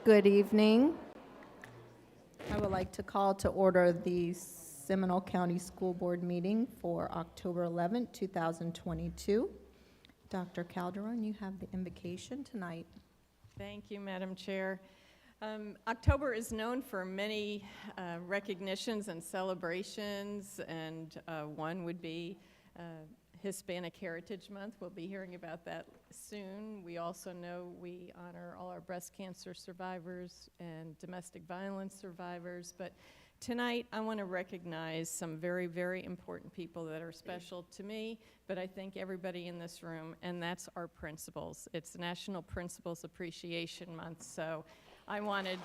Good evening. I would like to call to order the Seminole County School Board meeting for October 11th, 2022. Dr. Calderon, you have the invocation tonight. Thank you, Madam Chair. October is known for many recognitions and celebrations, and one would be Hispanic Heritage Month. We'll be hearing about that soon. We also know we honor all our breast cancer survivors and domestic violence survivors, but tonight I want to recognize some very, very important people that are special to me, but I think everybody in this room, and that's our principals. It's National Principals Appreciation Month, so I wanted...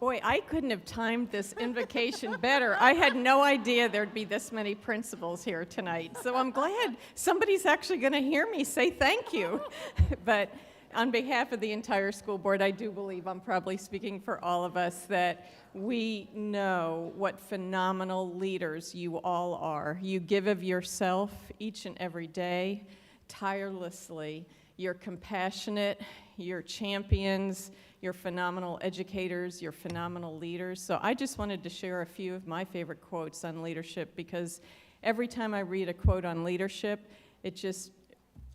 Boy, I couldn't have timed this invocation better. I had no idea there'd be this many principals here tonight. So I'm glad somebody's actually going to hear me say thank you. But on behalf of the entire school board, I do believe I'm probably speaking for all of us that we know what phenomenal leaders you all are. You give of yourself each and every day, tirelessly. You're compassionate, you're champions, you're phenomenal educators, you're phenomenal leaders. So I just wanted to share a few of my favorite quotes on leadership, because every time I read a quote on leadership, it just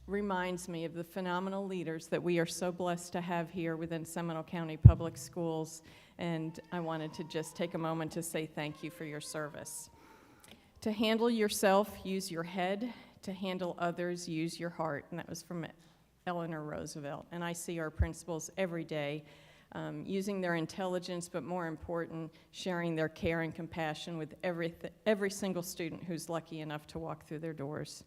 reminds me of the phenomenal leaders that we are so blessed to have here within Seminole County Public Schools. And I wanted to just take a moment to say thank you for your service. To handle yourself, use your head. To handle others, use your heart. And that was from Eleanor Roosevelt. And I see our principals every day using their intelligence, but more important, sharing their care and compassion with every single student who's lucky enough to walk through their doors.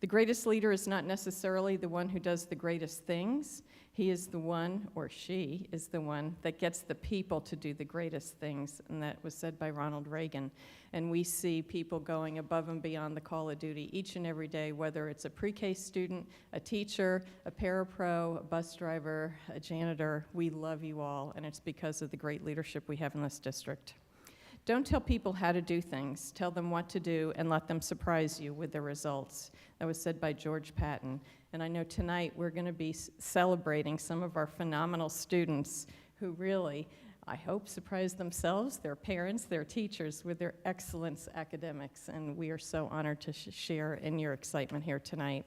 The greatest leader is not necessarily the one who does the greatest things. He is the one, or she is the one, that gets the people to do the greatest things, and that was said by Ronald Reagan. And we see people going above and beyond the call of duty each and every day, whether it's a pre-K student, a teacher, a parapro, a bus driver, a janitor. We love you all, and it's because of the great leadership we have in this district. Don't tell people how to do things. Tell them what to do and let them surprise you with the results. That was said by George Patton. And I know tonight we're going to be celebrating some of our phenomenal students who really, I hope, surprise themselves, their parents, their teachers with their excellence academics. And we are so honored to share in your excitement here tonight.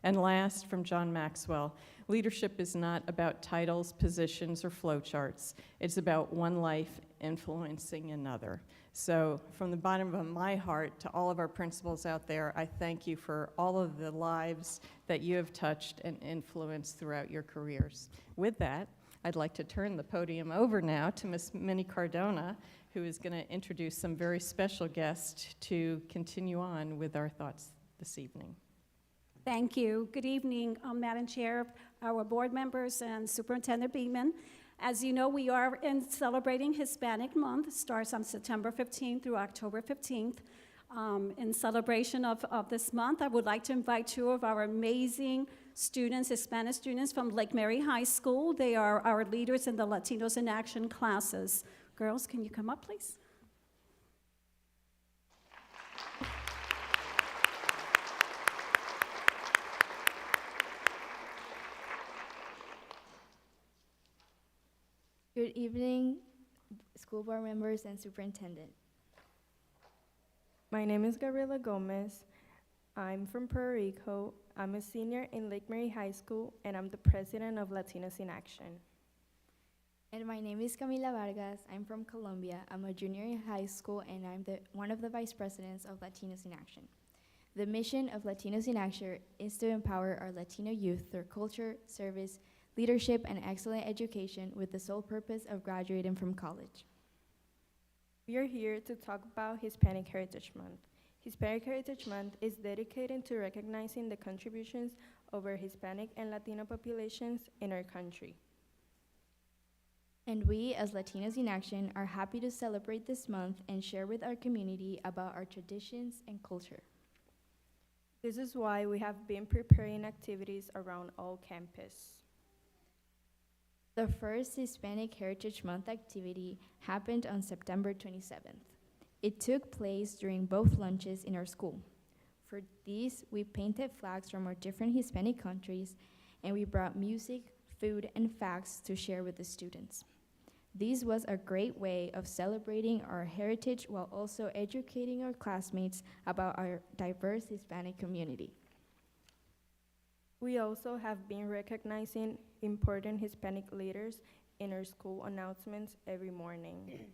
And last, from John Maxwell, leadership is not about titles, positions, or flowcharts. It's about one life influencing another. So from the bottom of my heart to all of our principals out there, I thank you for all of the lives that you have touched and influenced throughout your careers. With that, I'd like to turn the podium over now to Ms. Minnie Cardona, who is going to introduce some very special guests to continue on with our thoughts this evening. Thank you. Good evening, Madam Chair, our board members, and Superintendent Beekman. As you know, we are celebrating Hispanic Month. It starts on September 15th through October 15th. In celebration of this month, I would like to invite two of our amazing students, Hispanic students from Lake Mary High School. They are our leaders in the Latinos in Action classes. Girls, can you come up, please? Good evening, school board members and superintendent. My name is Gabriela Gomez. I'm from Puerto Rico. I'm a senior in Lake Mary High School, and I'm the president of Latinos in Action. And my name is Camila Vargas. I'm from Colombia. I'm a junior in high school, and I'm one of the vice presidents of Latinos in Action. The mission of Latinos in Action is to empower our Latino youth through culture, service, leadership, and excellent education with the sole purpose of graduating from college. We are here to talk about Hispanic Heritage Month. Hispanic Heritage Month is dedicated to recognizing the contributions of our Hispanic and Latino populations in our country. And we, as Latinos in Action, are happy to celebrate this month and share with our community about our traditions and culture. This is why we have been preparing activities around all campus. The first Hispanic Heritage Month activity happened on September 27th. It took place during both lunches in our school. For these, we painted flags from our different Hispanic countries, and we brought music, food, and facts to share with the students. This was a great way of celebrating our heritage while also educating our classmates about our diverse Hispanic community. We also have been recognizing important Hispanic leaders in our school announcements every morning.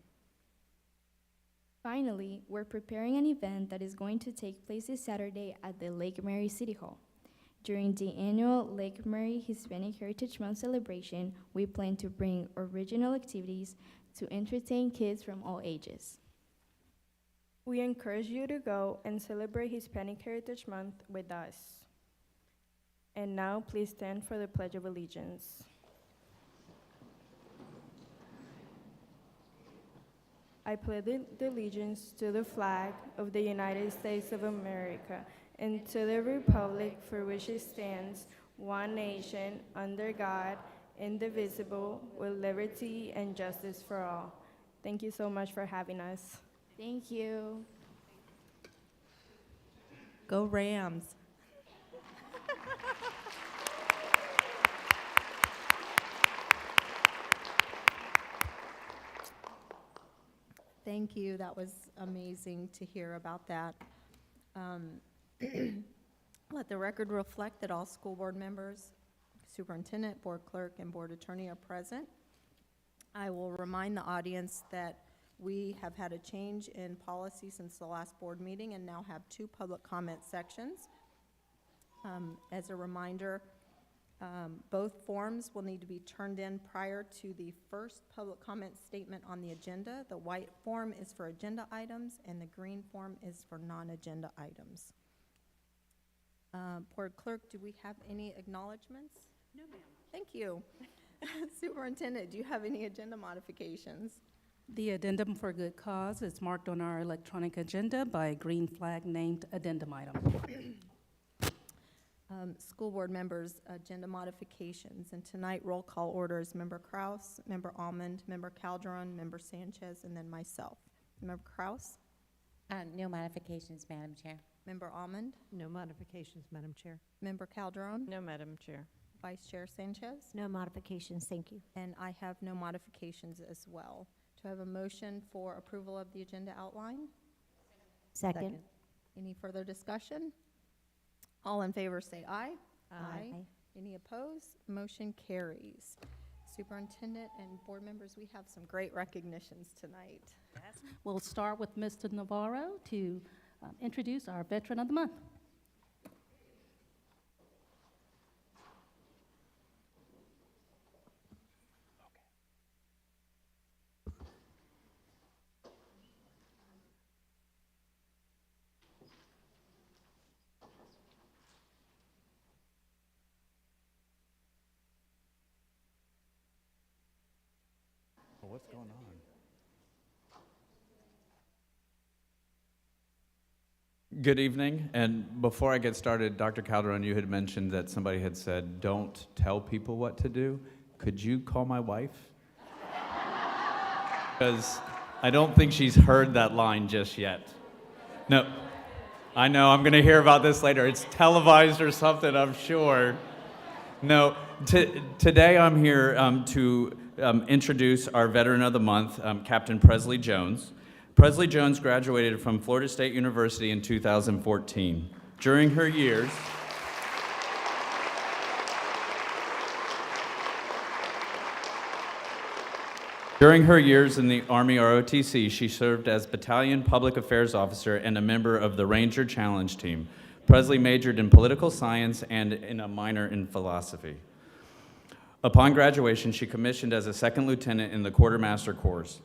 Finally, we're preparing an event that is going to take place this Saturday at the Lake Mary City Hall. During the annual Lake Mary Hispanic Heritage Month celebration, we plan to bring original activities to entertain kids from all ages. We encourage you to go and celebrate Hispanic Heritage Month with us. And now, please stand for the Pledge of Allegiance. I pledge allegiance to the flag of the United States of America and to the republic for which it stands, one nation, under God, indivisible, with liberty and justice for all. Thank you so much for having us. Thank you. Go Rams. Thank you. That was amazing to hear about that. Let the record reflect that all school board members, superintendent, board clerk, and board attorney are present. I will remind the audience that we have had a change in policy since the last board meeting and now have 2 public comment sections. As a reminder, both forms will need to be turned in prior to the first public comment statement on the agenda. The white form is for agenda items and the green form is for non-agenda items. Board clerk, do we have any acknowledgements? No, ma'am. Thank you. Superintendent, do you have any agenda modifications? The addendum for good cause is marked on our electronic agenda by a green flag named addendum item. School board members, agenda modifications, and tonight roll call orders, Member Kraus, Member Almond, Member Calderon, Member Sanchez, and then myself. Member Kraus, No modifications, Madam Chair. Member Almond, No modifications, Madam Chair. Member Calderon, No, Madam Chair. Vice Chair Sanchez, No modifications, thank you. and I have no modifications as well. Do I have a motion for approval of the agenda outline? Second. Any further discussion? All in favor say aye. Aye. Any opposed? Motion carries. Superintendent and board members, we have some great recognitions tonight. We'll start with Mr. Navarro to introduce our Veteran of the Month. What's going on? Good evening, and before I get started, Dr. Calderon, you had mentioned that somebody had said, don't tell people what to do. Could you call my wife? Because I don't think she's heard that line just yet. No, I know, I'm gonna hear about this later. It's televised or something, I'm sure. No, today I'm here to introduce our Veteran of the Month, Captain Presley Jones. Presley Jones graduated from Florida State University in 2014. During her years in the Army ROTC, she served as Battalion Public Affairs Officer and a member of the Ranger Challenge Team. Presley majored in political science and in a minor in philosophy. Upon graduation, she commissioned as a second lieutenant in the Quartermaster Corps.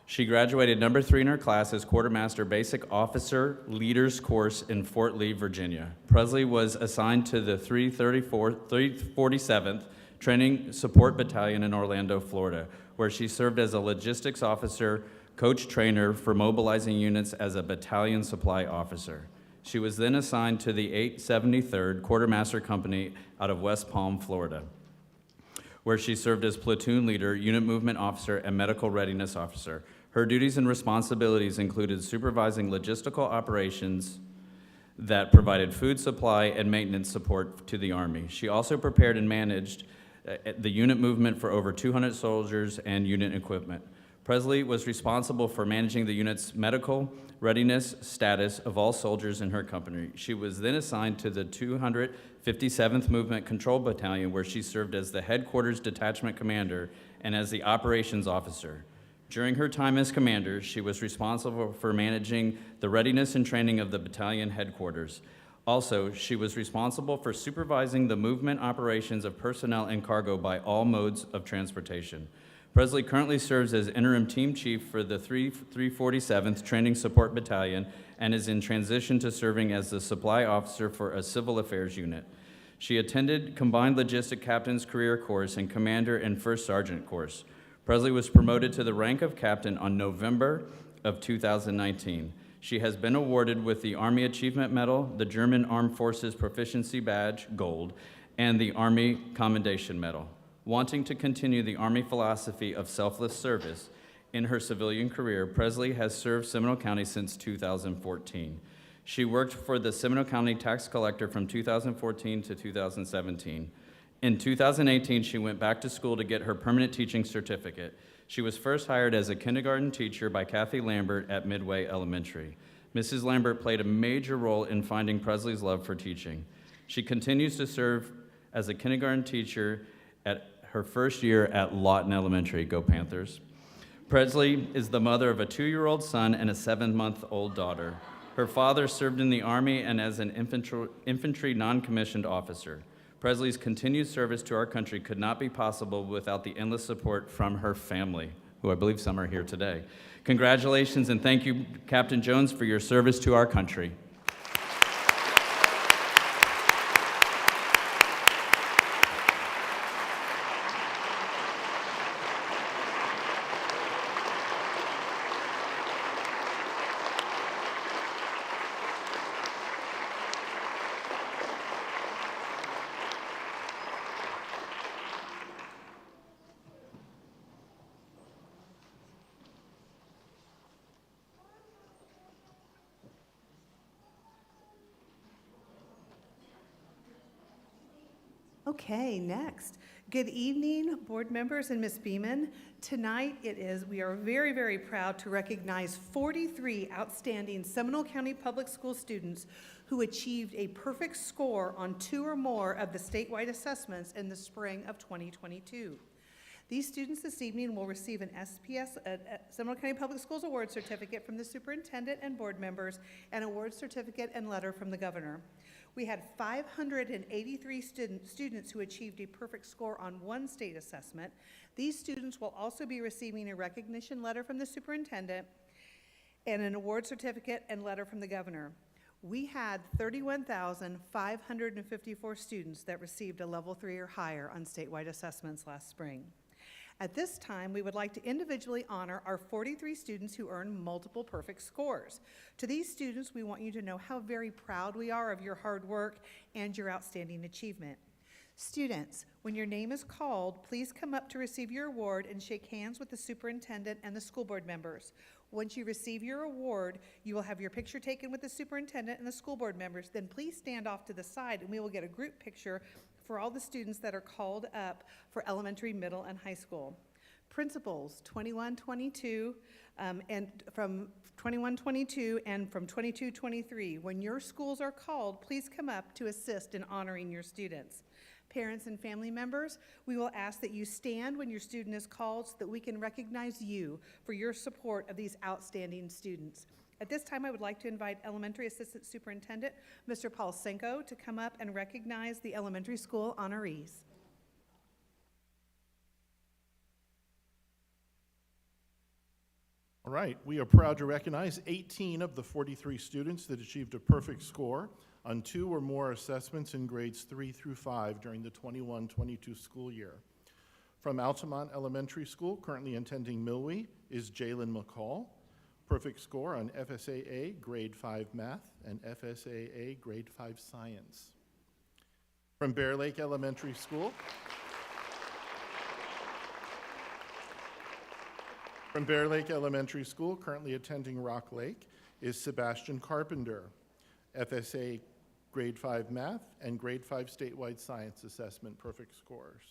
She graduated number 3 in her class as Quartermaster Basic Officer Leaders Course in Fort Lee, Virginia. Presley was assigned to the 347th Training Support Battalion in Orlando, Florida, where she served as a logistics officer, coach trainer for mobilizing units as a battalion supply officer. She was then assigned to the 873rd Quartermaster Company out of West Palm, Florida, where she served as platoon leader, unit movement officer, and medical readiness officer. Her duties and responsibilities included supervising logistical operations that provided food supply and maintenance support to the Army. She also prepared and managed the unit movement for over 200 soldiers and unit equipment. Presley was responsible for managing the unit's medical readiness status of all soldiers in her company. She was then assigned to the 257th Movement Control Battalion, where she served as the headquarters detachment commander and as the operations officer. During her time as commander, she was responsible for managing the readiness and training of the battalion headquarters. Also, she was responsible for supervising the movement operations of personnel and cargo by all modes of transportation. Presley currently serves as interim team chief for the 347th Training Support Battalion and is in transition to serving as the supply officer for a civil affairs unit. She attended Combined Logistic Captain's Career Course and Commander and First Sergeant course. Presley was promoted to the rank of captain on November of 2019. She has been awarded with the Army Achievement Medal, the German Armed Forces Proficiency Badge, Gold, and the Army Commendation Medal. Wanting to continue the Army philosophy of selfless service in her civilian career, Presley has served Seminole County since 2014. She worked for the Seminole County Tax Collector from 2014 to 2017. In 2018, she went back to school to get her permanent teaching certificate. She was first hired as a kindergarten teacher by Kathy Lambert at Midway Elementary. Mrs. Lambert played a major role in finding Presley's love for teaching. She continues to serve as a kindergarten teacher at her first year at Lawton Elementary. Go Panthers. Presley is the mother of a 2-year-old son and a 7-month-old daughter. Her father served in the Army and as an infantry non-commissioned officer. Presley's continued service to our country could not be possible without the endless support from her family, who I believe some are here today. Congratulations and thank you, Captain Jones, for your service to our country. Okay, next. Good evening, board members and Ms. Beeman. Tonight we are very, very proud to recognize 43 outstanding Seminole County Public School students who achieved a perfect score on 2 or more of the statewide assessments in the spring of 2022. These students this evening will receive an SCPS, Seminole County Public Schools Award Certificate from the superintendent and board members, and award certificate and letter from the governor. We had 583 students who achieved a perfect score on 1 state assessment. These students will also be receiving a recognition letter from the superintendent and an award certificate and letter from the governor. We had 31,554 students that received a level 3 or higher on statewide assessments last spring. At this time, we would like to individually honor our 43 students who earned multiple perfect scores. To these students, we want you to know how very proud we are of your hard work and your outstanding achievement. Students, when your name is called, please come up to receive your award and shake hands with the superintendent and the school board members. Once you receive your award, you will have your picture taken with the superintendent and the school board members. Then please stand off to the side and we will get a group picture for all the students that are called up for elementary, middle, and high school. Principals, 2122 and from 2122 and from 2223. When your schools are called, please come up to assist in honoring your students. Parents and family members, we will ask that you stand when your student is called so that we can recognize you for your support of these outstanding students. At this time, I would like to invite Elementary Assistant Superintendent, Mr. Paul Senko, to come up and recognize the elementary school honorees. All right, we are proud to recognize 18 of the 43 students that achieved a perfect score on 2 or more assessments in grades 3 through 5 during the 21-22 school year. From Altamont Elementary School, currently attending Milwee, is Jalen McCall. Perfect score on FSAA Grade 5 Math and FSAA Grade 5 Science. From Bear Lake Elementary School, currently attending Rock Lake, is Sebastian Carpenter. FSA Grade 5 Math and Grade 5 Statewide Science Assessment, perfect scores.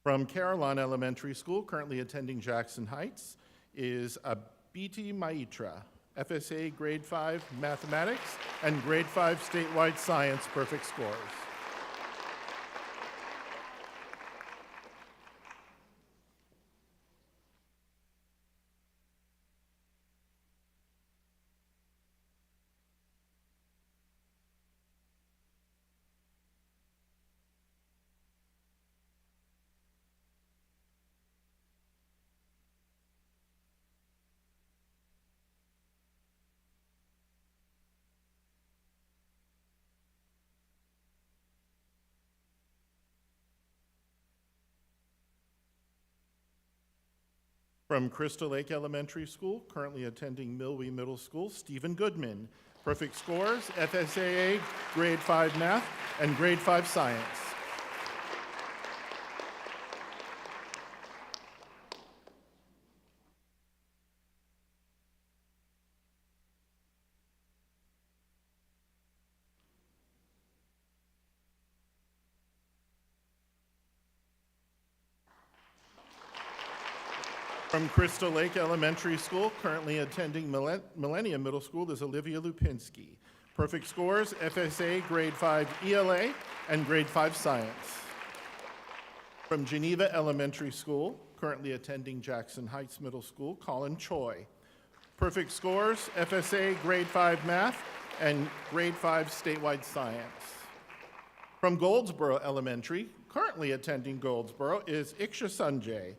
From Carolina Elementary School, currently attending Jackson Heights, is Abiti Maitra, FSA Grade 5 Mathematics and Grade 5 Statewide Science, perfect scores. From Crystal Lake Elementary School, currently attending Milwee Middle School, Stephen Goodman. Perfect scores, FSAA Grade 5 Math and Grade 5 Science. From Crystal Lake Elementary School, currently attending Millennium Middle School, is Olivia Lupinski. Perfect scores, FSA Grade 5 ELA and Grade 5 Science. From Geneva Elementary School, currently attending Jackson Heights Middle School, Colin Choi. Perfect scores, FSA Grade 5 Math and Grade 5 Statewide Science. From Goldsboro Elementary, currently attending Goldsboro, is Iksha Sanjay.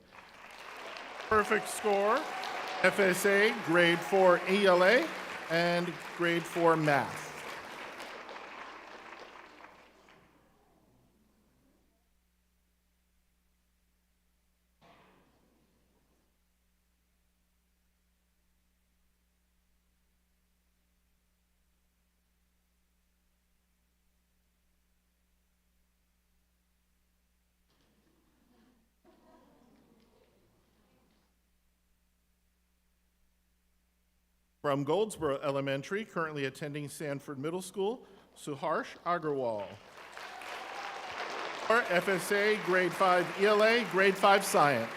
Perfect score, FSA Grade 4 ELA and Grade 4 Math. From Goldsboro Elementary, currently attending Sanford Middle School, Suharsh Agarwal. Or FSA Grade 5 ELA, Grade 5 Science.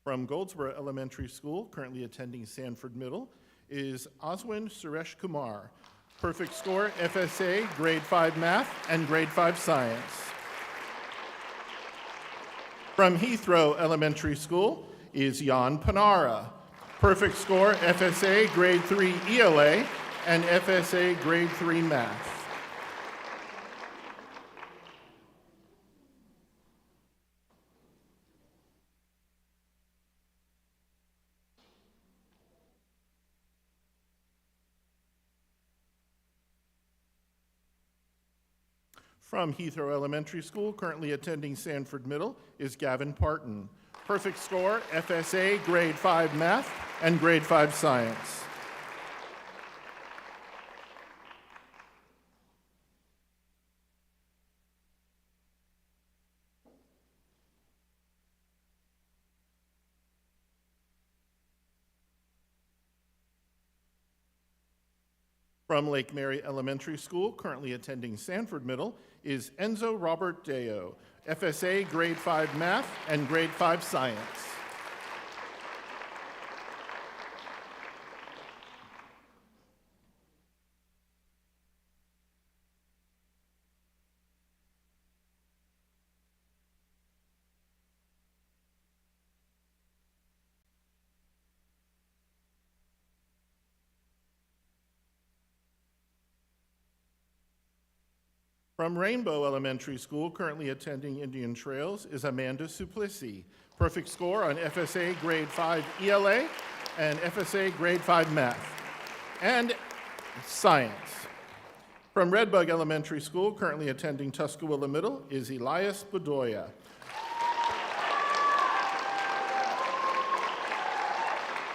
From Goldsboro Elementary School, currently attending Sanford Middle, is Aswin Suresh Kumar. Perfect score, FSA, Grade 5 Math and Grade 5 Science. From Heathrow Elementary School is Jan Panara. Perfect score, FSA, Grade 3 ELA and FSA, Grade 3 Math. From Heathrow Elementary School, currently attending Sanford Middle, is Gavin Parton. Perfect score, FSA, Grade 5 Math and Grade 5 Science. From Lake Mary Elementary School, currently attending Sanford Middle, is Enzo Robert Deo, FSA Grade 5 Math and Grade 5 Science. From Rainbow Elementary School, currently attending Indian Trails, is Amanda Suplicy. Perfect score on FSA Grade 5 ELA and FSA Grade 5 Math and Science. From Redbug Elementary School, currently attending Tuscaloosa Middle, is Elias Bedoya.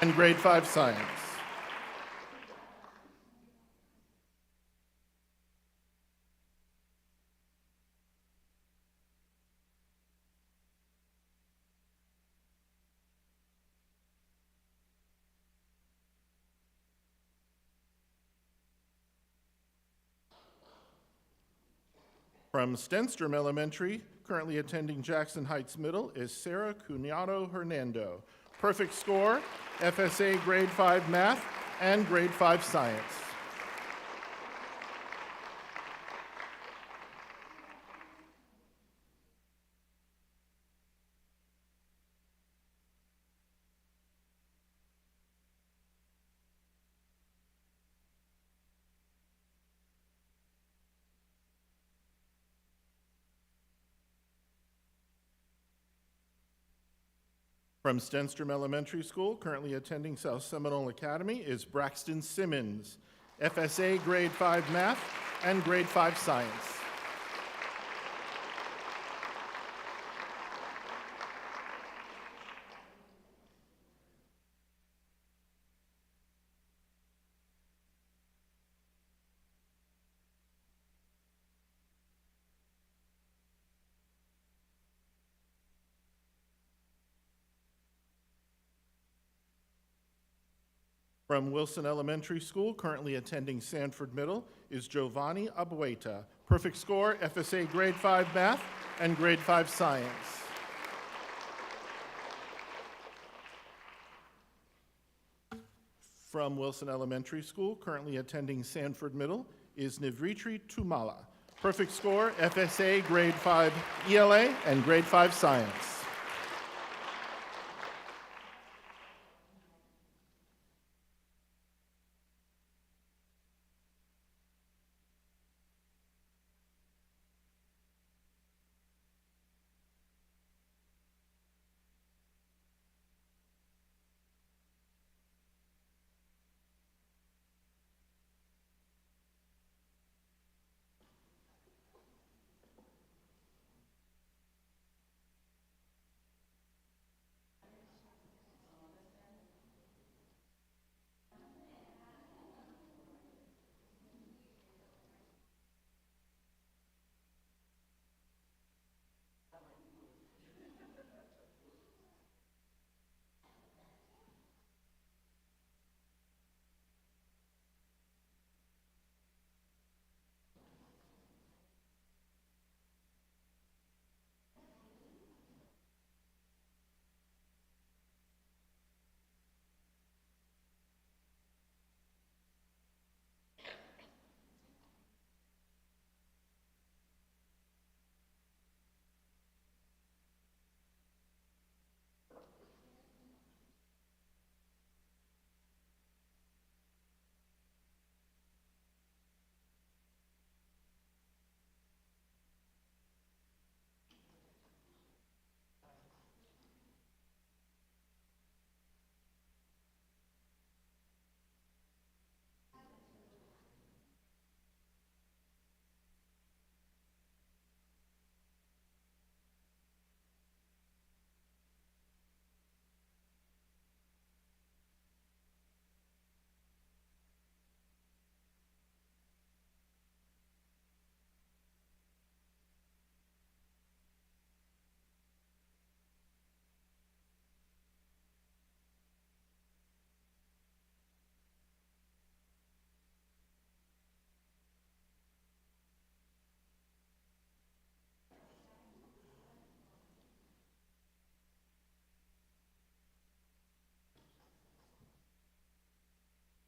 And Grade 5 Science. From Stenstrom Elementary, currently attending Jackson Heights Middle, is Sarah Cunado Hernando. Perfect score, FSA Grade 5 Math and Grade 5 Science. From Stenstrom Elementary School, currently attending South Seminole Academy, is Braxton Simmons, FSA Grade 5 Math and Grade 5 Science. From Wilson Elementary School, currently attending Sanford Middle, is Giovanni Abueta. Perfect score, FSA Grade 5 Math and Grade 5 Science. From Wilson Elementary School, currently attending Sanford Middle, is Nivritri Tumala. Perfect score, FSA Grade 5 ELA and Grade 5 Science.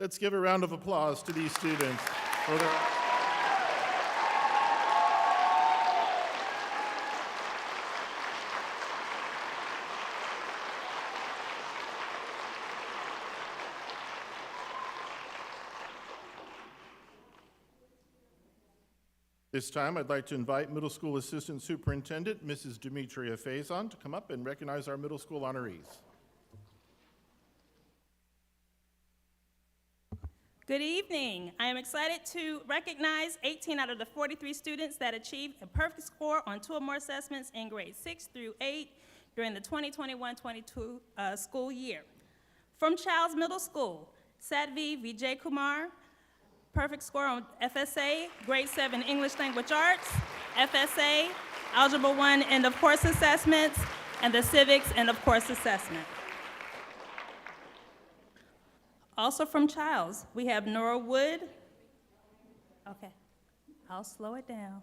Let's give a round of applause to these students for their This time, I'd like to invite Middle School Assistant Superintendent Mrs. Demetria Faison to come up and recognize our middle school honorees. Good evening. I am excited to recognize 18 out of the 43 students that achieved a perfect score on 2 or more assessments in grades 6 through 8 during the 2021-22 school year. From Childs Middle School, Satvi Vijay Kumar, perfect score on FSA, grade 7 English Language Arts, FSA, Algebra 1 end of course assessments, and the Civics end of course assessment. Also from Childs, we have Nora Wood. Okay, I'll slow it down.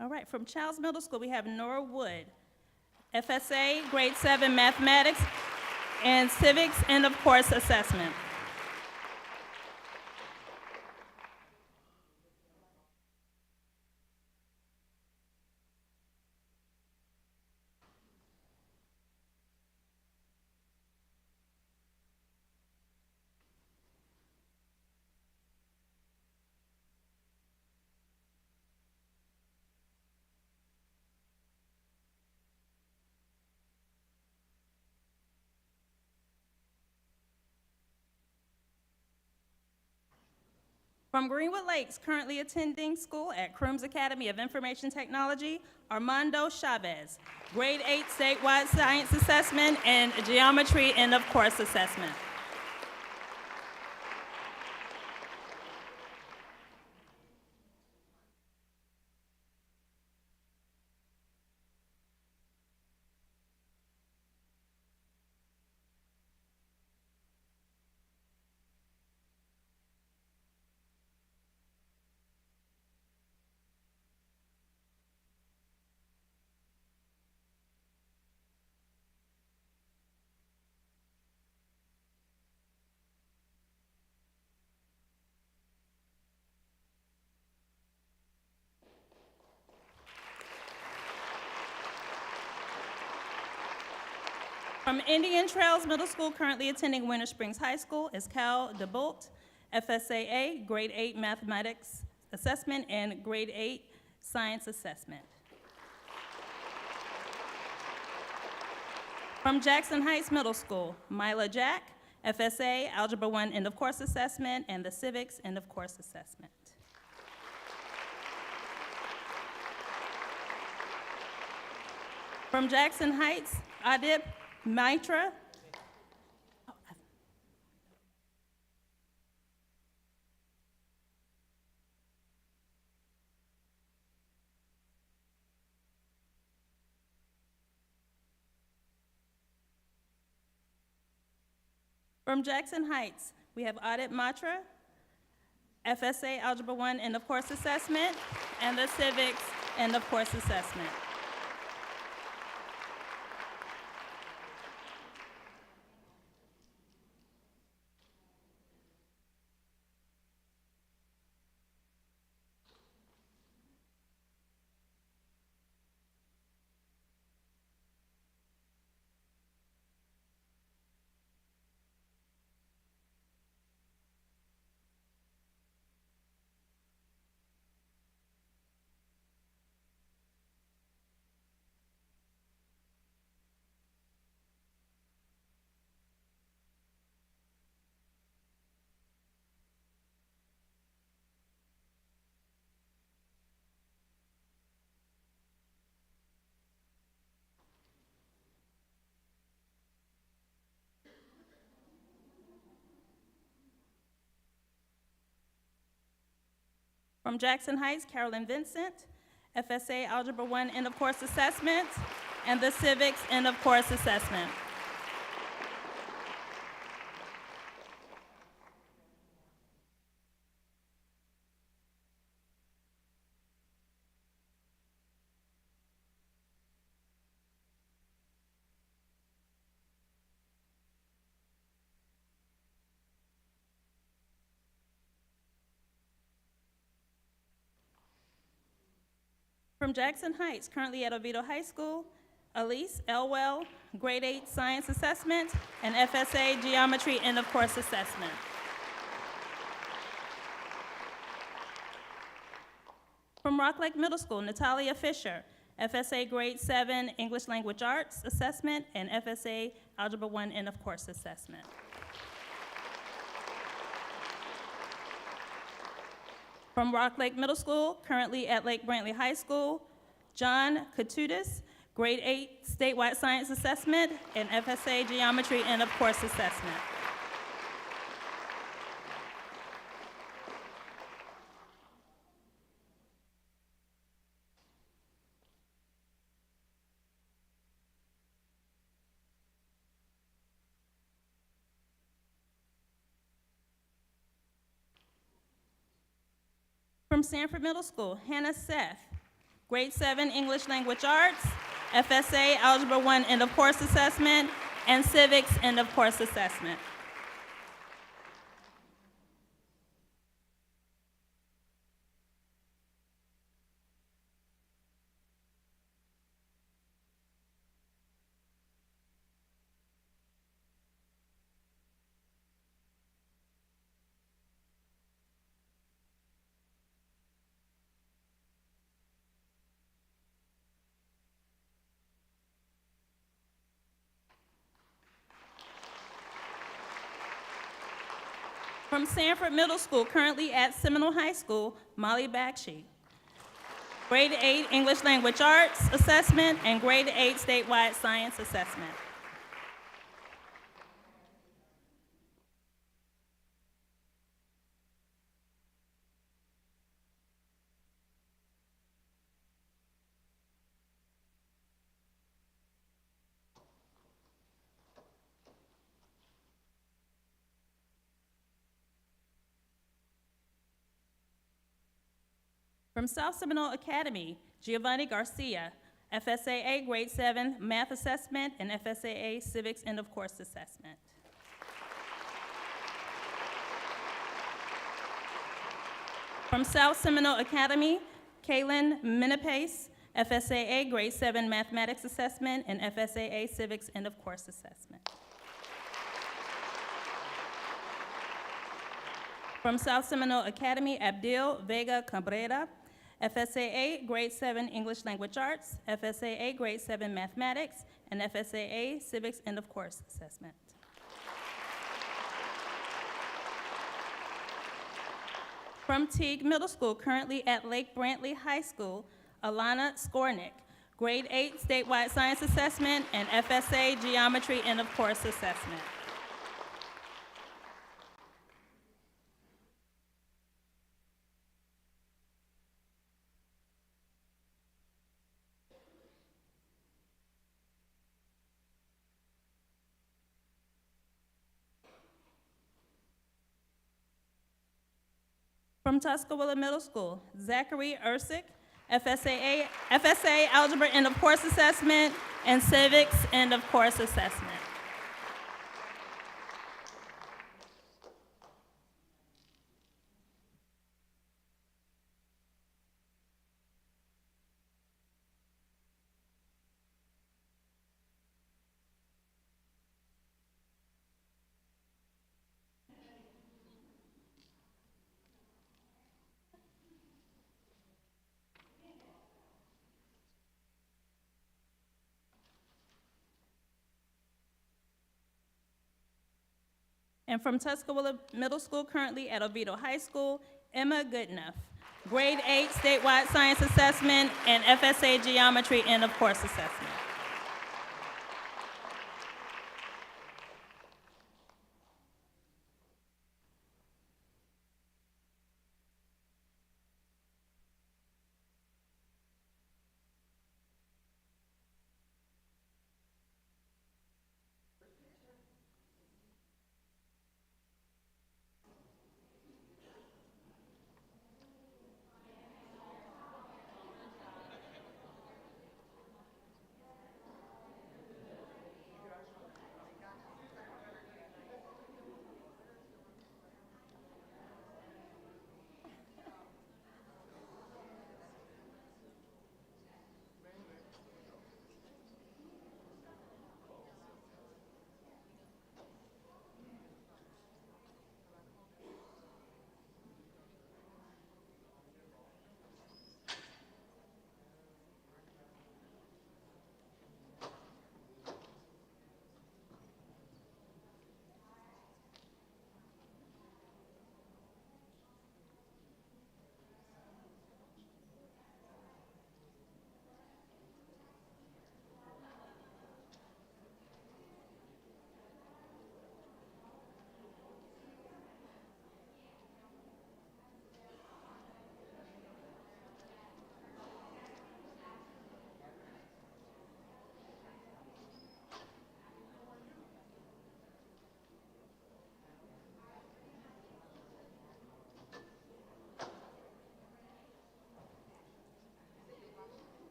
All right, from Childs Middle School, we have Nora Wood, FSA, grade 7 mathematics, and civics, and of course, assessment. From Greenwood Lakes, currently attending school at Crooms Academy of Information Technology, Armando Chavez, grade 8 statewide science assessment and geometry and of course assessment. From Indian Trails Middle School, currently attending Winter Springs High School, is Cal DeBolt, FSAA, grade 8 mathematics assessment and grade 8 science assessment. From Jackson Heights Middle School, Mila Jack, FSA, Algebra 1 end of course assessment and the civics end of course assessment. From Jackson Heights, Adib Mitra. From Jackson Heights, we have Adib Matra, FSA Algebra 1 end of course assessment, and the civics end of course assessment. From Jackson Heights, Carolyn Vincent, FSA Algebra 1 end of course assessment, and the civics end of course assessment. From Jackson Heights, currently at Oviedo High School, Elise Elwell, grade 8 science assessment and FSA geometry end of course assessment. From Rock Lake Middle School, Natalia Fisher, FSA grade 7 English language arts assessment and FSA algebra 1 end of course assessment. From Rock Lake Middle School, currently at Lake Brantley High School, John Katudis, grade 8 statewide science assessment and FSA geometry end of course assessment. From Sanford Middle School, Hannah Seth, grade 7 English language arts, FSA algebra 1 end of course assessment and civics end of course assessment. From Sanford Middle School, currently at Seminole High School, Molly Bakshi, grade 8 English language arts assessment and grade 8 statewide science assessment. From South Seminole Academy, Giovanni Garcia, FSAA grade 7 math assessment and FSAA civics end of course assessment. From South Seminole Academy, Kaylin Minapace, FSAA grade 7 mathematics assessment and FSAA civics end of course assessment. From South Seminole Academy, Abdil Vega Cabrera, FSAA grade 7 English language arts, FSAA grade 7 mathematics, and FSAA civics end of course assessment. From Teague Middle School, currently at Lake Brantley High School, Alana Skornick, grade 8 statewide science assessment and FSA geometry end of course assessment. From Tuscaloosa Middle School, Zachary Ursick, FSA algebra end of course assessment and civics end of course assessment. And from Tuscaloosa Middle School, currently at Oviedo High School, Emma Goodenough, grade 8 statewide science assessment and FSA geometry end of course assessment.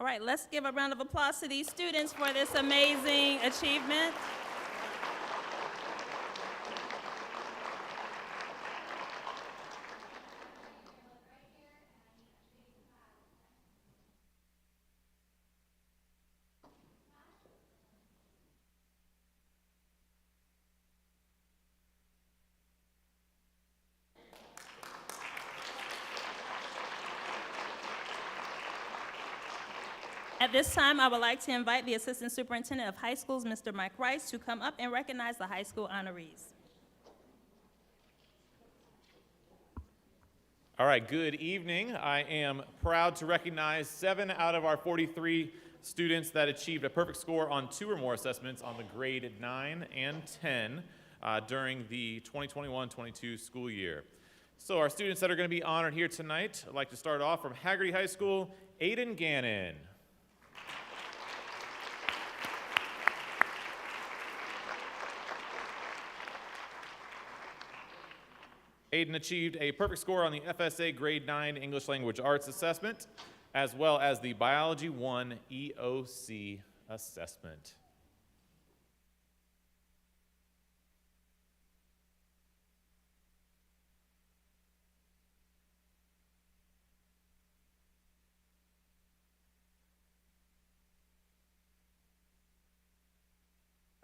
All right, let's give a round of applause to these students for this amazing achievement. At this time, I would like to invite the Assistant Superintendent of High Schools, Mr. Mike Rice, to come up and recognize the high school honorees. All right, good evening. I am proud to recognize 7 out of our 43 students that achieved a perfect score on 2 or more assessments on the grade 9 and 10 during the 2021-22 school year. So our students that are going to be honored here tonight, I'd like to start off from Haggerty High School, Aiden Gannon. Aiden achieved a perfect score on the FSA Grade 9 English Language Arts Assessment, as well as the Biology 1 EOC Assessment.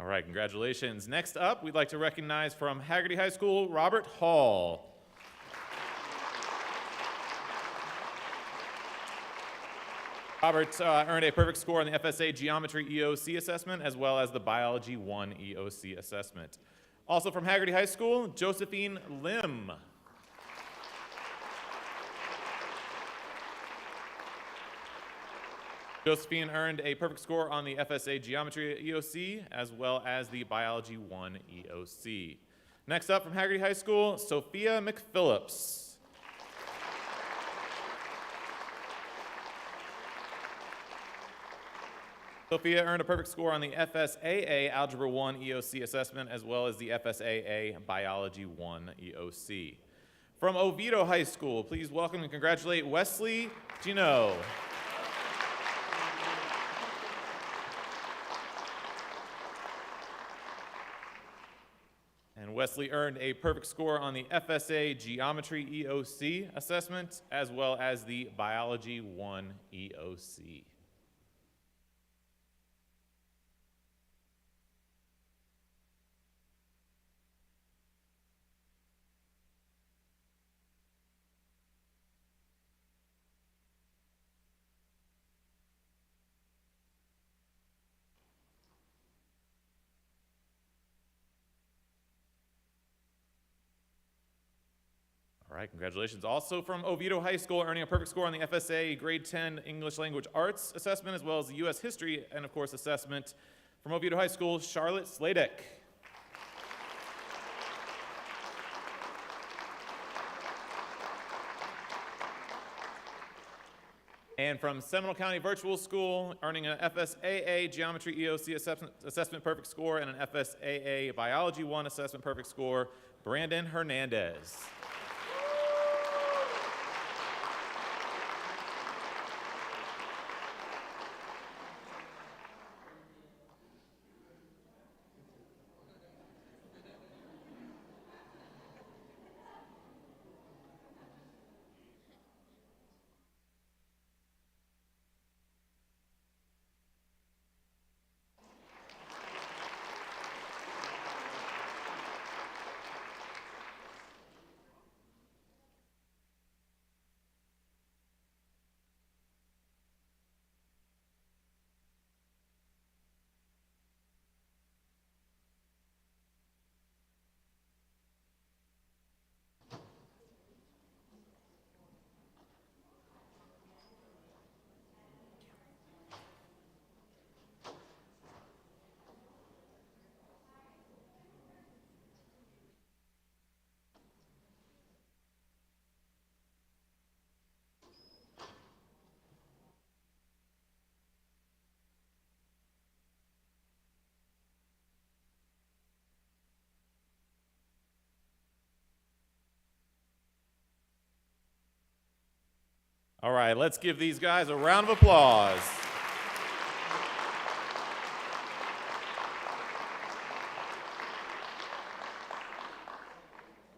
All right, congratulations. Next up, we'd like to recognize from Haggerty High School, Robert Hall. Robert earned a perfect score on the FSA Geometry EOC assessment, as well as the Biology 1 EOC assessment. Also from Haggerty High School, Josephine Lim. Josephine earned a perfect score on the FSA Geometry EOC, as well as the Biology 1 EOC. Next up from Haggerty High School, Sophia McPhillips. Sophia earned a perfect score on the FSAA Algebra 1 EOC assessment, as well as the FSAA Biology 1 EOC. From Oviedo High School, please welcome and congratulate Wesley Gino. And Wesley earned a perfect score on the FSA Geometry EOC assessment, as well as the Biology 1 EOC. All right, congratulations. Also from Oviedo High School, earning a perfect score on the FSA Grade 10 English Language Arts assessment, as well as the U.S. History and, of course, assessment. From Oviedo High School, Charlotte Sladek. And from Seminole County Virtual School, earning an FSAA Geometry EOC assessment perfect score and an FSAA Biology 1 assessment perfect score, Brandon Hernandez. All right, let's give these guys a round of applause.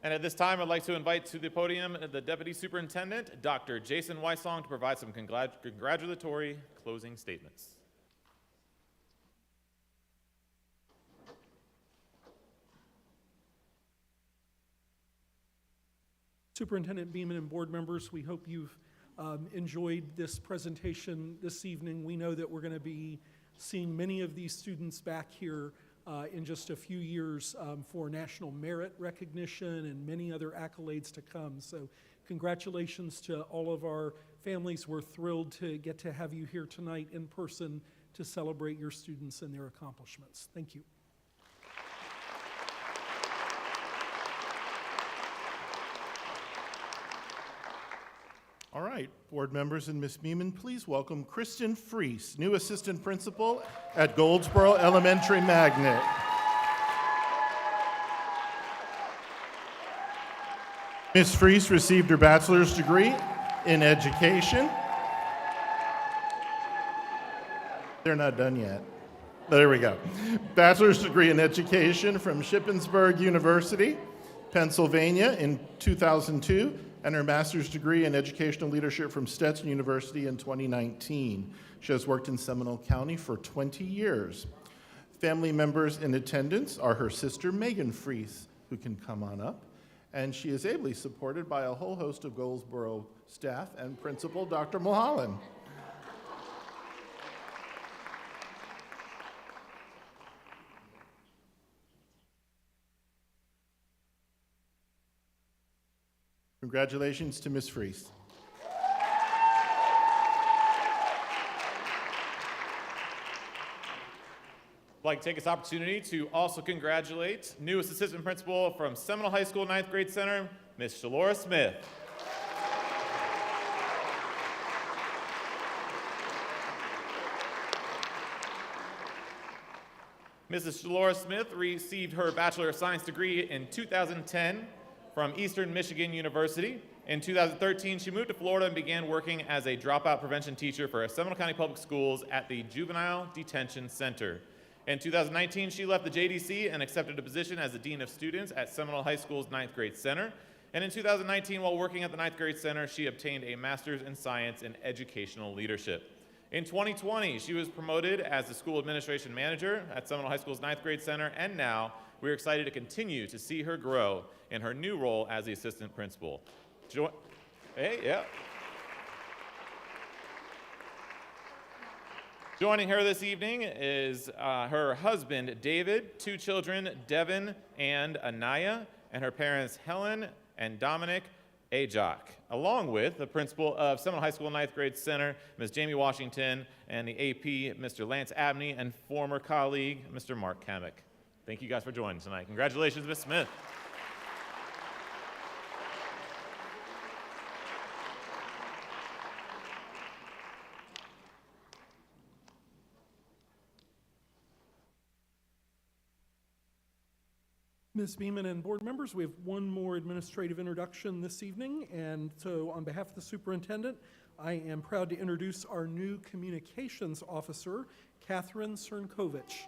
And at this time, I'd like to invite to the podium the Deputy Superintendent, Dr. Jason Weissong, to provide some congratulatory closing statements. Superintendent Beeman and board members, we hope you've enjoyed this presentation this evening. We know that we're going to be seeing many of these students back here in just a few years for national merit recognition and many other accolades to come. So congratulations to all of our families. We're thrilled to get to have you here tonight in person to celebrate your students and their accomplishments. Thank you. All right, board members and Ms. Beeman, please welcome Kristen Freese, new assistant principal at Goldsboro Elementary Magnet. Ms. Freese received her bachelor's degree in education. They're not done yet. There we go. Bachelor's degree in education from Shippensburg University, Pennsylvania in 2002, and her master's degree in educational leadership from Stetson University in 2019. She has worked in Seminole County for 20 years. Family members in attendance are her sister, Megan Freese, who can come on up, and she is ably supported by a whole host of Goldsboro staff and principal, Dr. Mulholland. Congratulations to Ms. Freese. I'd like to take this opportunity to also congratulate newest assistant principal from Seminole High School 9th grade center, Ms. Shalora Smith. Mrs. Shalora Smith received her Bachelor of Science degree in 2010 from Eastern Michigan University. In 2013, she moved to Florida and began working as a dropout prevention teacher for Seminole County Public Schools at the Juvenile Detention Center. In 2019, she left the JDC and accepted a position as the Dean of Students at Seminole High School's 9th grade center. And in 2019, while working at the 9th grade center, she obtained a Master's in Science in Educational Leadership. In 2020, she was promoted as the School Administration Manager at Seminole High School's 9th grade center, and now we're excited to continue to see her grow in her new role as the Assistant Principal. Joining her this evening is her husband, David, 2 children, Devin and Anaya, and her parents, Helen and Dominic Ajak, along with the principal of Seminole High School 9th grade center, Ms. Jamie Washington, and the AP, Mr. Lance Abney, and former colleague, Mr. Mark Kamek. Thank you guys for joining tonight. Congratulations, Ms. Smith. Ms. Beeman and board members, we have one more administrative introduction this evening, and so on behalf of the superintendent, I am proud to introduce our new communications officer, Catherine Cernkovich.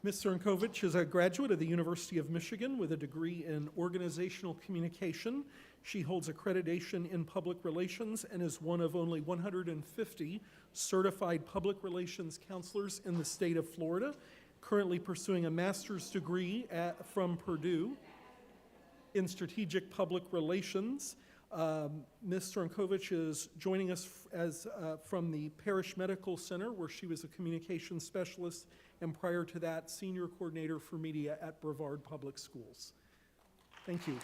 Ms. Cernkovich is a graduate of the University of Michigan with a degree in organizational communication. She holds accreditation in public relations and is one of only 150 certified public relations counselors in the state of Florida, currently pursuing a master's degree from Purdue in strategic public relations. Ms. Cernkovich is joining us from the Parish Medical Center, where she was a communications specialist, and prior to that, senior coordinator for media at Brevard Public Schools. Thank you.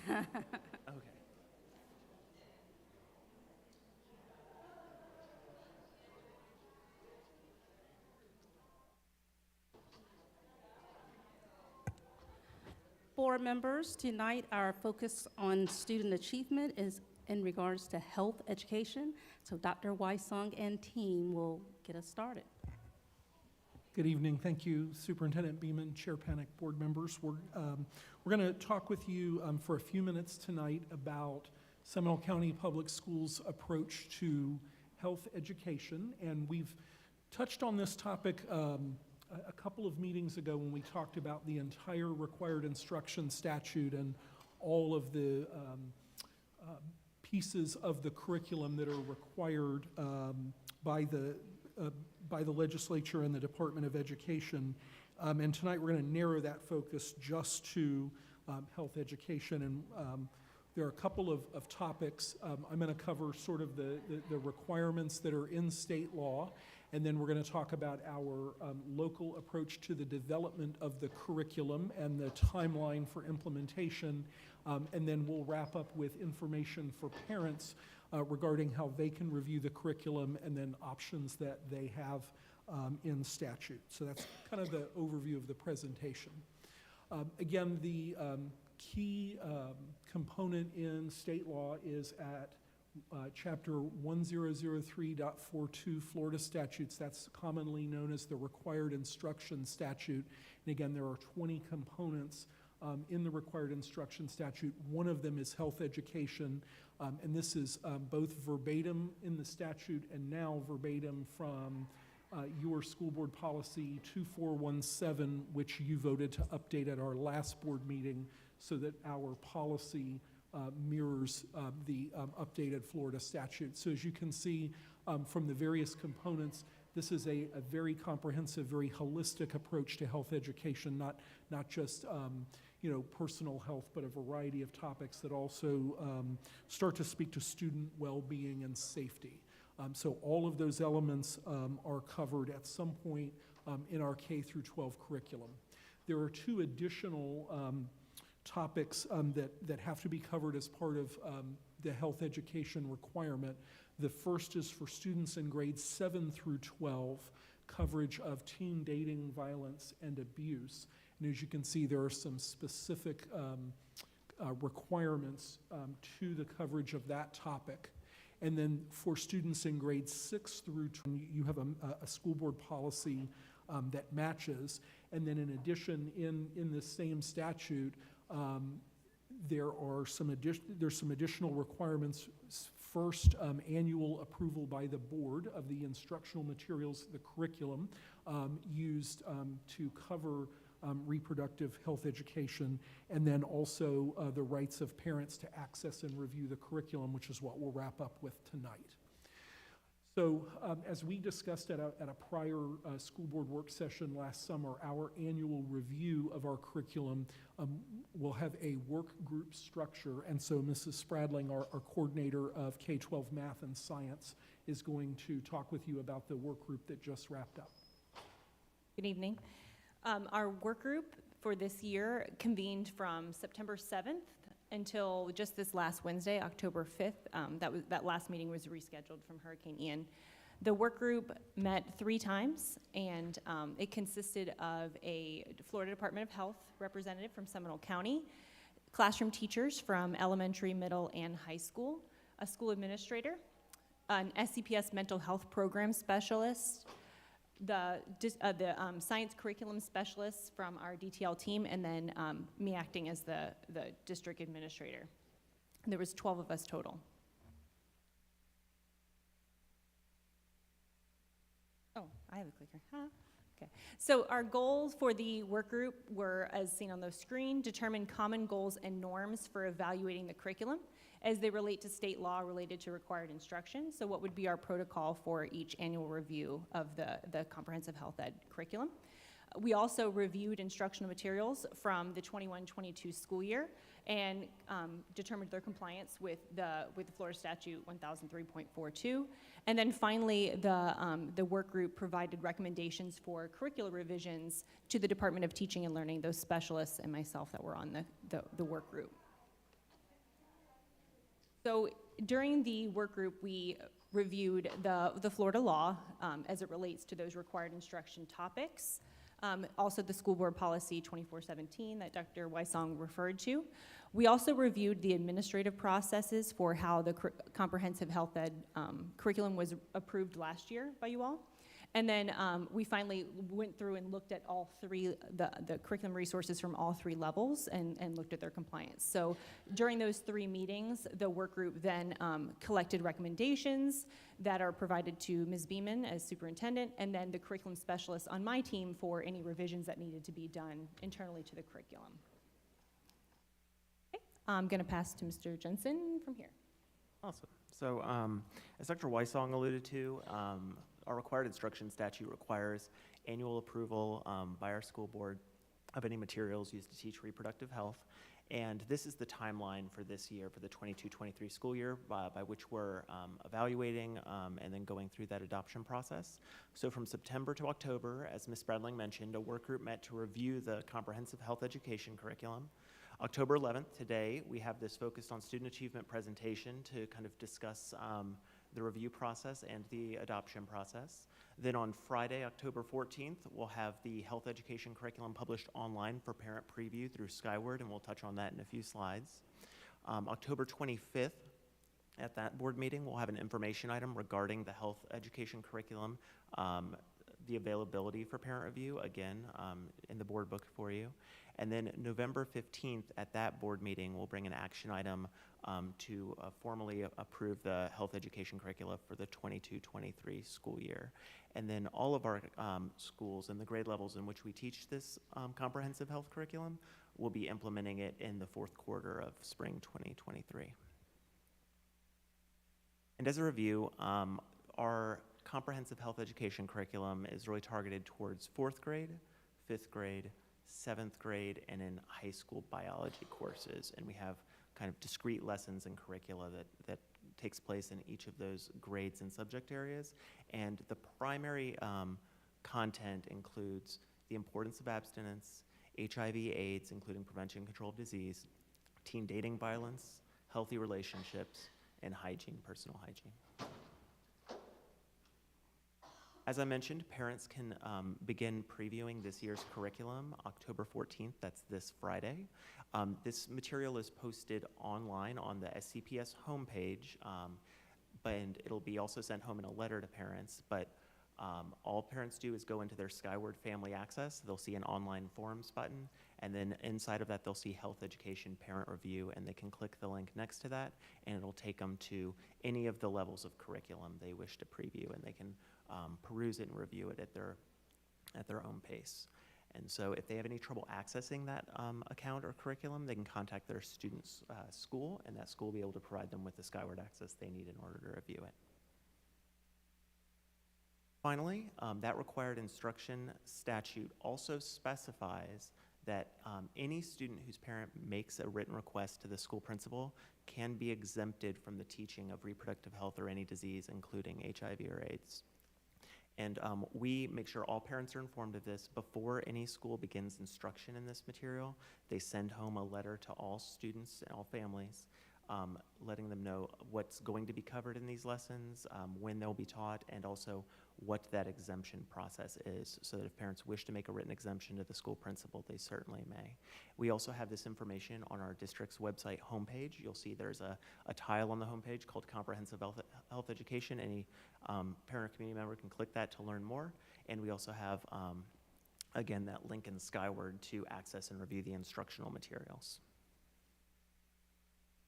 Okay. Board members, tonight our focus on student achievement is in regards to health education. So Dr. Wysong and team will get us started. Good evening. Thank you, Superintendent Beeman, Chair Panic, board members. We're going to talk with you for a few minutes tonight about Seminole County Public Schools' approach to health education. And we've touched on this topic a couple of meetings ago when we talked about the entire required instruction statute and all of the pieces of the curriculum that are required by the legislature and the Department of Education. And tonight we're going to narrow that focus just to health education. And there are a couple of topics. I'm going to cover sort of the requirements that are in state law. And then we're going to talk about our local approach to the development of the curriculum and the timeline for implementation. And then we'll wrap up with information for parents regarding how they can review the curriculum and then options that they have in statute. So that's kind of the overview of the presentation. Again, the key component in state law is at Chapter 1003.42 Florida statutes. That's commonly known as the required instruction statute. And again, there are 20 components in the required instruction statute. One of them is health education, and this is both verbatim in the statute and now verbatim from your school board policy 2417, which you voted to update at our last board meeting so that our policy mirrors the updated Florida statute. So as you can see from the various components, this is a very comprehensive, very holistic approach to health education, not just personal health, but a variety of topics that also start to speak to student well-being and safety. So all of those elements are covered at some point in our K through 12 curriculum. There are two additional topics that have to be covered as part of the health education requirement. The first is for students in grades 7 through 12, coverage of teen dating, violence, and abuse. And as you can see, there are some specific requirements to the coverage of that topic. And then for students in grades 6 through 20, you have a school board policy that matches. And then in addition, in the same statute, there's some additional requirements. First, annual approval by the board of the instructional materials, the curriculum used to cover reproductive health education, and then also the rights of parents to access and review the curriculum, which is what we'll wrap up with tonight. So as we discussed at a prior school board work session last summer, our annual review of our curriculum will have a work group structure. And so Mrs. Spradling, our coordinator of K-12 math and science, is going to talk with you about the work group that just wrapped up. Good evening. Our work group for this year convened from September 7th until just this last Wednesday, October 5th. That last meeting was rescheduled from Hurricane Ian. The work group met 3 times, and it consisted of a Florida Department of Health representative from Seminole County, classroom teachers from elementary, middle, and high school, a school administrator, an SCPS mental health program specialist, the science curriculum specialists from our DTL team, and then me acting as the district administrator. There was 12 of us total. Oh, I have a clicker. Huh? Okay. So our goals for the work group were, as seen on the screen, determine common goals and norms for evaluating the curriculum as they relate to state law related to required instruction. So what would be our protocol for each annual review of the comprehensive health ed curriculum. We also reviewed instructional materials from the 21-22 school year and determined their compliance with the Florida Statute 1003.42. And then finally, the work group provided recommendations for curricular revisions to the Department of Teaching and Learning, those specialists and myself that were on the work group. So during the work group, we reviewed the Florida law as it relates to those required instruction topics. Also the school board policy 2417 that Dr. Wysong referred to. We also reviewed the administrative processes for how the comprehensive health ed curriculum was approved last year by you all. And then we finally went through and looked at all three, the curriculum resources from all three levels and looked at their compliance. So during those 3 meetings, the work group then collected recommendations that are provided to Ms. Beeman as superintendent, and then the curriculum specialist on my team for any revisions that needed to be done internally to the curriculum. Okay, I'm gonna pass to Mr. Jensen from here. Awesome. So as Dr. Wysong alluded to, our required instruction statute requires annual approval by our school board of any materials used to teach reproductive health. And this is the timeline for this year, for the 22-23 school year, by which we're evaluating and then going through that adoption process. So from September to October, as Ms. Bradling mentioned, a work group met to review the comprehensive health education curriculum. October 11th, today, we have this focused on student achievement presentation to kind of discuss the review process and the adoption process. Then on Friday, October 14th, we'll have the health education curriculum published online for parent preview through Skyward, and we'll touch on that in a few slides. October 25th, at that board meeting, we'll have an information item regarding the health education curriculum, the availability for parent review, again, in the board book for you. And then November 15th, at that board meeting, we'll bring an action item to formally approve the health education curricula for the 22-23 school year. And then all of our schools and the grade levels in which we teach this comprehensive health curriculum will be implementing it in the 4th quarter of spring 2023. And as a review, our comprehensive health education curriculum is really targeted towards 4th grade, 5th grade, 7th grade, and in high school biology courses. And we have kind of discrete lessons and curricula that takes place in each of those grades and subject areas. And the primary content includes the importance of abstinence, HIV/AIDS, including prevention and control of disease, teen dating violence, healthy relationships, and hygiene, personal hygiene. As I mentioned, parents can begin previewing this year's curriculum October 14th, that's this Friday. This material is posted online on the SCPS homepage, and it'll be also sent home in a letter to parents, but all parents do is go into their Skyward Family Access. They'll see an online forums button, and then inside of that they'll see health education parent review, and they can click the link next to that, and it'll take them to any of the levels of curriculum they wish to preview, and they can peruse it and review it at their own pace. And so if they have any trouble accessing that account or curriculum, they can contact their student's school, and that school will be able to provide them with the Skyward access they need in order to review it. Finally, that required instruction statute also specifies that any student whose parent makes a written request to the school principal can be exempted from the teaching of reproductive health or any disease, including HIV or AIDS. And we make sure all parents are informed of this before any school begins instruction in this material. They send home a letter to all students and all families, letting them know what's going to be covered in these lessons, when they'll be taught, and also what that exemption process is, so that if parents wish to make a written exemption to the school principal, they certainly may. We also have this information on our district's website homepage. You'll see there's a tile on the homepage called Comprehensive Health Education. Any parent or community member can click that to learn more. And we also have, again, that link in Skyward to access and review the instructional materials.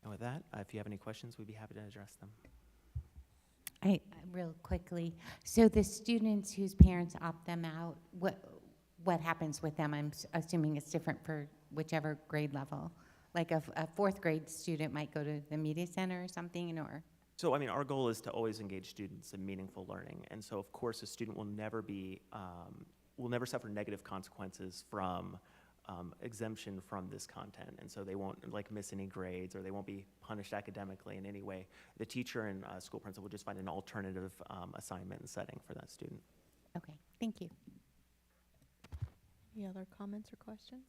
And with that, if you have any questions, we'd be happy to address them. Real quickly, so the students whose parents opt them out, what happens with them? I'm assuming it's different for whichever grade level. Like a 4th grade student might go to the media center or something, or? So, I mean, our goal is to always engage students in meaningful learning. And so, of course, a student will never suffer negative consequences from exemption from this content, and so they won't miss any grades, or they won't be punished academically in any way. The teacher and school principal will just find an alternative assignment and setting for that student. Okay, thank you. Any other comments or questions?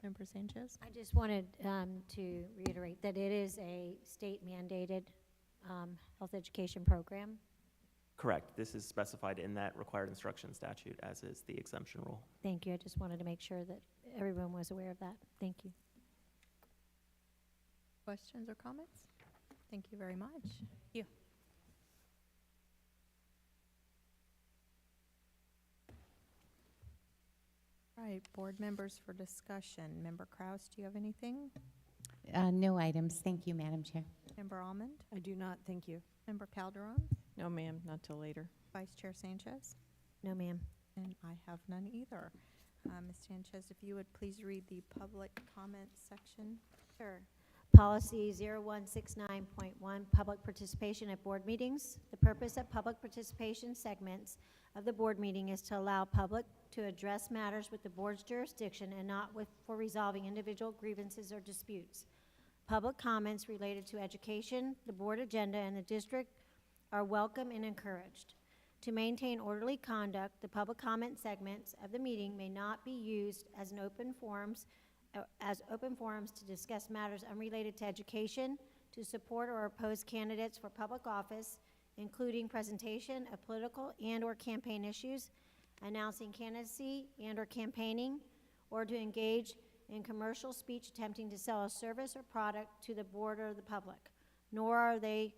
Member Sanchez? I just wanted to reiterate that it is a state-mandated health education program. Correct. This is specified in that required instruction statute, as is the exemption rule. Thank you. I just wanted to make sure that everyone was aware of that. Thank you. Questions or comments? Thank you very much. Thank you. All right, board members for discussion. Member Kraus, do you have anything? No items. Thank you, Madam Chair. Member Almond? I do not, thank you. Member Calderon? No, ma'am, not till later. Vice Chair Sanchez? No, ma'am. And I have none either. Ms. Sanchez, if you would please read the public comment section. Sure. Policy 0169.1, public participation at board meetings. The purpose of public participation segments of the board meeting is to allow public to address matters with the board's jurisdiction and not for resolving individual grievances or disputes. Public comments related to education, the board agenda, and the district are welcome and encouraged. To maintain orderly conduct, the public comment segments of the meeting may not be used as open forums to discuss matters unrelated to education, to support or oppose candidates for public office, including presentation of political and/or campaign issues, announcing candidacy and/or campaigning, or to engage in commercial speech attempting to sell a service or product to the board or the public. Nor are they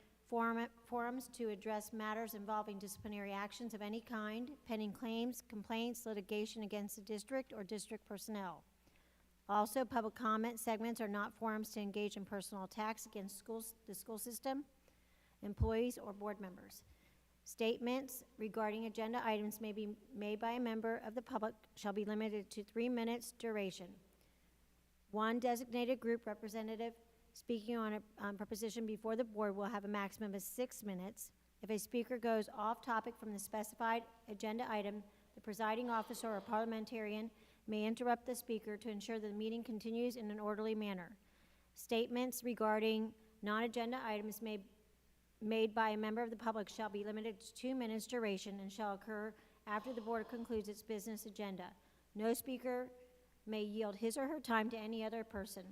forums to address matters involving disciplinary actions of any kind, pending claims, complaints, litigation against the district or district personnel. Also, public comment segments are not forums to engage in personal attacks against the school system, employees, or board members. Statements regarding agenda items may be made by a member of the public shall be limited to 3 minutes duration. One designated group representative speaking on a proposition before the board will have a maximum of 6 minutes. If a speaker goes off topic from the specified agenda item, the presiding officer or parliamentarian may interrupt the speaker to ensure that the meeting continues in an orderly manner. Statements regarding non-agenda items made by a member of the public shall be limited to 2 minutes duration and shall occur after the board concludes its business agenda. No speaker may yield his or her time to any other person.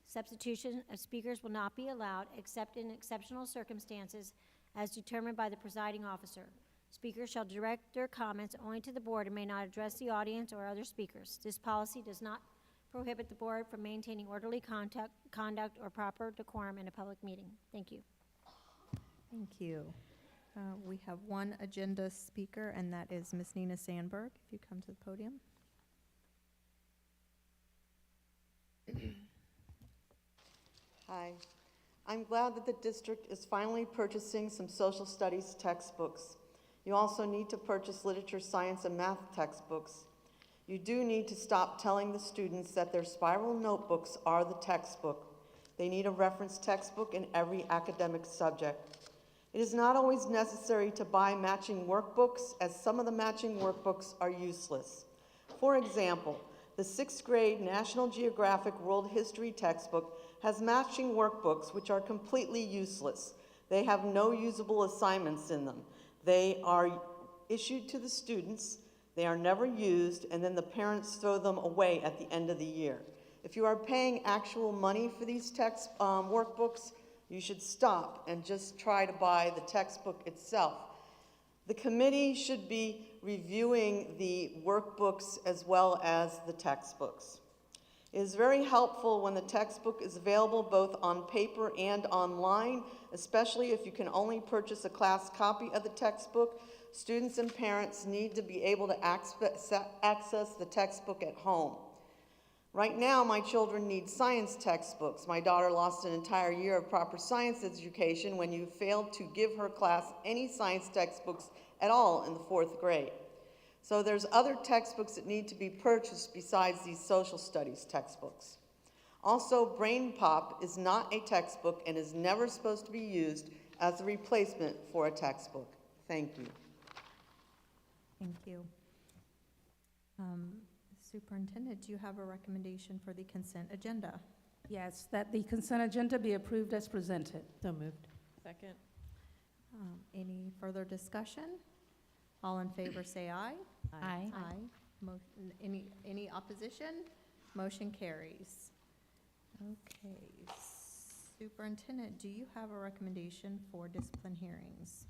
Substitution of speakers will not be allowed except in exceptional circumstances as determined by the presiding officer. Speakers shall direct their comments only to the board and may not address the audience or other speakers. This policy does not prohibit the board from maintaining orderly conduct or proper decorum in a public meeting. Thank you. Thank you. We have one agenda speaker, and that is Ms. Nina Sandberg. If you come to the podium. Hi. I'm glad that the district is finally purchasing some social studies textbooks. You also need to purchase literature, science, and math textbooks. You do need to stop telling the students that their spiral notebooks are the textbook. They need a reference textbook in every academic subject. It is not always necessary to buy matching workbooks, as some of the matching workbooks are useless. For example, the 6th grade National Geographic World History textbook has matching workbooks which are completely useless. They have no usable assignments in them. They are issued to the students, they are never used, and then the parents throw them away at the end of the year. If you are paying actual money for these workbooks, you should stop and just try to buy the textbook itself. The committee should be reviewing the workbooks as well as the textbooks. It is very helpful when the textbook is available both on paper and online, especially if you can only purchase a class copy of the textbook. Students and parents need to be able to access the textbook at home. Right now, my children need science textbooks. My daughter lost an entire year of proper science education when you failed to give her class any science textbooks at all in the 4th grade. So there's other textbooks that need to be purchased besides these social studies textbooks. Also, Brain Pop is not a textbook and is never supposed to be used as a replacement for a textbook. Thank you. Thank you. Superintendent, do you have a recommendation for the consent agenda? Yes, that the consent agenda be approved as presented. So moved. Second. Any further discussion? All in favor say aye. Aye. Aye. Any opposition? Motion carries. Okay. Superintendent, do you have a recommendation for discipline hearings?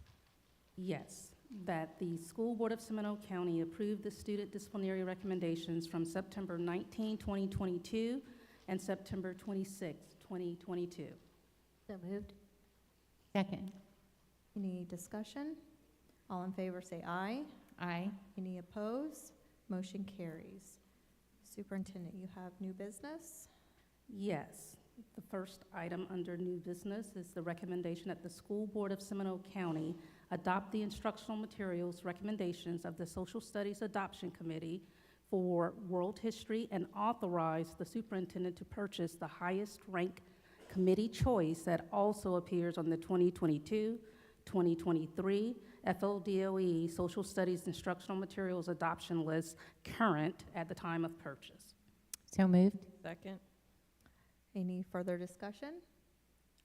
Yes, that the School Board of Seminole County approve the student disciplinary recommendations from September 19, 2022, and September 26, 2022. So moved. Second. Any discussion? All in favor say aye. Aye. Any opposed? Motion carries. Superintendent, you have new business? Yes. The first item under new business is the recommendation that the School Board of Seminole County adopt the instructional materials recommendations of the Social Studies Adoption Committee for World History and authorize the superintendent to purchase the highest rank committee choice that also appears on the 2022-2023 FLDOE Social Studies Instructional Materials Adoption List current at the time of purchase. So moved. Second. Any further discussion?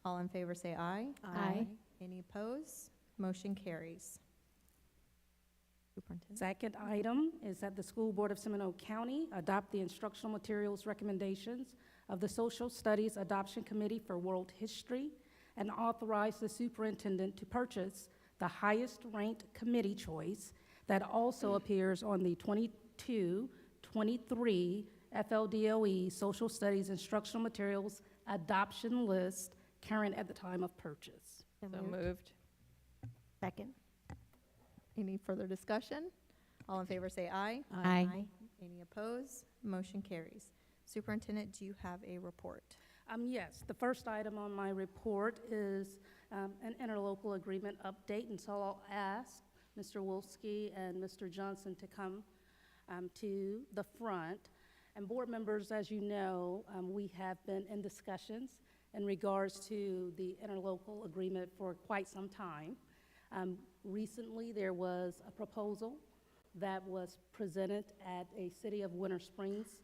All in favor say aye. Aye. Any opposed? Motion carries. Superintendent? Second item is that the School Board of Seminole County adopt the instructional materials recommendations of the Social Studies Adoption Committee for World History and authorize the superintendent to purchase the highest ranked committee choice that also appears on the 22-23 FLDOE Social Studies Instructional Materials Adoption List current at the time of purchase. So moved. Second. Any further discussion? All in favor say aye. Aye. Any opposed? Motion carries. Superintendent, do you have a report? Yes, the first item on my report is an interlocal agreement update, and so I'll ask Mr. Wolski and Mr. Johnson to come to the front. And board members, as you know, we have been in discussions in regards to the interlocal agreement for quite some time. Recently, there was a proposal that was presented at a City of Winter Springs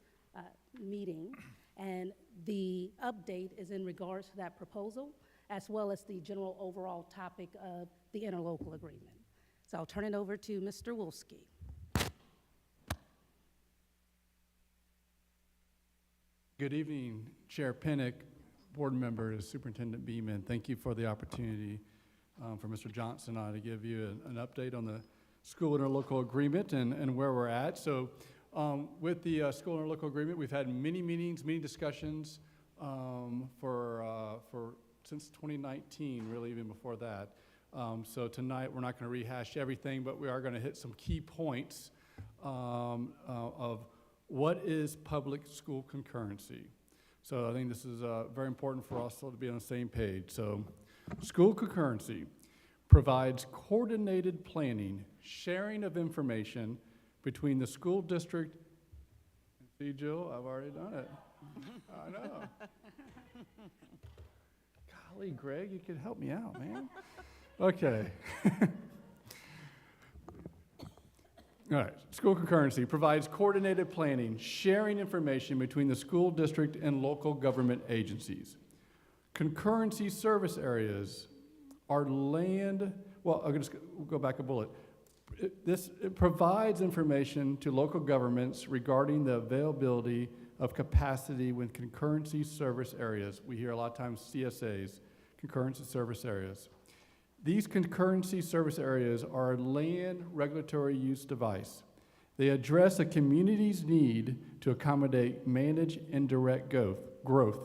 meeting, and the update is in regards to that proposal, as well as the general overall topic of the interlocal agreement. So I'll turn it over to Mr. Wolski. Good evening, Chair Pinnock, board members, Superintendent Beeman. Thank you for the opportunity for Mr. Johnson and I to give you an update on the school interlocal agreement and where we're at. So with the school interlocal agreement, we've had many meetings, many discussions since 2019, really even before that. So tonight, we're not going to rehash everything, but we are going to hit some key points of what is public school concurrency. So I think this is very important for us all to be on the same page. So school concurrency provides coordinated planning, sharing of information between the school district. See, Jill, I've already done it. I know. Golly, Greg, you could help me out, man. Okay. All right, school concurrency provides coordinated planning, sharing information between the school district and local government agencies. Concurrency service areas are land, well, I'll just go back a bullet. It provides information to local governments regarding the availability of capacity with concurrency service areas. We hear a lot of times CSAs, concurrency service areas. These concurrency service areas are a land regulatory use device. They address a community's need to accommodate, manage, and direct growth,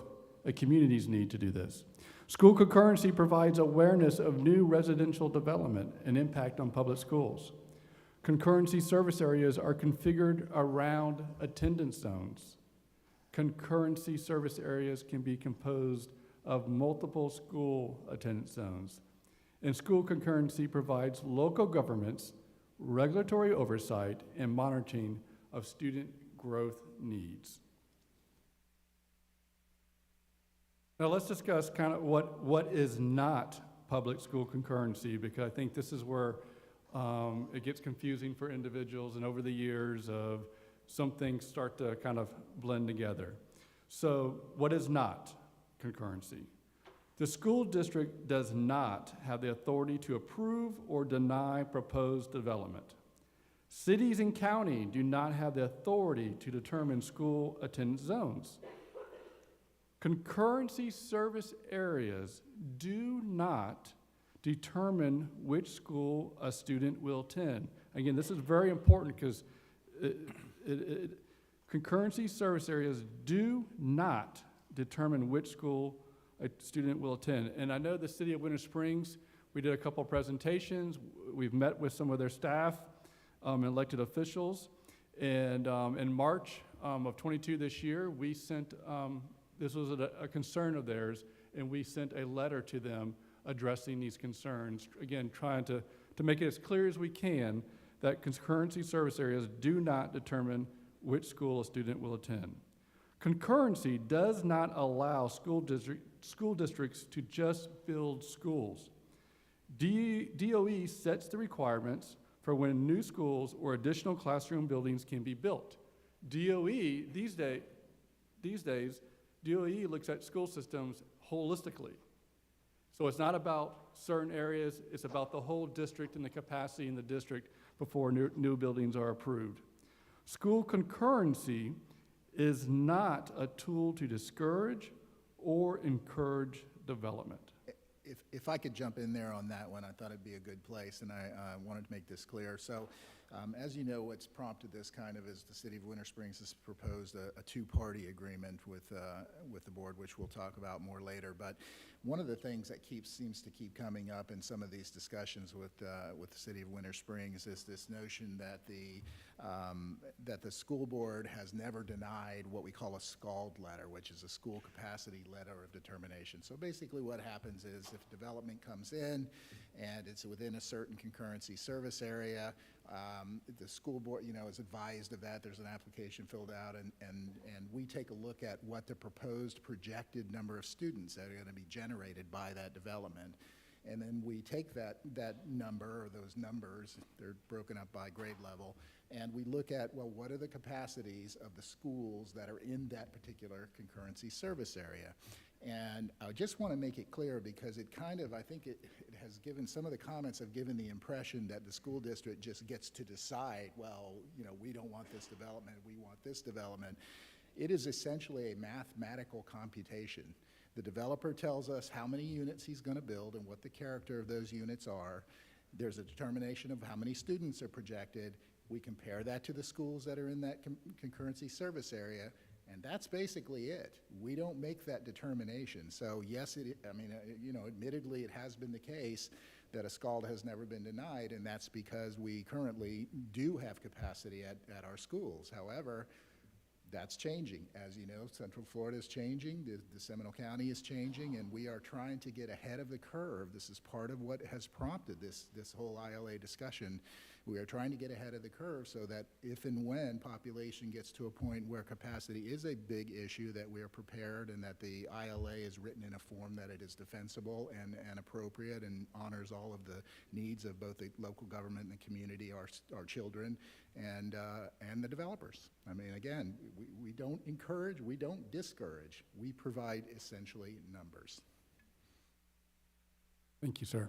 a community's need to do this. School concurrency provides awareness of new residential development and impact on public schools. Concurrency service areas are configured around attendance zones. Concurrency service areas can be composed of multiple school attendance zones. And school concurrency provides local governments regulatory oversight and monitoring of student growth needs. Now let's discuss kind of what is not public school concurrency, because I think this is where it gets confusing for individuals, and over the years of some things start to kind of blend together. So what is not concurrency? The school district does not have the authority to approve or deny proposed development. Cities and county do not have the authority to determine school attendance zones. Concurrency service areas do not determine which school a student will attend. Again, this is very important because concurrency service areas do not determine which school a student will attend. And I know the city of Winter Springs, we did a couple of presentations. We've met with some of their staff and elected officials. And in March of 22 this year, we sent, this was a concern of theirs, and we sent a letter to them addressing these concerns. Again, trying to make it as clear as we can that concurrency service areas do not determine which school a student will attend. Concurrency does not allow school districts to just build schools. DOE sets the requirements for when new schools or additional classroom buildings can be built. DOE, these days, DOE looks at school systems holistically. So it's not about certain areas, it's about the whole district and the capacity in the district before new buildings are approved. School concurrency is not a tool to discourage or encourage development. If I could jump in there on that one, I thought it'd be a good place, and I wanted to make this clear. So, as you know, what's prompted this kind of is the City of Winter Springs has proposed a two-party agreement with the board, which we'll talk about more later. But one of the things that seems to keep coming up in some of these discussions with the City of Winter Springs is this notion that the school board has never denied what we call a SCALD letter, which is a school capacity letter of determination. So basically what happens is if development comes in and it's within a certain concurrency service area, the school board, is advised of that. There's an application filled out, and we take a look at what the proposed projected number of students that are going to be generated by that development. And then we take that number, or those numbers, they're broken up by grade level, and we look at, well, what are the capacities of the schools that are in that particular concurrency service area? And I just want to make it clear because it kind of, I think it has given, some of the comments have given the impression that the school district just gets to decide, well, we don't want this development, we want this development. It is essentially a mathematical computation. The developer tells us how many units he's going to build and what the character of those units are. There's a determination of how many students are projected. We compare that to the schools that are in that concurrency service area, and that's basically it. We don't make that determination. So yes, admittedly it has been the case that a SCALD has never been denied, and that's because we currently do have capacity at our schools. However, that's changing. As you know, Central Florida is changing, the Seminole County is changing, and we are trying to get ahead of the curve. This is part of what has prompted this whole ILA discussion. We are trying to get ahead of the curve so that if and when population gets to a point where capacity is a big issue, that we are prepared and that the ILA is written in a form that it is defensible and appropriate and honors all of the needs of both the local government and the community, our children, and the developers. I mean, again, we don't encourage, we don't discourage. We provide essentially numbers. Thank you, sir.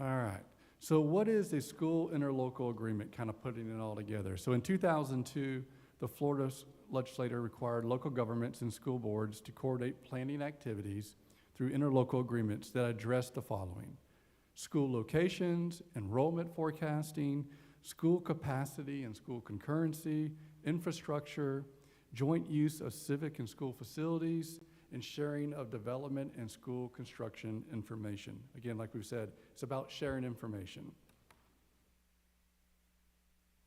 All right. So what is a school interlocal agreement, kind of putting it all together? So in 2002, the Florida legislature required local governments and school boards to coordinate planning activities through interlocal agreements that address the following: school locations, enrollment forecasting, school capacity and school concurrency, infrastructure, joint use of civic and school facilities, and sharing of development and school construction information. Again, like we've said, it's about sharing information.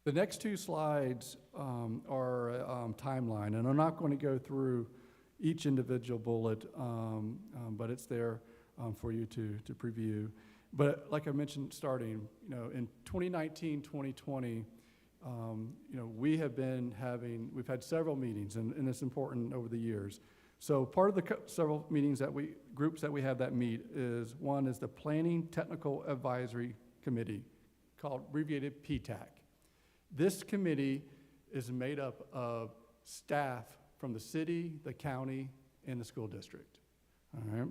The next two slides are a timeline, and I'm not going to go through each individual bullet, but it's there for you to preview. But like I mentioned, starting, in 2019, 2020, we've had several meetings, and it's important over the years. So part of the several meetings groups that we have that meet is, one is the Planning Technical Advisory Committee, called abbreviated PTAC. This committee is made up of staff from the city, the county, and the school district. All right.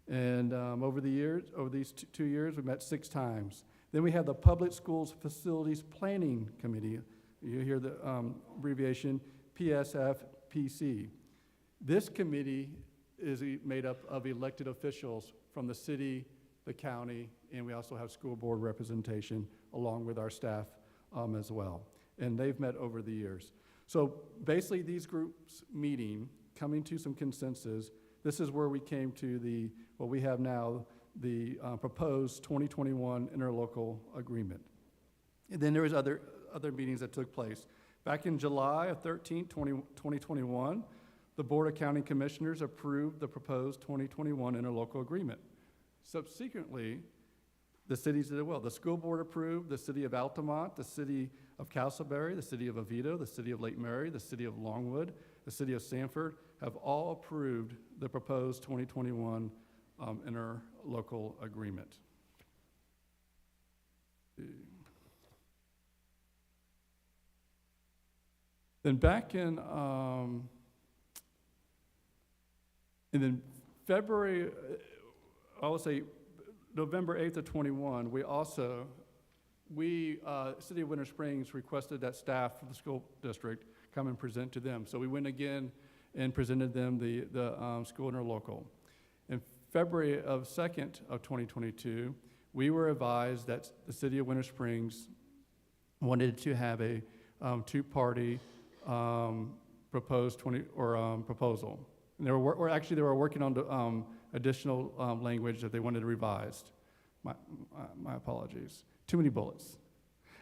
And over these 2 years, we met 6 times. Then we have the Public Schools Facilities Planning Committee. You hear the abbreviation PSFPC. This committee is made up of elected officials from the city, the county, and we also have school board representation along with our staff as well. And they've met over the years. So basically these groups meeting, coming to some consensus, this is where we came to what we have now, the proposed 2021 interlocal agreement. And then there was other meetings that took place. Back in July of 2021, the Board of County Commissioners approved the proposed 2021 interlocal agreement. Subsequently, the cities did it well. The school board approved, the city of Altamont, the city of Castleberry, the city of Oviedo, the city of Lake Mary, the city of Longwood, the city of Sanford have all approved the proposed 2021 interlocal agreement. Then back in and then February, I would say November 8th of 21, City of Winter Springs requested that staff from the school district come and present to them. So we went again and presented them the school interlocal. In February of 2nd of 2022, we were advised that the City of Winter Springs wanted to have a two-party proposal. And they were working on additional language that they wanted revised. My apologies. Too many bullets.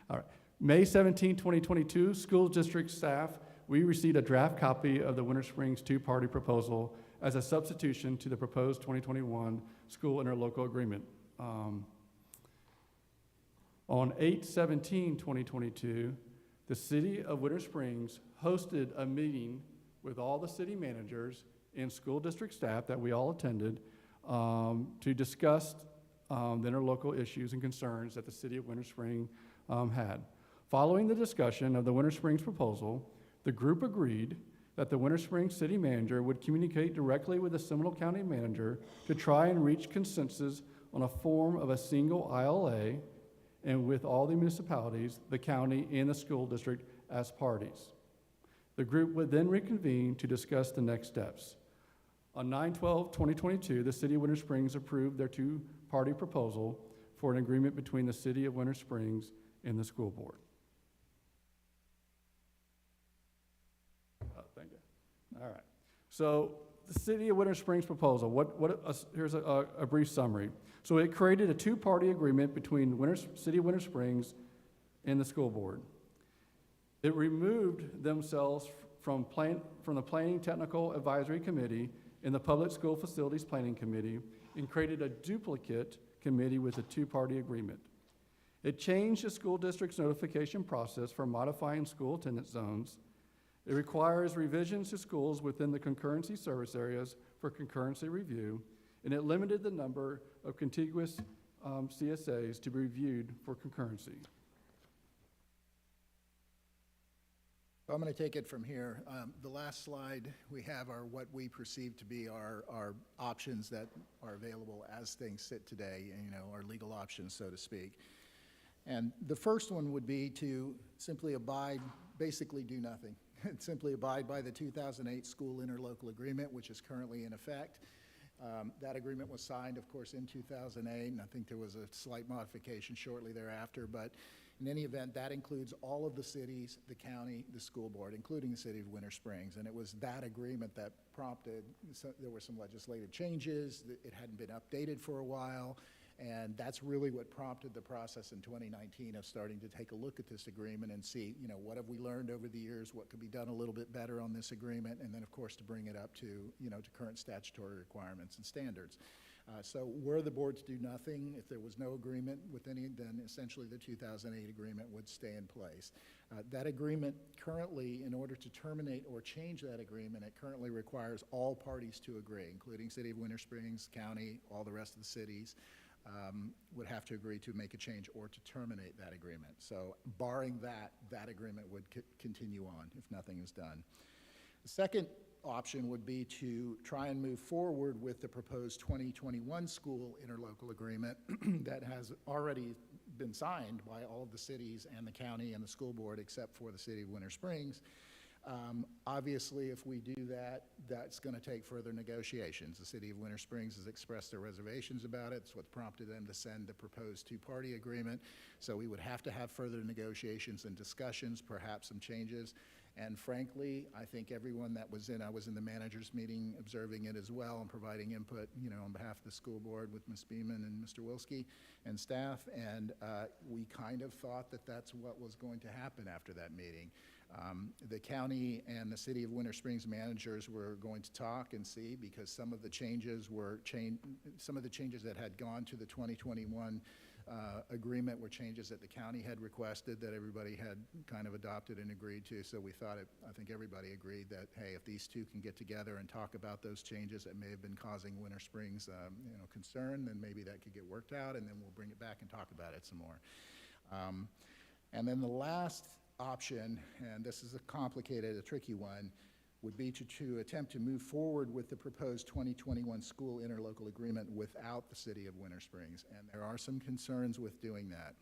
All right. May 17, 2022, school district staff, we received a draft copy of the Winter Springs two-party proposal as a substitution to the proposed 2021 school interlocal agreement. On 8/17/2022, the City of Winter Springs hosted a meeting with all the city managers and school district staff that we all attended to discuss the interlocal issues and concerns that the City of Winter Springs had. Following the discussion of the Winter Springs proposal, the group agreed that the Winter Springs city manager would communicate directly with the Seminole County manager to try and reach consensus on a form of a single ILA and with all the municipalities, the county, and the school district as parties. The group would then reconvene to discuss the next steps. On 9/12/2022, the City of Winter Springs approved their two-party proposal for an agreement between the City of Winter Springs and the school board. Thank you. All right. So the City of Winter Springs proposal, here's a brief summary. So it created a two-party agreement between City of Winter Springs and the school board. It removed themselves from the Planning Technical Advisory Committee and the Public School Facilities Planning Committee and created a duplicate committee with a two-party agreement. It changed the school district's notification process for modifying school attendance zones. It requires revisions to schools within the concurrency service areas for concurrency review, and it limited the number of contiguous CSAs to be reviewed for concurrency. I'm going to take it from here. The last slide we have are what we perceive to be our options that are available as things sit today, our legal options, so to speak. And the first one would be to simply basically do nothing. Simply abide by the 2008 school interlocal agreement, which is currently in effect. That agreement was signed, of course, in 2008, and I think there was a slight modification shortly thereafter, but in any event, that includes all of the cities, the county, the school board, including the City of Winter Springs, and it was that agreement that prompted, there were some legislative changes, it hadn't been updated for a while, and that's really what prompted the process in 2019 of starting to take a look at this agreement and see, what have we learned over the years, what could be done a little bit better on this agreement, and then, of course, to bring it up to, to current statutory requirements and standards. So were the board to do nothing, if there was no agreement with any, then essentially the 2008 agreement would stay in place. That agreement currently, in order to terminate or change that agreement, it currently requires all parties to agree, including City of Winter Springs, county, all the rest of the cities, would have to agree to make a change or to terminate that agreement. So barring that, that agreement would continue on if nothing is done. The second option would be to try and move forward with the proposed 2021 school interlocal agreement that has already been signed by all of the cities and the county and the school board except for the city of Winter Springs. Obviously, if we do that, that's going to take further negotiations. The city of Winter Springs has expressed their reservations about it. It's what prompted them to send the proposed two-party agreement. So we would have to have further negotiations and discussions, perhaps some changes. And frankly, I think everyone that was I was in the managers meeting observing it as well and providing input, on behalf of the school board with Ms. Beeman and Mr. Wilski and staff. And we kind of thought that that's what was going to happen after that meeting. The county and the city of Winter Springs managers were going to talk and see, because some of the changes that had gone to the 2021 agreement were changes that the county had requested that everybody had kind of adopted and agreed to. So we thought I think everybody agreed that, hey, if these two can get together and talk about those changes that may have been causing Winter Springs concern, then maybe that could get worked out, and then we'll bring it back and talk about it some more. And then the last option, and this is a tricky one, would be to attempt to move forward with the proposed 2021 school interlocal agreement without the city of Winter Springs. And there are some concerns with doing that.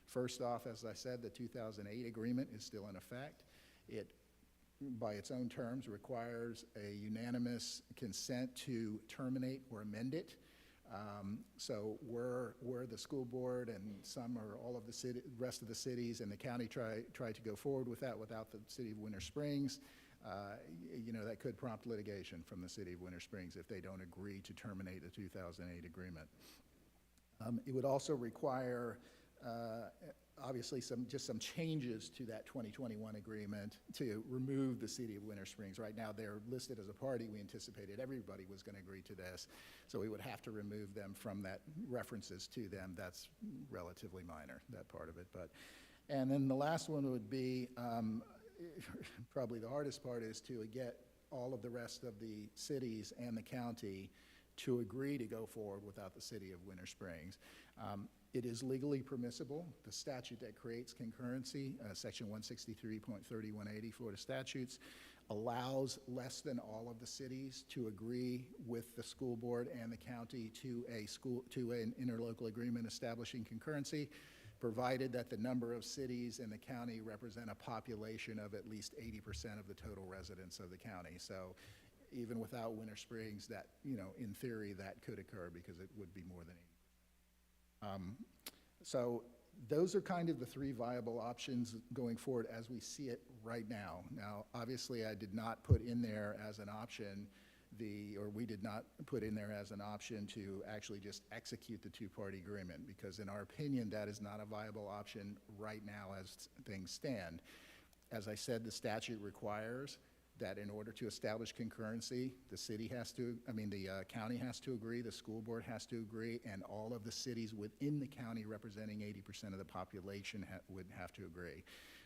First off, as I said, the 2008 agreement is still in effect. It, by its own terms, requires a unanimous consent to terminate or amend it. So were the school board and some or all of the rest of the cities and the county try to go forward with that without the city of Winter Springs, that could prompt litigation from the city of Winter Springs if they don't agree to terminate the 2008 agreement. It would also require, obviously, some changes to that 2021 agreement to remove the city of Winter Springs. Right now, they're listed as a party. We anticipated everybody was going to agree to this, so we would have to remove them from that references to them. That's relatively minor, that part of it. And then the last one would be, probably the hardest part, is to get all of the rest of the cities and the county to agree to go forward without the city of Winter Springs. It is legally permissible. The statute that creates concurrency, Section 163.3180 Florida statutes, allows less than all of the cities to agree with the school board and the county to an interlocal agreement establishing concurrency, provided that the number of cities in the county represent a population of at least 80% of the total residents of the county. So even without Winter Springs, that, in theory, that could occur because it would be more than 80%. So those are kind of the three viable options going forward as we see it right now. Now, obviously, I did not put in there as an option we did not put in there as an option to actually just execute the two-party agreement, because in our opinion, that is not a viable option right now as things stand. As I said, the statute requires that in order to establish concurrency, the county has to agree, the school board has to agree, and all of the cities within the county representing 80% of the population would have to agree.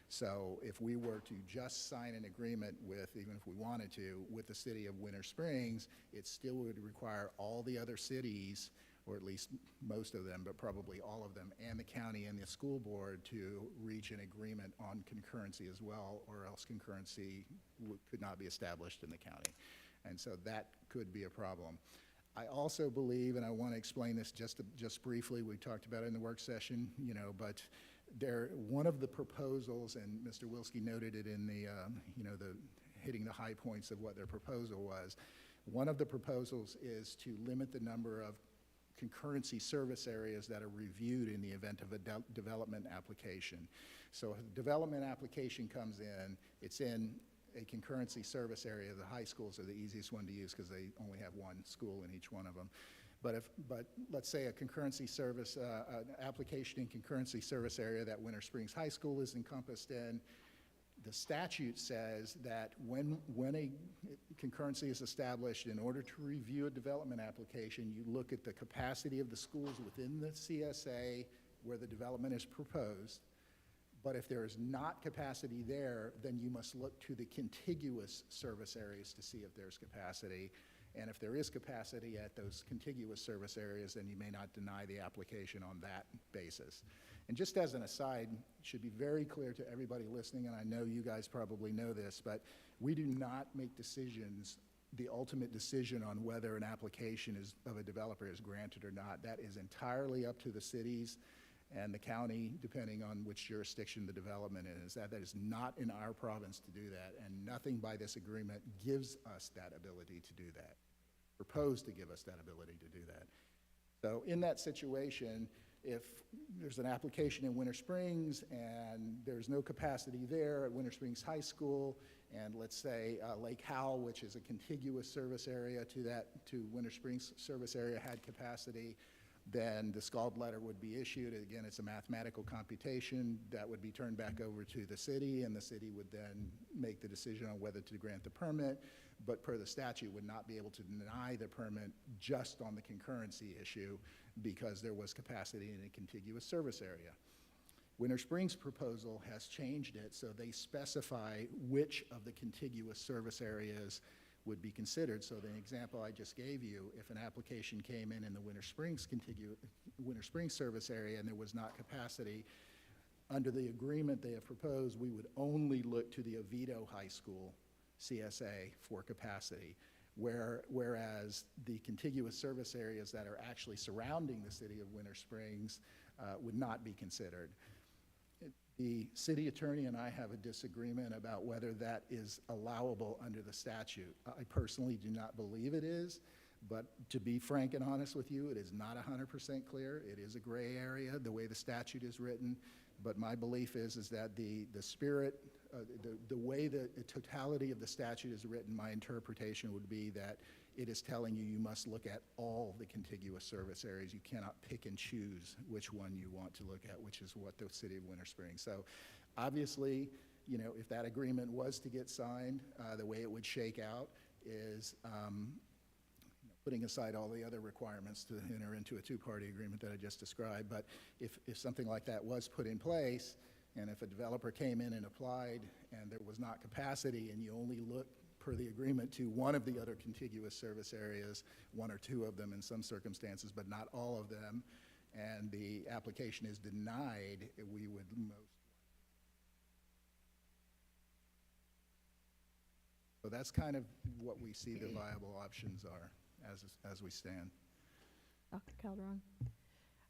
So if we were to just sign an agreement with, even if we wanted to, with the city of Winter Springs, it still would require all the other cities, or at least most of them, but probably all of them, and the county and the school board to reach an agreement on concurrency as well, or else concurrency could not be established in the county. And so that could be a problem. I also believe, and I want to explain this just briefly, we talked about it in the work session, but one of the proposals, and Mr. Wilski noted it in the hitting the high points of what their proposal was. One of the proposals is to limit the number of concurrency service areas that are reviewed in the event of a development application. So if a development application comes in, it's in a concurrency service area. The high schools are the easiest one to use because they only have one school in each one of them. But let's say a concurrency service, application in concurrency service area that Winter Springs High School is encompassed in, the statute says that when a concurrency is established, in order to review a development application, you look at the capacity of the schools within the CSA where the development is proposed. But if there is not capacity there, then you must look to the contiguous service areas to see if there's capacity. And if there is capacity at those contiguous service areas, then you may not deny the application on that basis. And just as an aside, it should be very clear to everybody listening, and I know you guys probably know this, but we do not make decisions the ultimate decision on whether an application of a developer is granted or not. That is entirely up to the cities and the county, depending on which jurisdiction the development is. That is not in our province to do that, and nothing by this agreement gives us that ability to do that, proposed to give us that ability to do that. So in that situation, if there's an application in Winter Springs and there's no capacity there at Winter Springs High School, and let's say Lake Howell, which is a contiguous service area to Winter Springs service area, had capacity, then the SCALD letter would be issued. Again, it's a mathematical computation that would be turned back over to the city, and the city would then make the decision on whether to grant the permit, but per the statute would not be able to deny the permit just on the concurrency issue because there was capacity in a contiguous service area. Winter Springs' proposal has changed it, so they specify which of the contiguous service areas would be considered. So the example I just gave you, if an application came in the Winter Springs service area and there was not capacity, under the agreement they have proposed, we would only look to the Oviedo High School CSA for capacity, whereas the contiguous service areas that are actually surrounding the city of Winter Springs would not be considered. The city attorney and I have a disagreement about whether that is allowable under the statute. I personally do not believe it is, but to be frank and honest with you, it is not 100% clear. It is a gray area, the way the statute is written, but my belief is that the spirit, the way the totality of the statute is written, my interpretation would be that it is telling you you must look at all the contiguous service areas. You cannot pick and choose which one you want to look at, which is what the city of Winter Springs. So obviously, you know, if that agreement was to get signed, the way it would shake out is putting aside all the other requirements to enter into a two-party agreement that I just described. But if something like that was put in place, and if a developer came in and applied and there was not capacity and you only look per the agreement to one of the other contiguous service areas, one or two of them in some circumstances, but not all of them, and the application is denied, we would So that's kind of what we see the viable options are as we stand. Dr. Calderon?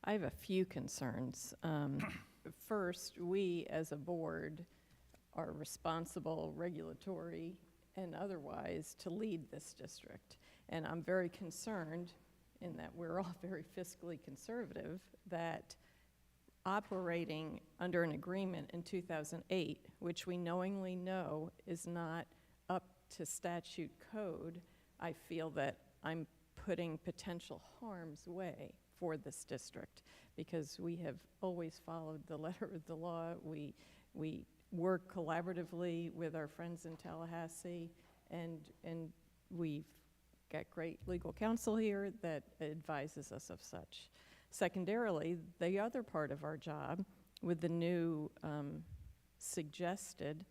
I have a few concerns. First, we as a board are responsible, regulatory and otherwise, to lead this district. And I'm very concerned in that we're all very fiscally conservative, that operating under an agreement in 2008, which we knowingly know is not up to statute code, I feel that I'm putting potential harm's way for this district, because we have always followed the letter of the law. We work collaboratively with our friends in Tallahassee, and we've got great legal counsel here that advises us of such. Secondarily, the other part of our job with the new suggested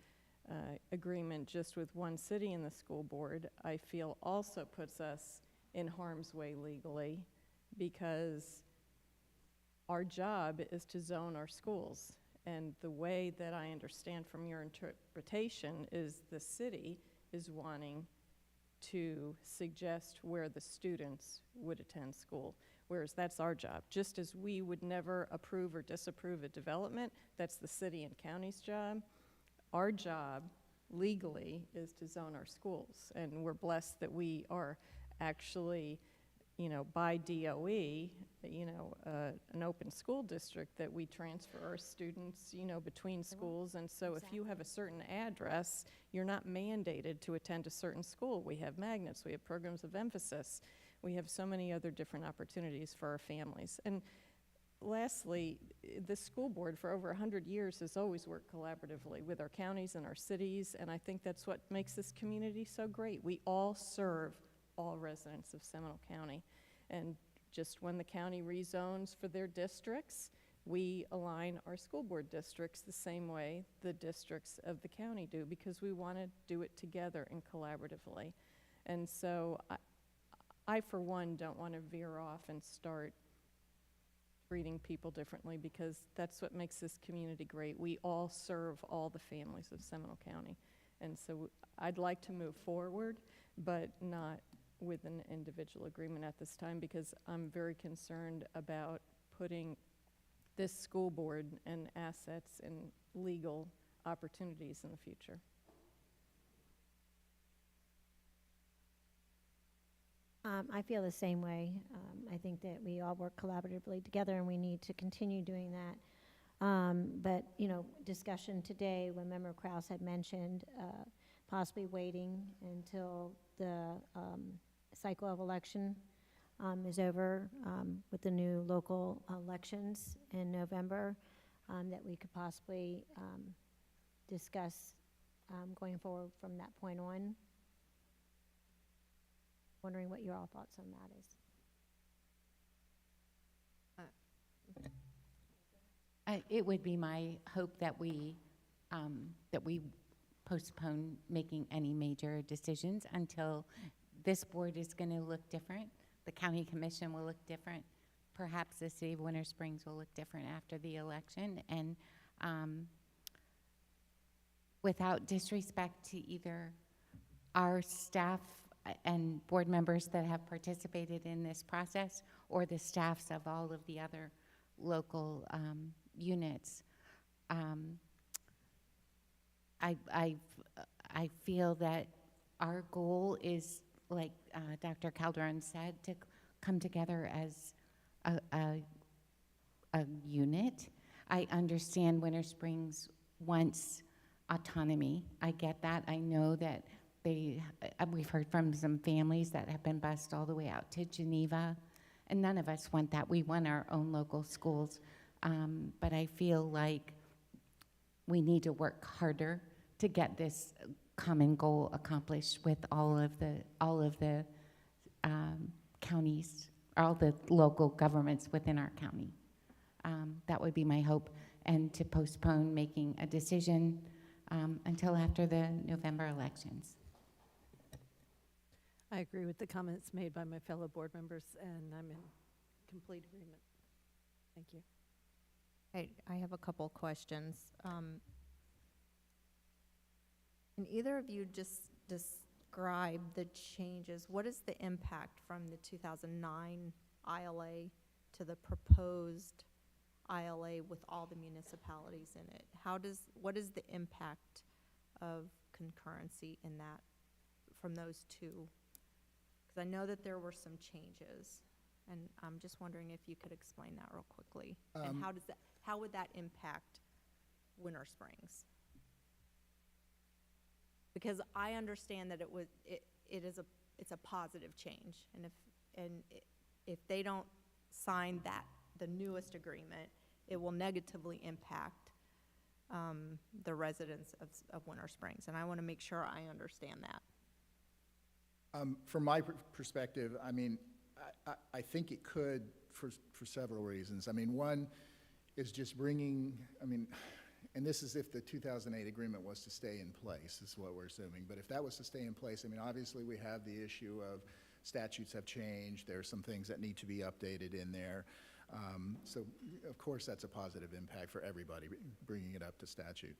agreement just with one city in the school board, I feel also puts us in harm's way legally, because our job is to zone our schools. And the way that I understand from your interpretation is the city is wanting to suggest where the students would attend school, whereas that's our job. Just as we would never approve or disapprove a development, that's the city and county's job. Our job legally is to zone our schools, and we're blessed that we are actually, you know, by DOE, you know, an open school district, that we transfer our students, you know, between schools. And so if you have a certain address, you're not mandated to attend a certain school. We have magnets, we have programs of emphasis, we have so many other different opportunities for our families. And lastly, the school board for over 100 years has always worked collaboratively with our counties and our cities, and I think that's what makes this community so great. We all serve all residents of Seminole County, and just when the county rezones for their districts, we align our school board districts the same way the districts of the county do, because we want to do it together and collaboratively. And so I for one, don't want to veer off and start treating people differently, because that's what makes this community great. We all serve all the families of Seminole County. And so I'd like to move forward, but not with an individual agreement at this time, because I'm very concerned about putting this school board and assets in legal opportunities in the future. I feel the same way. I think that we all work collaboratively together, and we need to continue doing that. But, you know, discussion today, when Member Kraus had mentioned possibly waiting until the cycle of election is over with the new local elections in November, that we could possibly discuss going forward from that point on. Wondering what your all thoughts on that is. It would be my hope that we postpone making any major decisions until this board is going to look different. The county commission will look different. Perhaps the city of Winter Springs will look different after the election. And without disrespect to either our staff and board members that have participated in this process or the staffs of all of the other local units, I feel that our goal is, like Dr. Calderon said, to come together as a unit. I understand Winter Springs wants autonomy. I get that. I know that we've heard from some families that have been bused all the way out to Geneva, and none of us want that. We want our own local schools, but I feel like we need to work harder to get this common goal accomplished with all of the counties, all the local governments within our county. That would be my hope, and to postpone making a decision until after the November elections. I agree with the comments made by my fellow board members, and I'm in complete agreement. Thank you. I have a couple questions. Can either of you just describe the changes? What is the impact from the 2009 ILA to the proposed ILA with all the municipalities in it? What is the impact of concurrency in that from those two? Because I know that there were some changes, and I'm just wondering if you could explain that real quickly. And how would that impact Winter Springs? Because I understand that it's a positive change, and if they don't sign the newest agreement, it will negatively impact the residents of Winter Springs, and I want to make sure I understand that. From my perspective, I mean, I think it could for several reasons. I mean, one is just bringing, and this is if the 2008 agreement was to stay in place, is what we're assuming. But if that was to stay in place, I mean, obviously we have the issue of statutes have changed. There are some things that need to be updated in there. So, of course, that's a positive impact for everybody, bringing it up to statute.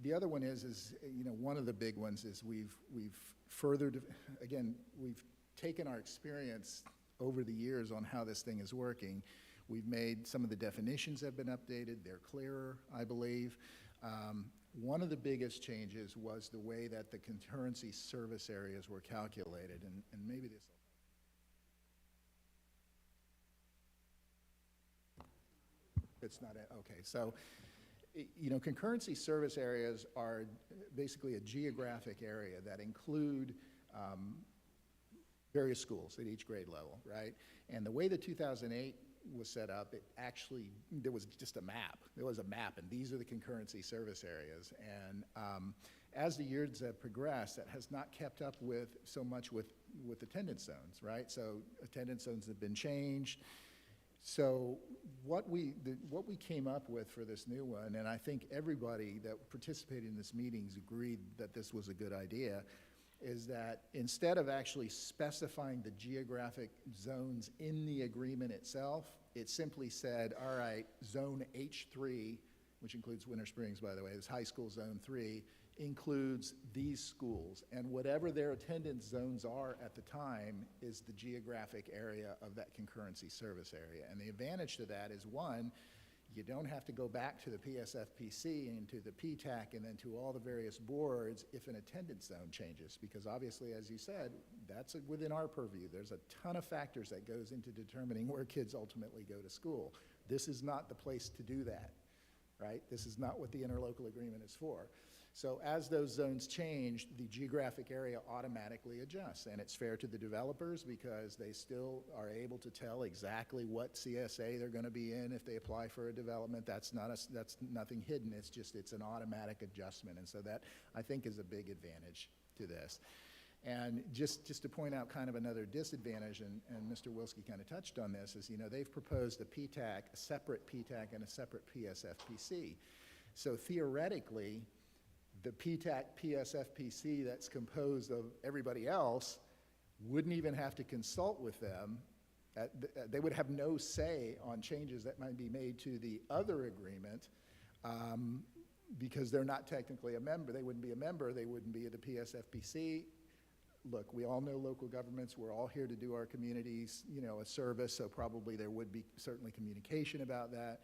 The other one is one of the big ones is we've furthered, again, we've taken our experience over the years on how this thing is working. We've made some of the definitions have been updated. They're clearer, I believe. One of the biggest changes was the way that the concurrency service areas were calculated, and maybe this. It's not, okay, so, concurrency service areas are basically a geographic area that include various schools at each grade level, right? And the way the 2008 was set up, there was just a map. There was a map, and these are the concurrency service areas. And as the years have progressed, that has not kept up with so much with attendance zones, right? So attendance zones have been changed. So what we came up with for this new one, and I think everybody that participated in this meetings agreed that this was a good idea, is that instead of actually specifying the geographic zones in the agreement itself, it simply said, all right, zone H3, which includes Winter Springs, by the way, is high school zone 3, includes these schools, and whatever their attendance zones are at the time is the geographic area of that concurrency service area. And the advantage to that is, one, you don't have to go back to the PSFPC and to the PTAC and then to all the various boards if an attendance zone changes, because obviously, as you said, that's within our purview. There's a ton of factors that goes into determining where kids ultimately go to school. This is not the place to do that, right? This is not what the interlocal agreement is for. So as those zones change, the geographic area automatically adjusts, and it's fair to the developers because they still are able to tell exactly what CSA they're going to be in if they apply for a development. That's nothing hidden. It's an automatic adjustment, and so that I think is a big advantage to this. And just to point out kind of another disadvantage, and Mr. Wilski kind of touched on this, is, you know, they've proposed a PTAC, a separate PTAC, and a separate PSFPC. So theoretically, the PTAC PSFPC that's composed of everybody else wouldn't even have to consult with them. They would have no say on changes that might be made to the other agreement because they're not technically a member. They wouldn't be a member. They wouldn't be at the PSFPC. Look, we all know local governments. We're all here to do our communities, you know, a service, so probably there would be certainly communication about that.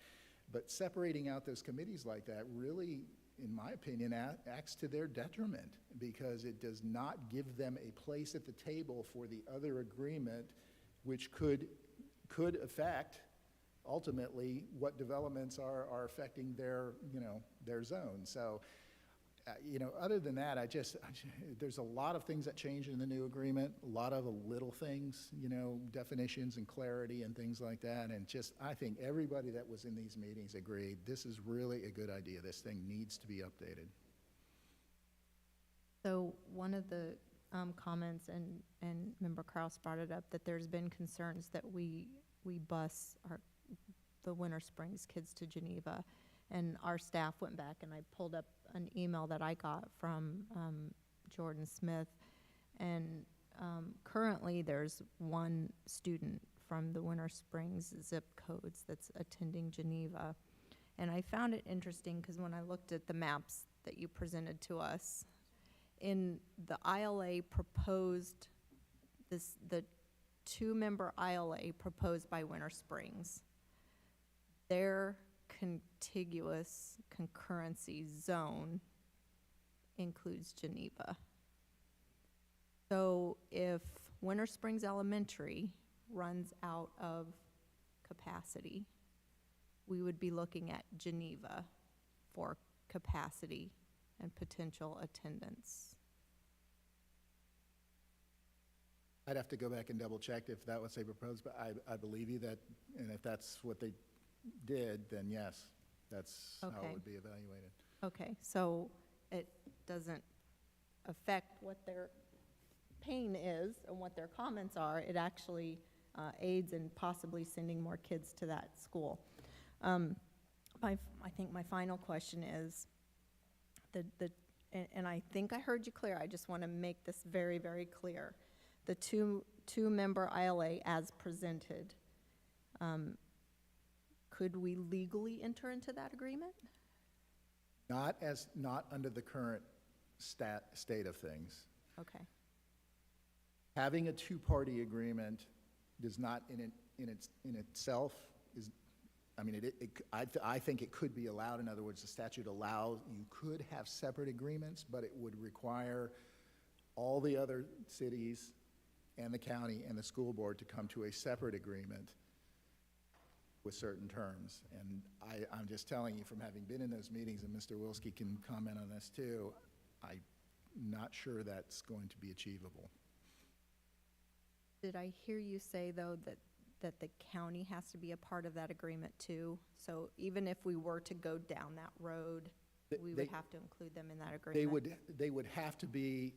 But separating out those committees like that really, in my opinion, acts to their detriment because it does not give them a place at the table for the other agreement, which could affect ultimately what developments are affecting their, you know, their zone. So, you know, other than that, there's a lot of things that change in the new agreement, a lot of little things, you know, definitions and clarity and things like that. And just, I think everybody that was in these meetings agreed, this is really a good idea. This thing needs to be updated. So one of the comments, and Member Kraus brought it up, that there's been concerns that we bus the Winter Springs kids to Geneva. And our staff went back, and I pulled up an email that I got from Jordan Smith. And currently, there's one student from the Winter Springs zip codes that's attending Geneva. And I found it interesting because when I looked at the maps that you presented to us, in the ILA proposed, the 2-member ILA proposed by Winter Springs, their contiguous concurrency zone includes Geneva. So if Winter Springs Elementary runs out of capacity, we would be looking at Geneva for capacity and potential attendance. I'd have to go back and double check if that was they proposed, but I believe you that, and if that's what they did, then yes, that's how it would be evaluated. Okay, so it doesn't affect what their pain is and what their comments are. It actually aids in possibly sending more kids to that school. I think my final question is, and I think I heard you clear, I just want to make this very, very clear. The two-member ILA as presented, could we legally enter into that agreement? Not under the current state of things. Okay. Having a two-party agreement does not in itself is, I mean, I think it could be allowed. In other words, the statute allows, you could have separate agreements, but it would require all the other cities and the county and the school board to come to a separate agreement with certain terms. And I'm just telling you from having been in those meetings, and Mr. Wilski can comment on this too, I'm not sure that's going to be achievable. Did I hear you say, though, that the county has to be a part of that agreement too? So even if we were to go down that road, we would have to include them in that agreement? They would have to be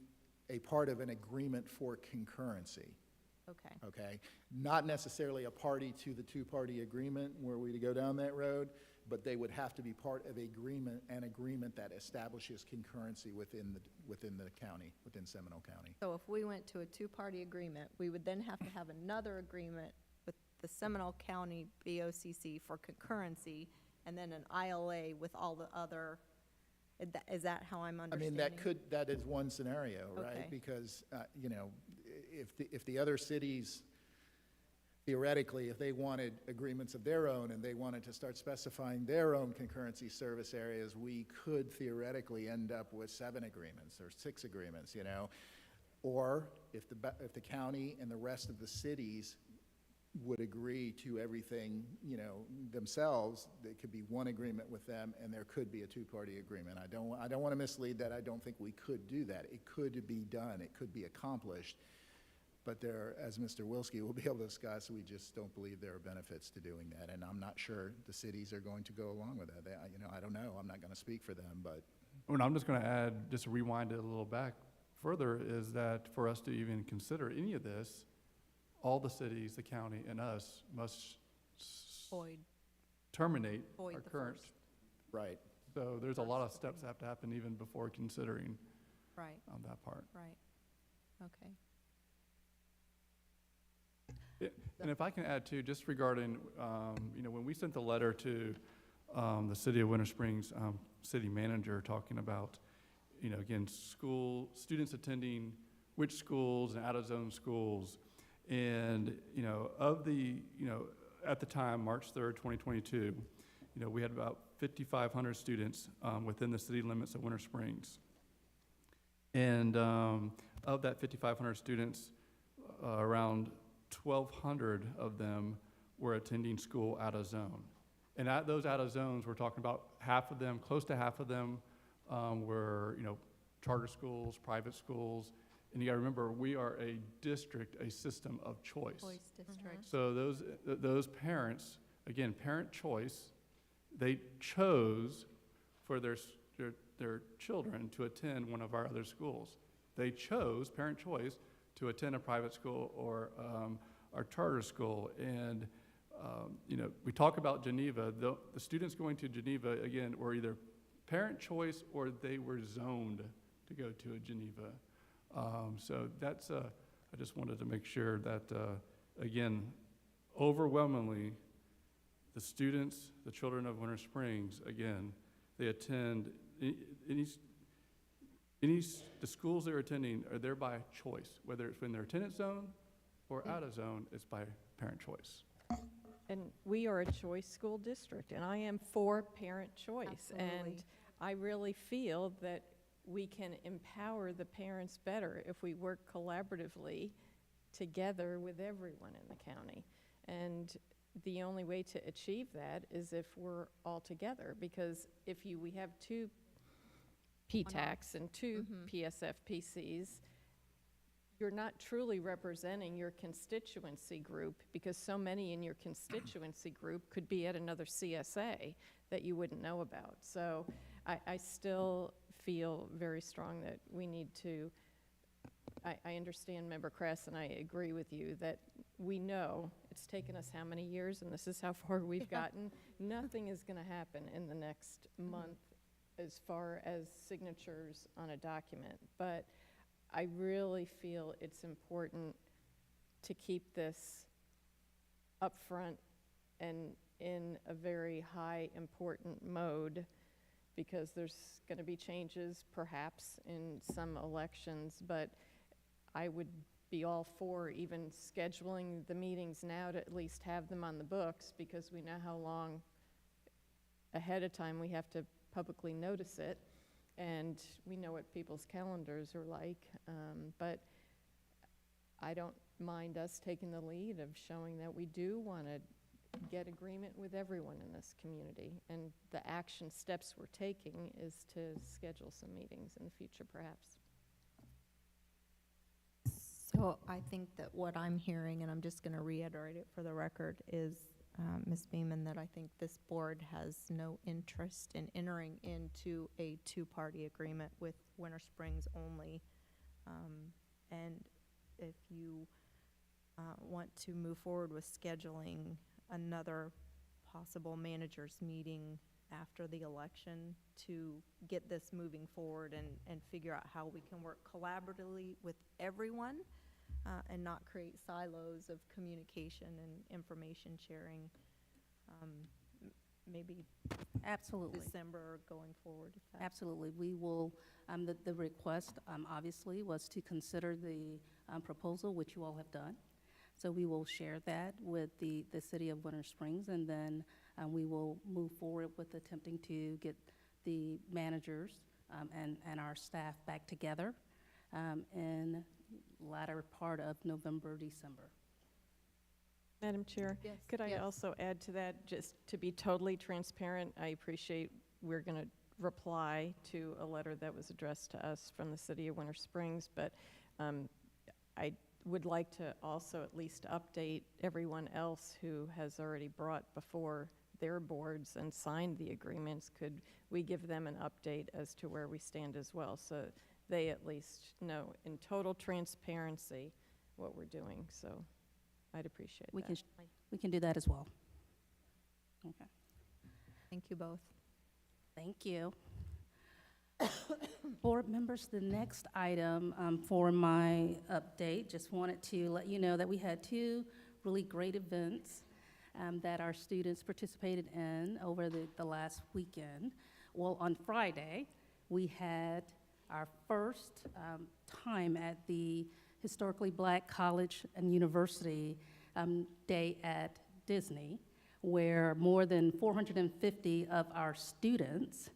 a part of an agreement for concurrency. Okay. Okay? Not necessarily a party to the two-party agreement were we to go down that road, but they would have to be part of an agreement that establishes concurrency within the county, within Seminole County. So if we went to a two-party agreement, we would then have to have another agreement with the Seminole County BOCC for concurrency, and then an ILA with all the other Is that how I'm I understanding? mean, that is one scenario, right? Okay. Because, you know, if the other cities, theoretically, if they wanted agreements of their own and they wanted to start specifying their own concurrency service areas, we could theoretically end up with 7 agreements or 6 agreements, you know? Or if the county and the rest of the cities would agree to everything, you know, themselves, there could be one agreement with them, and there could be a 2-party agreement. I don't want to mislead that. I don't think we could do that. It could be done. It could be accomplished. But there, as Mr. Wilski will be able to discuss, we just don't believe there are benefits to doing that. And I'm not sure the cities are going to go along with that. You know, I don't know. I'm not going to speak for them, but. Well, I'm just going to add, just to rewind it a little back further, is that for us to even consider any of this, all the cities, the county, and us must terminate our current. Right. So there's a lot of steps that have to happen even before considering Right. on that part. Right. Okay. Yeah, and if I can add too, just regarding, you know, when we sent the letter to the City of Winter Springs city manager talking about, you know, again, students attending which schools and out-of-zone schools, and, you know, at the time, March 3rd, 2022, you know, we had about 5,500 students within the city limits of Winter Springs. And of that 5,500 students, around 1,200 of them were attending school out of zone. And at those out of zones, we're talking about half of them, close to half of them were, you know, charter schools, private schools. And you gotta remember, we are a district, a system of choice. Choice district. So those parents, again, parent choice, they chose for their children to attend one of our other schools. They chose, parent choice, to attend a private school or our charter school. And you know, we talk about Geneva. The students going to Geneva, again, were either parent choice or they were zoned to go to a Geneva. So that's, I just wanted to make sure that, again, overwhelmingly, the students, the children of Winter Springs, again, they attend, the schools they're attending are there by choice, whether it's in their attendance zone or out of zone, it's by parent choice. And we are a choice school district, and I am for parent choice. Absolutely. And I really feel that we can empower the parents better if we work collaboratively together with everyone in the county. And the only way to achieve that is if we're all together, because we have 2 PTACs and 2 PSFPCs, you're not truly representing your constituency group, because so many in your constituency group could be at another CSA that you wouldn't know about. So I still feel very strong that we need to, I understand Member Kress, and I agree with you that we know it's taken us how many years, and this is how far we've gotten. Nothing is going to happen in the next month as far as signatures on a document, but I really feel it's important to keep this up front and in a very high important mode, because there's going to be changes perhaps in some elections, but I would be all for even scheduling the meetings now to at least have them on the books, because we know how long ahead of time we have to publicly notice it, and we know what people's calendars are like, but I don't mind us taking the lead of showing that we do want to get agreement with everyone in this community, and the action steps we're taking is to schedule some meetings in the future perhaps. So I think that what I'm hearing, and I'm just going to reiterate it for the record, is, Ms. Beeman, that I think this board has no interest in entering into a 2-party agreement with Winter Springs only. And if you want to move forward with scheduling another possible managers meeting after the election to get this moving forward and figure out how we can work collaboratively with everyone, and not create silos of communication and information sharing, maybe Absolutely. December or going forward? If that- Absolutely. We will, the request, obviously, was to consider the proposal, which you all have done. So we will share that with the city of Winter Springs, and then we will move forward with attempting to get the managers and our staff back together in latter part of November, December. Madam Chair, Yes. could I Yes. also add to that, just to be totally transparent, I appreciate we're going to reply to a letter that was addressed to us from the city of Winter Springs, but I would like to also at least update everyone else who has already brought before their boards and signed the agreements. Could we give them an update as to where we stand as well, so they at least know in total transparency what we're doing? So I'd appreciate that. We can do that as well. Okay. Thank you both. Thank you. Board members, the next item for my update, just wanted to let you know that we had two really great events that our students participated in over the last weekend. Well, on Friday, we had our first time at the Historically Black College and University Day at Disney, where more than 450 of our students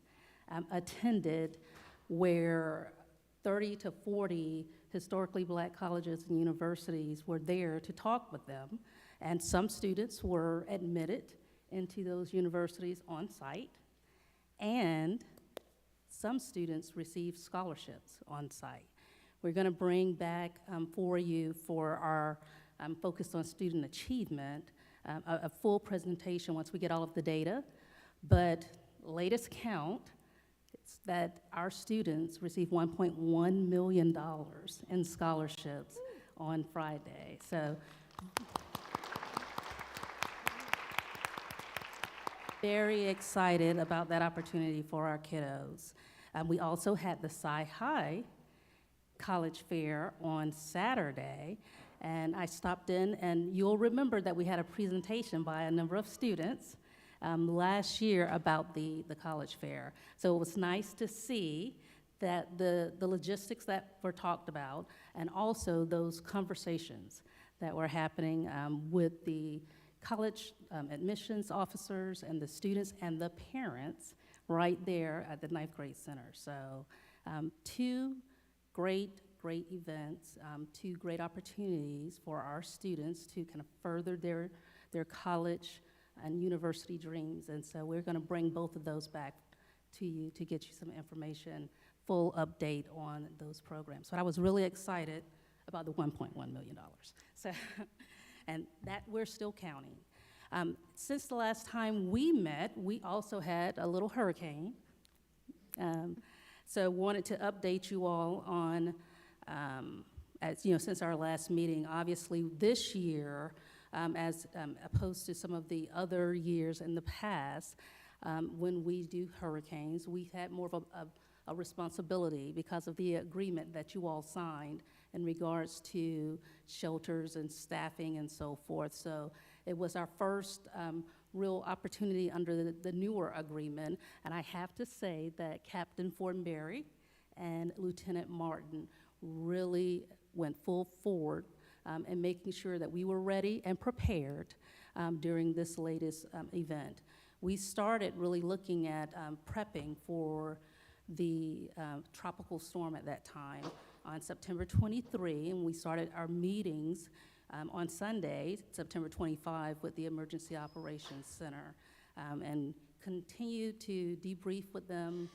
attended, where 30 to 40 historically black colleges and universities were there to talk with them. And some students were admitted into those universities on site, and some students received scholarships on site. We're going to bring back for you for our focus on student achievement a full presentation once we get all of the data, but latest count, it's that our students received $1.1 million in scholarships on Friday. So very excited about that opportunity for our kiddos. We also had the Sci-High College Fair on Saturday, and I stopped in, and you'll remember that we had a presentation by a number of students last year about the college fair. So it was nice to see that the logistics that were talked about, and also those conversations that were happening with the college admissions officers and the students and the parents right there at the 9th grade center. So two great events, two great opportunities for our students to kind of further their college and university dreams. And so we're going to bring both of those back to you to get you some information, full update on those programs. But I was really excited about the $1.1 million. So, and that we're still counting. Since the last time we met, we also had a little hurricane. So wanted to update you all on, as you know, since our last meeting, obviously this year, as opposed to some of the other years in the past, when we do hurricanes, we've had more of a responsibility because of the agreement that you all signed in regards to shelters and staffing and so forth. So it was our first real opportunity under the newer agreement, and I have to say that Captain Fortenberry and Lieutenant Martin really went full forward in making sure that we were ready and prepared during this latest event. We started really looking at prepping for the tropical storm at that time on September 23, and we started our meetings on Sunday, September 25, with the Emergency Operations Center, and continue to debrief with them,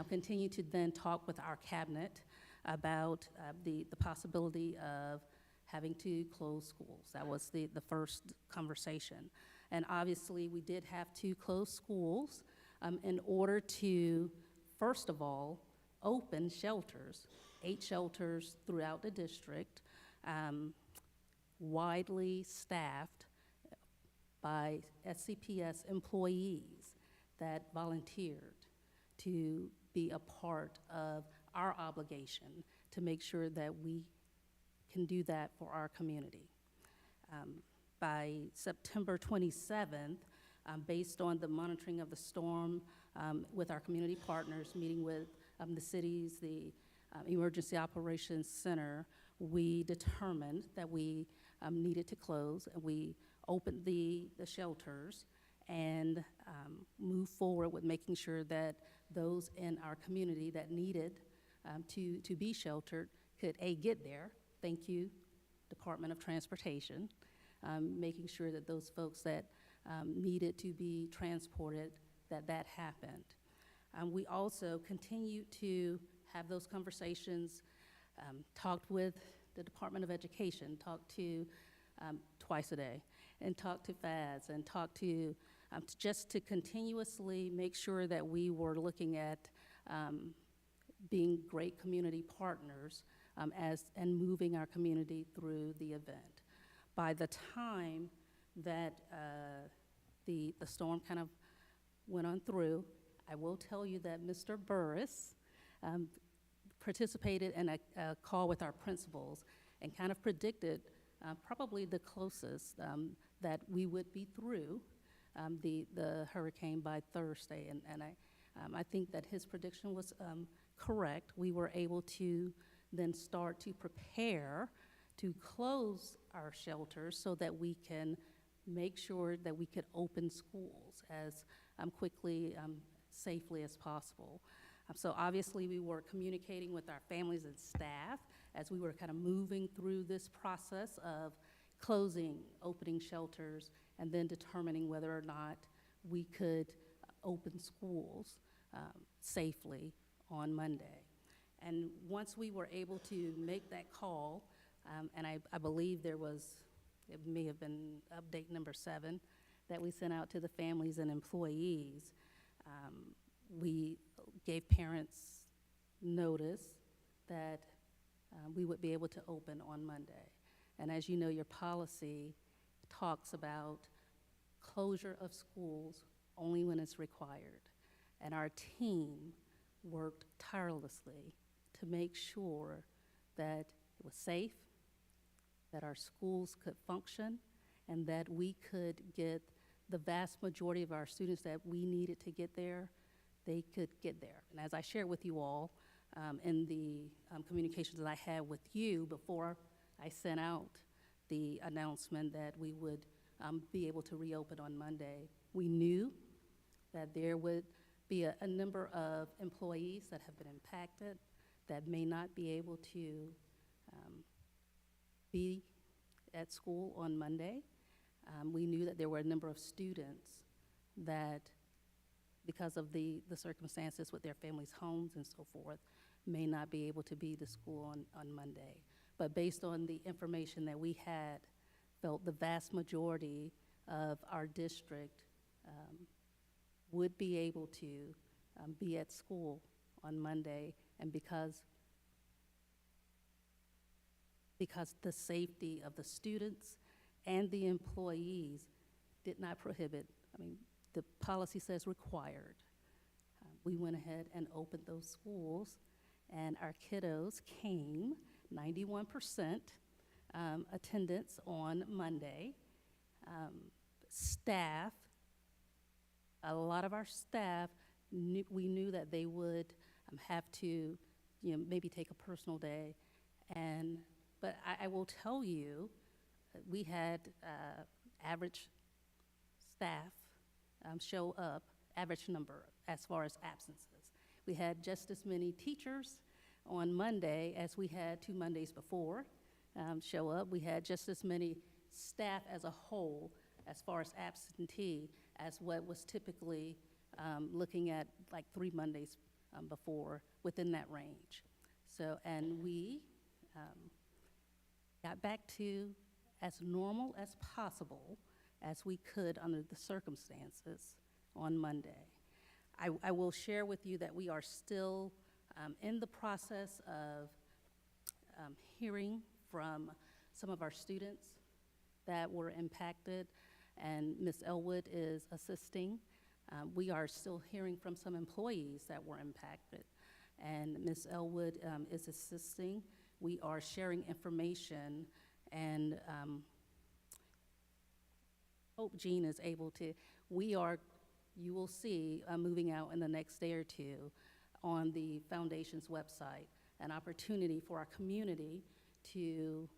continue to then talk with our cabinet about the possibility of having to close schools. That was the first conversation. And obviously, we did have to close schools in order to, first of all, open shelters, 8 shelters throughout the district, widely staffed by SCPS employees that volunteered to be a part of our obligation to make sure that we can do that for our community. By September 27th, based on the monitoring of the storm with our community partners, meeting with the cities, the Emergency Operations Center, we determined that we needed to close, and we opened the shelters and move forward with making sure that those in our community that needed to be sheltered could, A, get there. Thank you, Department of Transportation. Making sure that those folks that needed to be transported, that happened. We also continue to have those conversations, talked with the Department of Education, talked to twice a day, and talked to FAS, and talked to just to continuously make sure that we were looking at being great community partners and moving our community through the event. By the time that the storm kind of went on through, I will tell you that Mr. Burris participated in a call with our principals and kind of predicted probably the closest that we would be through the hurricane by Thursday. And I think that his prediction was correct. We were able to then start to prepare to close our shelters so that we can make sure that we could open schools as quickly, safely as possible. So obviously we were communicating with our families and staff as we were kind of moving through this process of closing, opening shelters, and then determining whether or not we could open schools safely on Monday. And once we were able to make that call, and I believe it may have been update number 7 that we sent out to the families and employees, we gave parents notice that we would be able to open on Monday. And as you know, your policy talks about closure of schools only when it's required. And our team worked tirelessly to make sure that it was safe, that our schools could function, and that we could get the vast majority of our students that we needed to get there, they could get there. And as I shared with you all in the communications that I had with you before I sent out the announcement that we would be able to reopen on Monday, we knew that there would be a number of employees that have been impacted that may not be able to be at school on Monday. We knew that there were a number of students that, because of the circumstances with their families' homes and so forth, may not be able to be to school on Monday. But based on the information that we had, felt the vast majority of our district would be able to be at school on Monday, and because the safety of the students and the employees did not prohibit, the policy says required. We went ahead and opened those schools, and our kiddos came, 91% attendance on Monday. Staff, a lot of our staff, we knew that they would have to, maybe take a personal day, but I will tell you, we had average staff show up, average number as far as absences. We had just as many teachers on Monday as we had 2 Mondays before show up. We had just as many staff as a whole as far as absentee as what was typically looking at like 3 Mondays before, within that range. So, and we got back to as normal as possible as we could under the circumstances on Monday. I will share with you that we are still in the process of hearing from some of our students that were impacted, and Ms. Elwood is assisting. We are still hearing from some employees that were impacted, and Ms. Elwood is assisting. We are sharing information, and hope Jean is able to, You will see, moving out in the next day or two on the foundation's website, an opportunity for our community to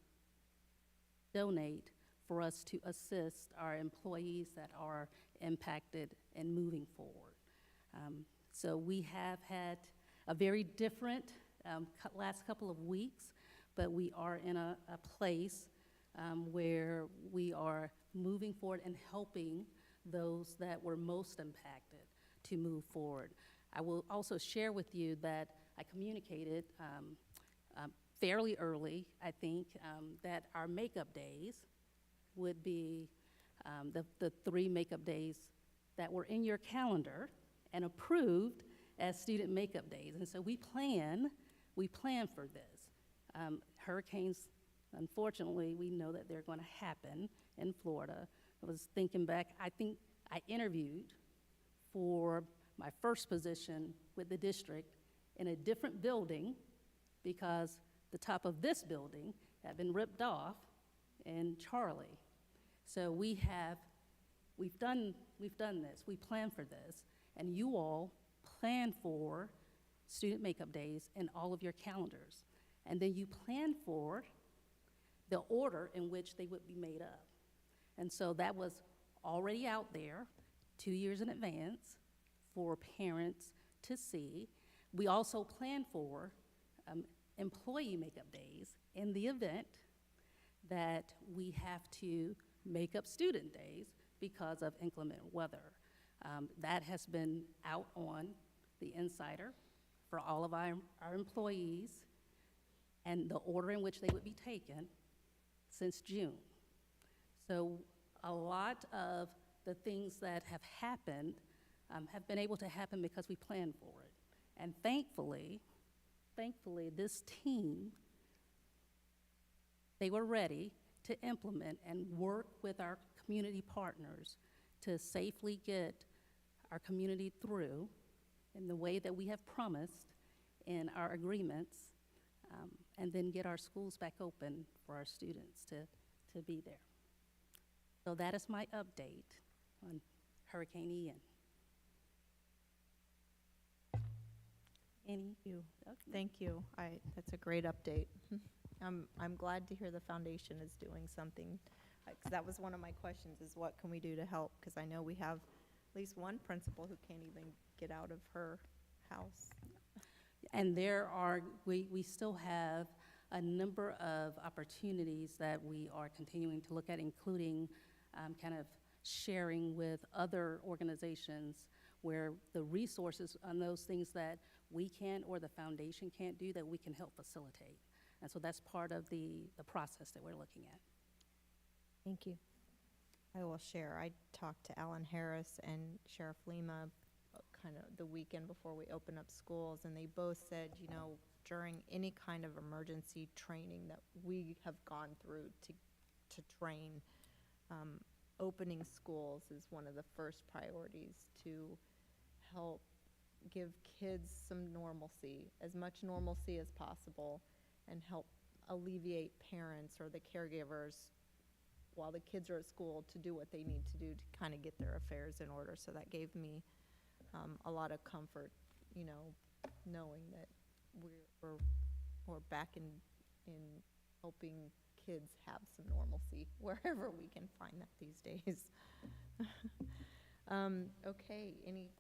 donate for us to assist our employees that are impacted and moving forward. So we have had a very different last couple of weeks, but we are in a place where we are moving forward and helping those that were most impacted to move forward. I will also share with you that I communicated fairly early, I think, that our makeup days would be the 3 makeup days that were in your calendar and approved as student makeup days. And so we plan for this. Hurricanes, unfortunately, we know that they're going to happen in Florida. I was thinking back, I think I interviewed for my first position with the district in a different building because the top of this building had been ripped off in Charlie. So we've done this, we plan for this, and you all plan for student makeup days in all of your calendars. And then you plan for the order in which they would be made up. And so that was already out there 2 years in advance for parents to see. We also plan for employee makeup days in the event that we have to make up student days because of inclement weather. That has been out on the Insider for all of our employees and the order in which they would be taken since June. So a lot of the things that have happened have been able to happen because we planned for it. And thankfully, this team, they were ready to implement and work with our community partners to safely get our community through in the way that we have promised in our agreements, and then get our schools back open for our students to be there. So that is my update on Hurricane Ian. Thank you. That's a great update. I'm glad to hear the foundation is doing something. 'Cause that was one of my questions, is what can we do to help? Because I know we have at least one principal who can't even get out of her house. And we still have a number of opportunities that we are continuing to look at, including kind of sharing with other organizations where the resources on those things that we can or the foundation can't do, that we can help facilitate. And so that's part of the process that we're looking at. Thank you. I will share. I talked to Alan Harris and Sheriff Lima kind of the weekend before we open up schools, and they both said, you know, during any kind of emergency training that we have gone through to train, opening schools is one of the first priorities to help give kids some normalcy, as much normalcy as possible, and help alleviate parents or the caregivers while the kids are at school to do what they need to do to kind of get their affairs in order. So that gave me a lot of comfort, you know, knowing that we're back in helping kids have some normalcy wherever we can find that these days. Okay, any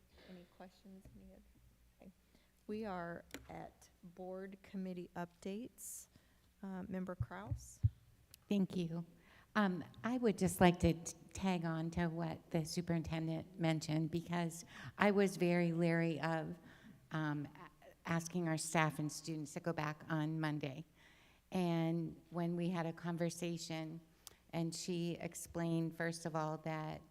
questions? Okay. We are at board committee updates. Member Kraus? Thank you. I would just like to tag on to what the superintendent mentioned, because I was very leery of asking our staff and students to go back on Monday. And when we had a conversation, and she explained, first of all, that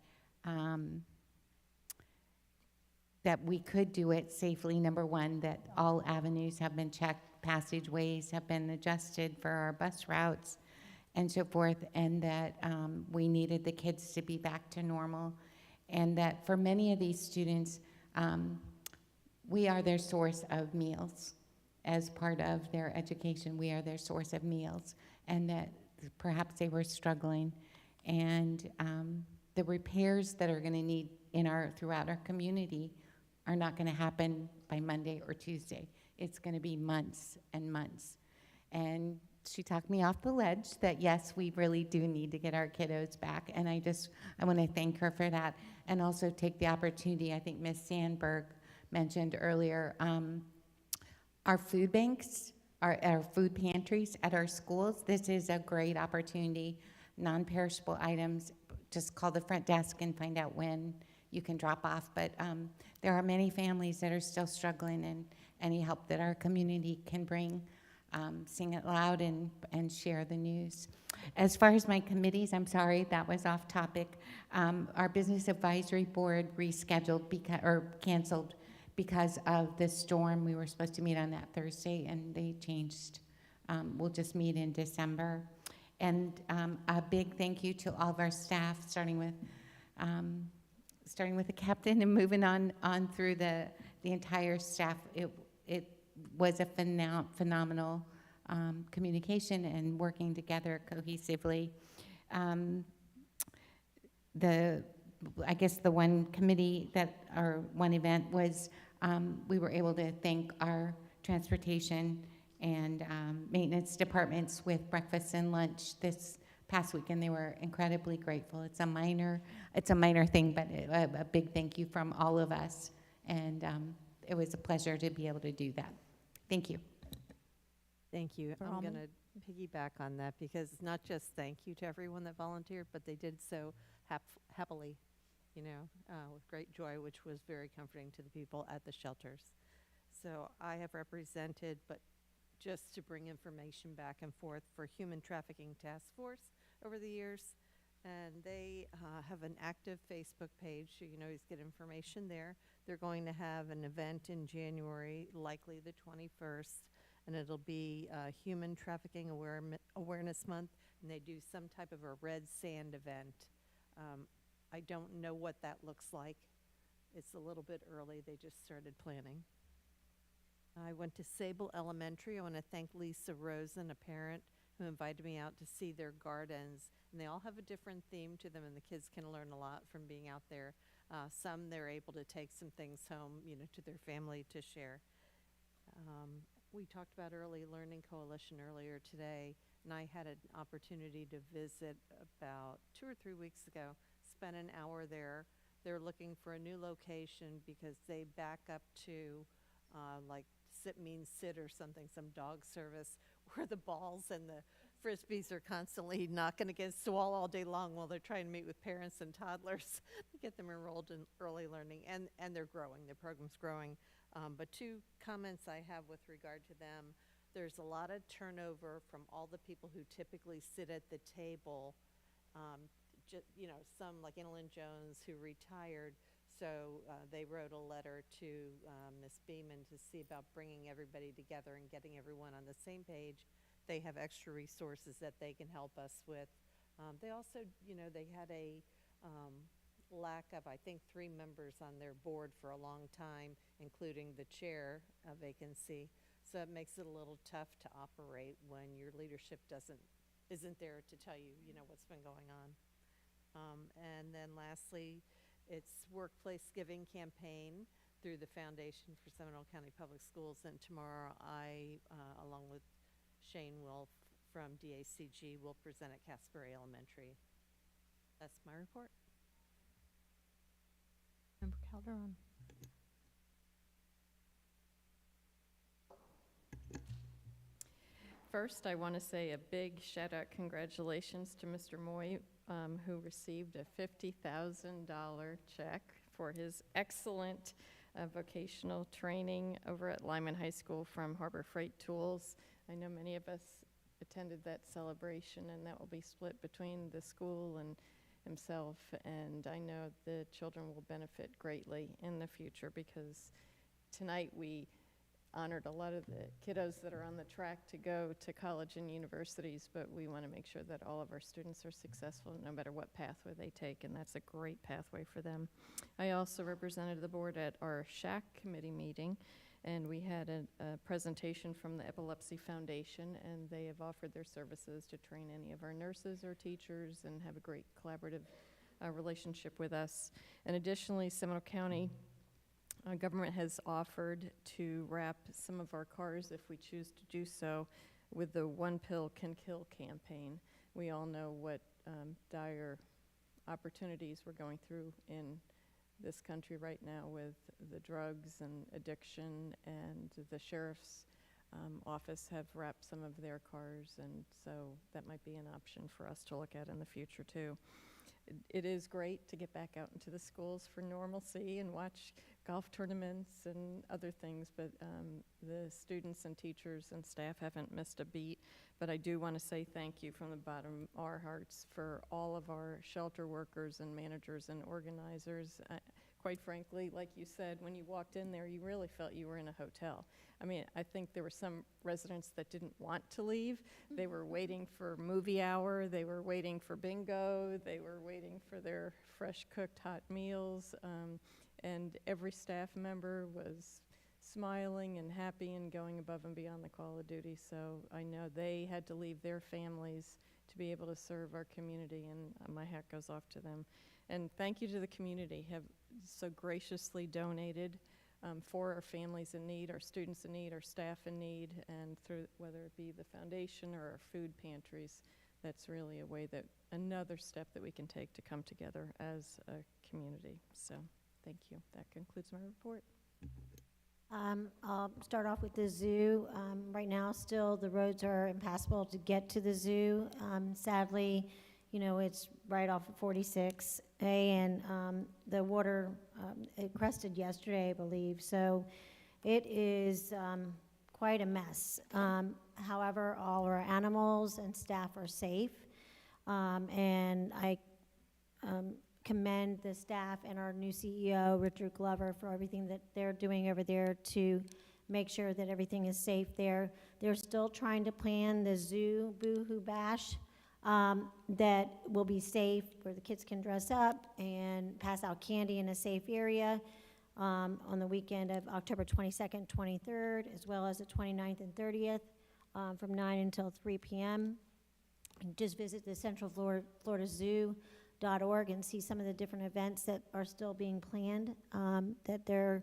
that we could do it safely, number one, that all avenues have been checked, passageways have been adjusted for our bus routes, and so forth, and that we needed the kids to be back to normal, and that for many of these students, we are their source of meals. As part of their education, we are their source of meals, and that perhaps they were struggling, and the repairs that are going to need throughout our community are not going to happen by Monday or Tuesday. It's going to be months and months. And she talked me off the ledge that yes, we really do need to get our kiddos back. And I want to thank her for that. And also take the opportunity, I think Ms. Sandberg mentioned earlier, our food banks, our food pantries at our schools. This is a great opportunity. Non-perishable items, just call the front desk and find out when you can drop off. But there are many families that are still struggling, and any help that our community can bring, sing it loud and share the news. As far as my committees, I'm sorry, that was off topic. Our Business Advisory Board rescheduled or canceled because of the storm. We were supposed to meet on that Thursday, and they changed. We'll just meet in December. And a big thank you to all of our staff, starting with the captain and moving on through the entire staff. It was a phenomenal communication and working together cohesively. I guess the one committee or one event was we were able to thank our transportation and maintenance departments with breakfast and lunch this past week, and they were incredibly grateful. It's a minor thing, but a big thank you from all of us, and it was a pleasure to be able to do that. Thank you. Thank you. I'm Almond? going to piggyback on that, because it's not just thank you to everyone that volunteered, but they did so happily, with great joy, which was very comforting to the people at the shelters. So I have represented, but just to bring information back and forth, for Human Trafficking Task Force over the years. And they have an active Facebook page, so you can always get information there. They're going to have an event in January, likely the 21st, and it'll be Human Trafficking Awareness Month, and they do some type of a red sand event. I don't know what that looks like. It's a little bit early. They just started planning. I went to Sable Elementary. I want to thank Lisa Rosen, a parent, who invited me out to see their gardens. And they all have a different theme to them, and the kids can learn a lot from being out there. Some they're able to take some things home, to their family to share. We talked about Early Learning Coalition earlier today, and I had an opportunity to visit about 2 or 3 weeks ago, spent an hour there. They're looking for a new location because they back up to like sit or something, some dog service, where the balls and the frisbees are constantly knocking against the wall all day long while they're trying to meet with parents and toddlers to get them enrolled in early learning. And they're growing, their program's growing. But 2 comments I have with regard to them. There's a lot of turnover from all the people who typically sit at the table. Some like Annalyn Jones, who retired. So they wrote a letter to Ms. Beeman to see about bringing everybody together and getting everyone on the same page. They have extra resources that they can help us with. They also, they had a lack of, I think, 3 members on their board for a long time, including the chair vacancy. So it makes it a little tough to operate when your leadership isn't there to tell you, what's been going on. And then lastly, it's Workplace Giving campaign through the Foundation for Seminole County Public Schools. And tomorrow I, along with Shane Wolf from DACG, will present at Casper Elementary. That's my report. Member Calderon. First, I want to say a big shout-out congratulations to Mr. Moy, who received a $50,000 check for his excellent vocational training over at Lyman High School from Harbor Freight Tools. I know many of us attended that celebration, and that will be split between the school and himself. And I know the children will benefit greatly in the future, because tonight we honored a lot of the kiddos that are on the track to go to college and universities, but we want to make sure that all of our students are successful no matter what pathway they take, and that's a great pathway for them. I also represented the board at our SHAC committee meeting, and we had a presentation from the Epilepsy Foundation, and they have offered their services to train any of our nurses or teachers and have a great collaborative relationship with us. And additionally, Seminole County government has offered to wrap some of our cars, if we choose to do so, with the One Pill Can Kill campaign. We all know what dire opportunities we're going through in this country right now with the drugs and addiction, and the sheriff's office have wrapped some of their cars, and so that might be an option for us to look at in the future too. It is great to get back out into the schools for normalcy and watch golf tournaments and other things, but the students and teachers and staff haven't missed a beat. But I do want to say thank you from the bottom of our hearts for all of our shelter workers and managers and organizers. Quite frankly, like you said, when you walked in there, you really felt you were in a hotel. I mean, I think there were some residents that didn't want to leave. They were waiting for movie hour, they were waiting for bingo, they were waiting for their fresh cooked hot meals, and every staff member was smiling and happy and going above and beyond the call of duty. So I know they had to leave their families to be able to serve our community, and my hat goes off to them. And thank you to the community, have so graciously donated for our families in need, our students in need, our staff in need, and through whether it be the foundation or our food pantries. That's really a way that, another step that we can take to come together as a community. So thank you. That concludes my report. I'll start off with the zoo. Right now, still, the roads are impassable to get to the zoo. Sadly, you know, it's right off of 46A, and the water, it crested yesterday, I believe. So it is quite a mess. However, all our animals and staff are safe. And I commend the staff and our new CEO, Richard Glover, for everything that they're doing over there to make sure that everything is safe there. They're still trying to plan the zoo Boo-Hoo Bash that will be safe, where the kids can dress up and pass out candy in a safe area on the weekend of October 22nd, 23rd, as well as the 29th and 30th from 9 until 3 p.m. And just visit the Central Florida Zoo.org and see some of the different events that are still being planned that they're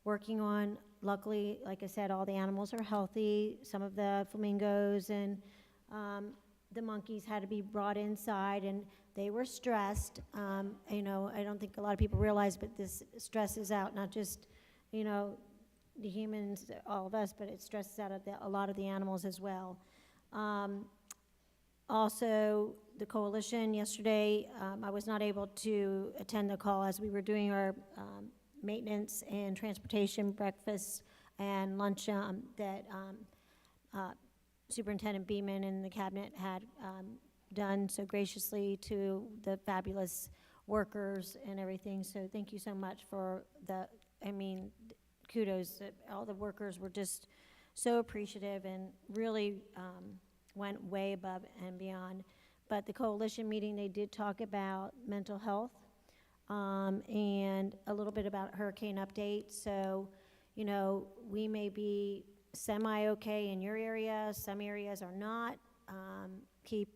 working on. Luckily, like I said, all the animals are healthy. Some of the flamingos and the monkeys had to be brought inside, and they were stressed. You know, I don't think a lot of people realize, but this stresses out not just, you know, the humans, all of us, but it stresses out a lot of the animals as well. Also, the coalition yesterday, I was not able to attend the call as we were doing our maintenance and transportation breakfast and lunch that Superintendent Beeman and the cabinet had done so graciously to the fabulous workers and everything. So thank you so much for the, I mean, kudos. All the workers were just so appreciative and really went way above and beyond. But the coalition meeting, they did talk about mental health and a little bit about hurricane update. So, you know, we may be semi-okay in your area, some areas are not. Keep,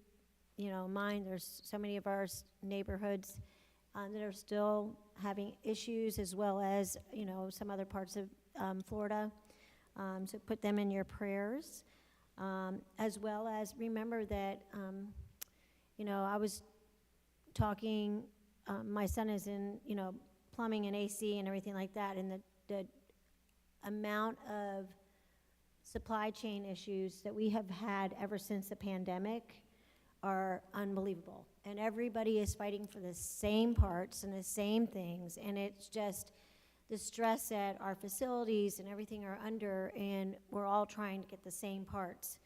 you know, in mind there's so many of our neighborhoods that are still having issues, as well as, you know, some other parts of Florida. So put them in your prayers. As well as remember that, you know, I was talking, my son is in, you know, plumbing and AC and everything like that, and the amount of supply chain issues that we have had ever since the pandemic are unbelievable. And everybody is fighting for the same parts and the same things, and it's just the stress that our facilities and everything are under, and we're all trying to get the same parts.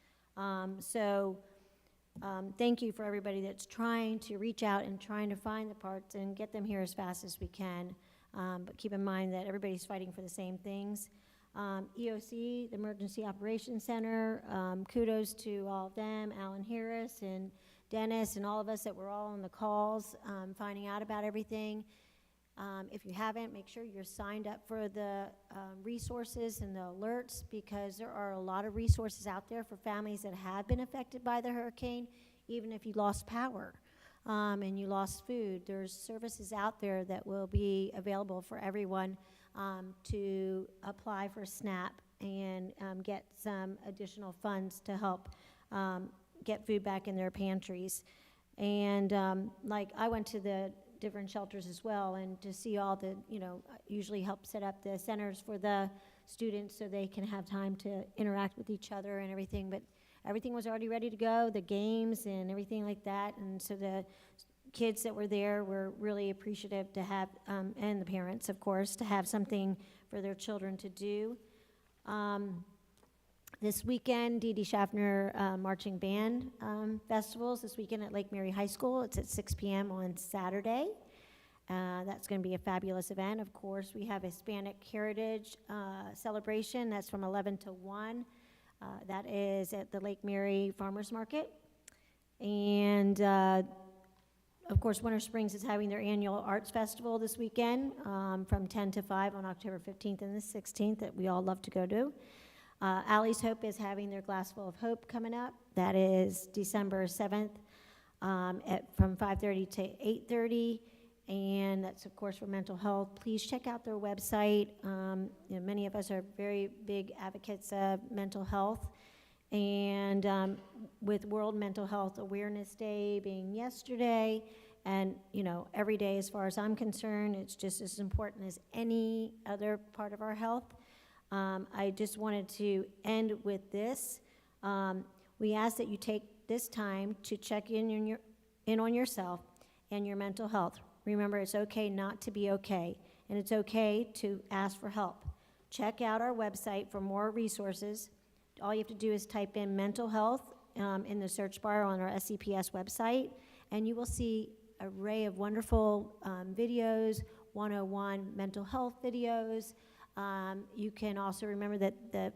Thank you for everybody that's trying to reach out and trying to find the parts and get them here as fast as we can. But keep in mind that everybody's fighting for the same things. EOC, the Emergency Operations Center, kudos to all of them, Alan Harris and Dennis and all of us that were all on the calls, finding out about everything. If you haven't, make sure you're signed up for the resources and the alerts, because there are a lot of resources out there for families that have been affected by the hurricane, even if you lost power. and you lost food, there's services out there that will be available for everyone to apply for SNAP and get some additional funds to help get food back in their pantries. And like I went to the different shelters as well, and to see all the, usually help set up the centers for the students so they can have time to interact with each other and everything. But everything was already ready to go, the games and everything like that. And so the kids that were there were really appreciative to have, and the parents, of course, to have something for their children to do. This weekend, Dee Dee Schaffner Marching Band Festivals this weekend at Lake Mary High School. It's at 6 p.m. on Saturday. That's going to be a fabulous event. Of course, we have Hispanic Heritage Celebration. That's from 11 to 1. That is at the Lake Mary Farmers Market. And, of course, Winter Springs is having their annual Arts Festival this weekend from 10 to 5 on October 15th and the 16th that we all love to go to. Allie's Hope is having their Glassful of Hope coming up. That is December 7th from 5:30 to 8:30. And that's, of course, for mental health. Please check out their website. Many of us are very big advocates of mental health. And with World Mental Health Awareness Day being yesterday, and, every day as far as I'm concerned, it's just as important as any other part of our health. I just wanted to end with this. We ask that you take this time to check in on yourself and your mental health. Remember, it's okay not to be okay, and it's okay to ask for help. Check out our website for more resources. All you have to do is type in mental health in the search bar on our SCPS website, and you will see an array of wonderful videos, 101 mental health videos. You can also remember that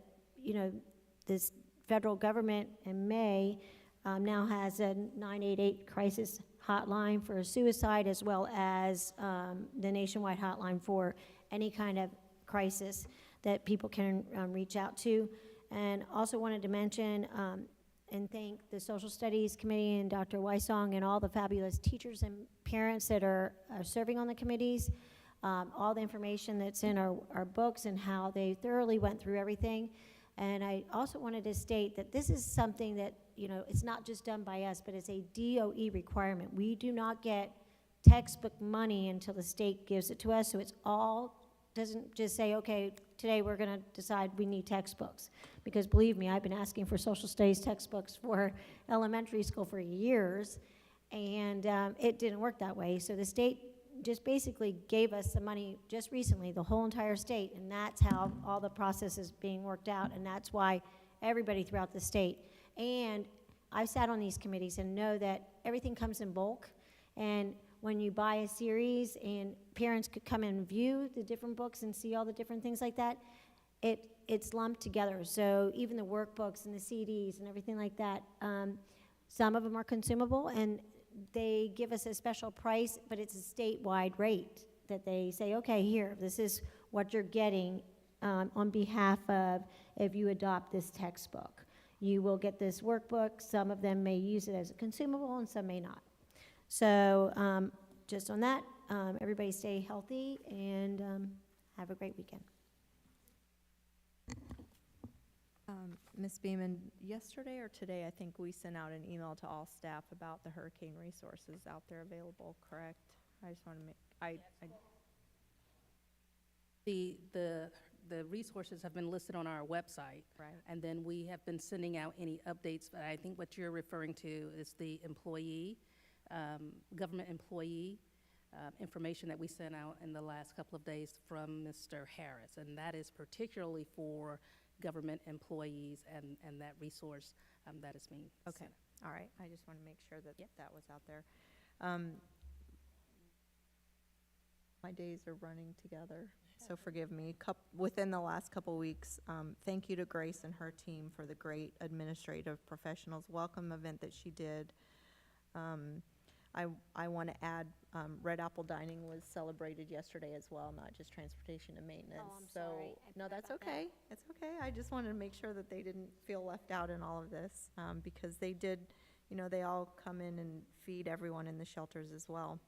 this federal government in May now has a 988 crisis hotline for suicide, as well as the nationwide hotline for any kind of crisis that people can reach out to. And also wanted to mention and thank the Social Studies Committee and Dr. Weissong and all the fabulous teachers and parents that are serving on the committees. All the information that's in our books and how they thoroughly went through everything. And I also wanted to state that this is something that, it's not just done by us, but it's a DOE requirement. We do not get textbook money until the state gives it to us, so it's all, doesn't just say, okay, today we're going to decide we need textbooks. Because believe me, I've been asking for social studies textbooks for elementary school for years, and it didn't work that way. So the state just basically gave us some money just recently, the whole entire state, and that's how all the process is being worked out, and that's why everybody throughout the state. And I've sat on these committees and know that everything comes in bulk, and when you buy a series and parents could come and view the different books and see all the different things like that, it's lumped together. So even the workbooks and the CDs and everything like that, some of them are consumable, and they give us a special price, but it's a statewide rate that they say, okay, here, this is what you're getting on behalf of if you adopt this textbook. You will get this workbook. Some of them may use it as a consumable and some may not. So just on that, everybody stay healthy and have a great weekend. Ms. Beeman, yesterday or today, I think we sent out an email to all staff about the hurricane resources out there available, correct? I just want to make, The resources have been listed on our website. Right. And then we have been sending out any updates, but I think what you're referring to is the employee, government employee information that we sent out in the last couple of days from Mr. Harris. And that is particularly for government employees and that resource that is being okay, sent. all right. I just want to make sure that that was out there. My days are running together, so forgive me. Within the last couple weeks, thank you to Grace and her team for the great administrative professionals welcome event that she did. I want to add, Red Apple Dining was celebrated yesterday as well, not just transportation and maintenance. Oh, I'm sorry. No, that's okay. It's okay. I just wanted to make sure that they didn't feel left out in all of this, because they did they all come in and feed everyone in the shelters as well.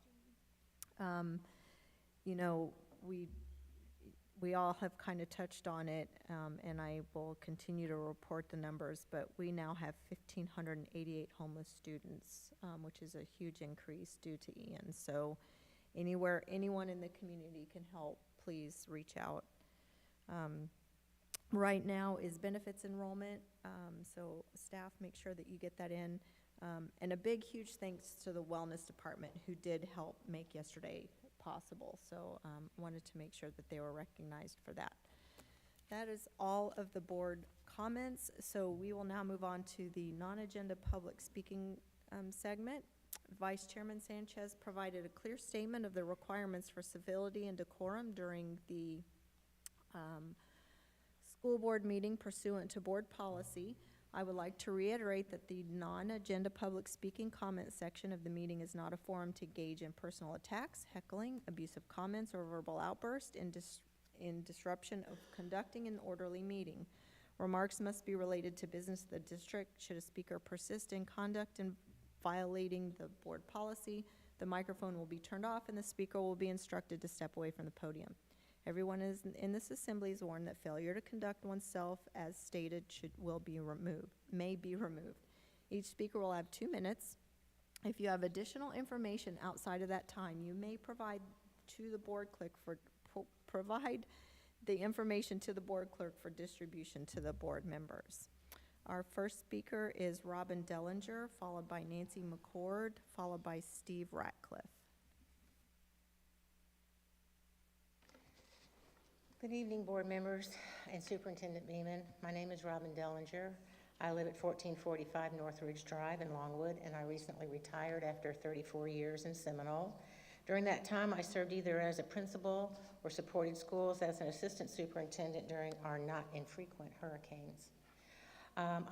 You know, we all have kind of touched on it, and I will continue to report the numbers, but we now have 1,588 homeless students, which is a huge increase due to Ian. So anyone in the community can help, please reach out. Right now is benefits enrollment, so staff, make sure that you get that in. And a big, huge thanks to the wellness department who did help make yesterday possible. So wanted to make sure that they were recognized for that. That is all of the board comments. So we will now move on to the non-agenda public speaking segment. Vice Chairman Sanchez provided a clear statement of the requirements for civility and decorum during the school board meeting pursuant to board policy. I would like to reiterate that the non-agenda public speaking comment section of the meeting is not a forum to engage in personal attacks, heckling, abusive comments, or verbal outbursts in disruption of conducting an orderly meeting. Remarks must be related to business of the district. Should a speaker persist in conduct and violating the board policy, the microphone will be turned off and the speaker will be instructed to step away from the podium. Everyone in this assembly is warned that failure to conduct oneself as stated may be removed. Each speaker will have 2 minutes. If you have additional information outside of that time, you may provide the information to the board clerk for distribution to the board members. Our first speaker is Robin Dellinger, followed by Nancy McCord, followed by Steve Ratcliffe. Good evening, board members and Superintendent Beeman. My name is Robin Dellinger. I live at 1445 North Ridge Drive in Longwood, and I recently retired after 34 years in Seminole. During that time, I served either as a principal or supported schools as an assistant superintendent during our not infrequent hurricanes.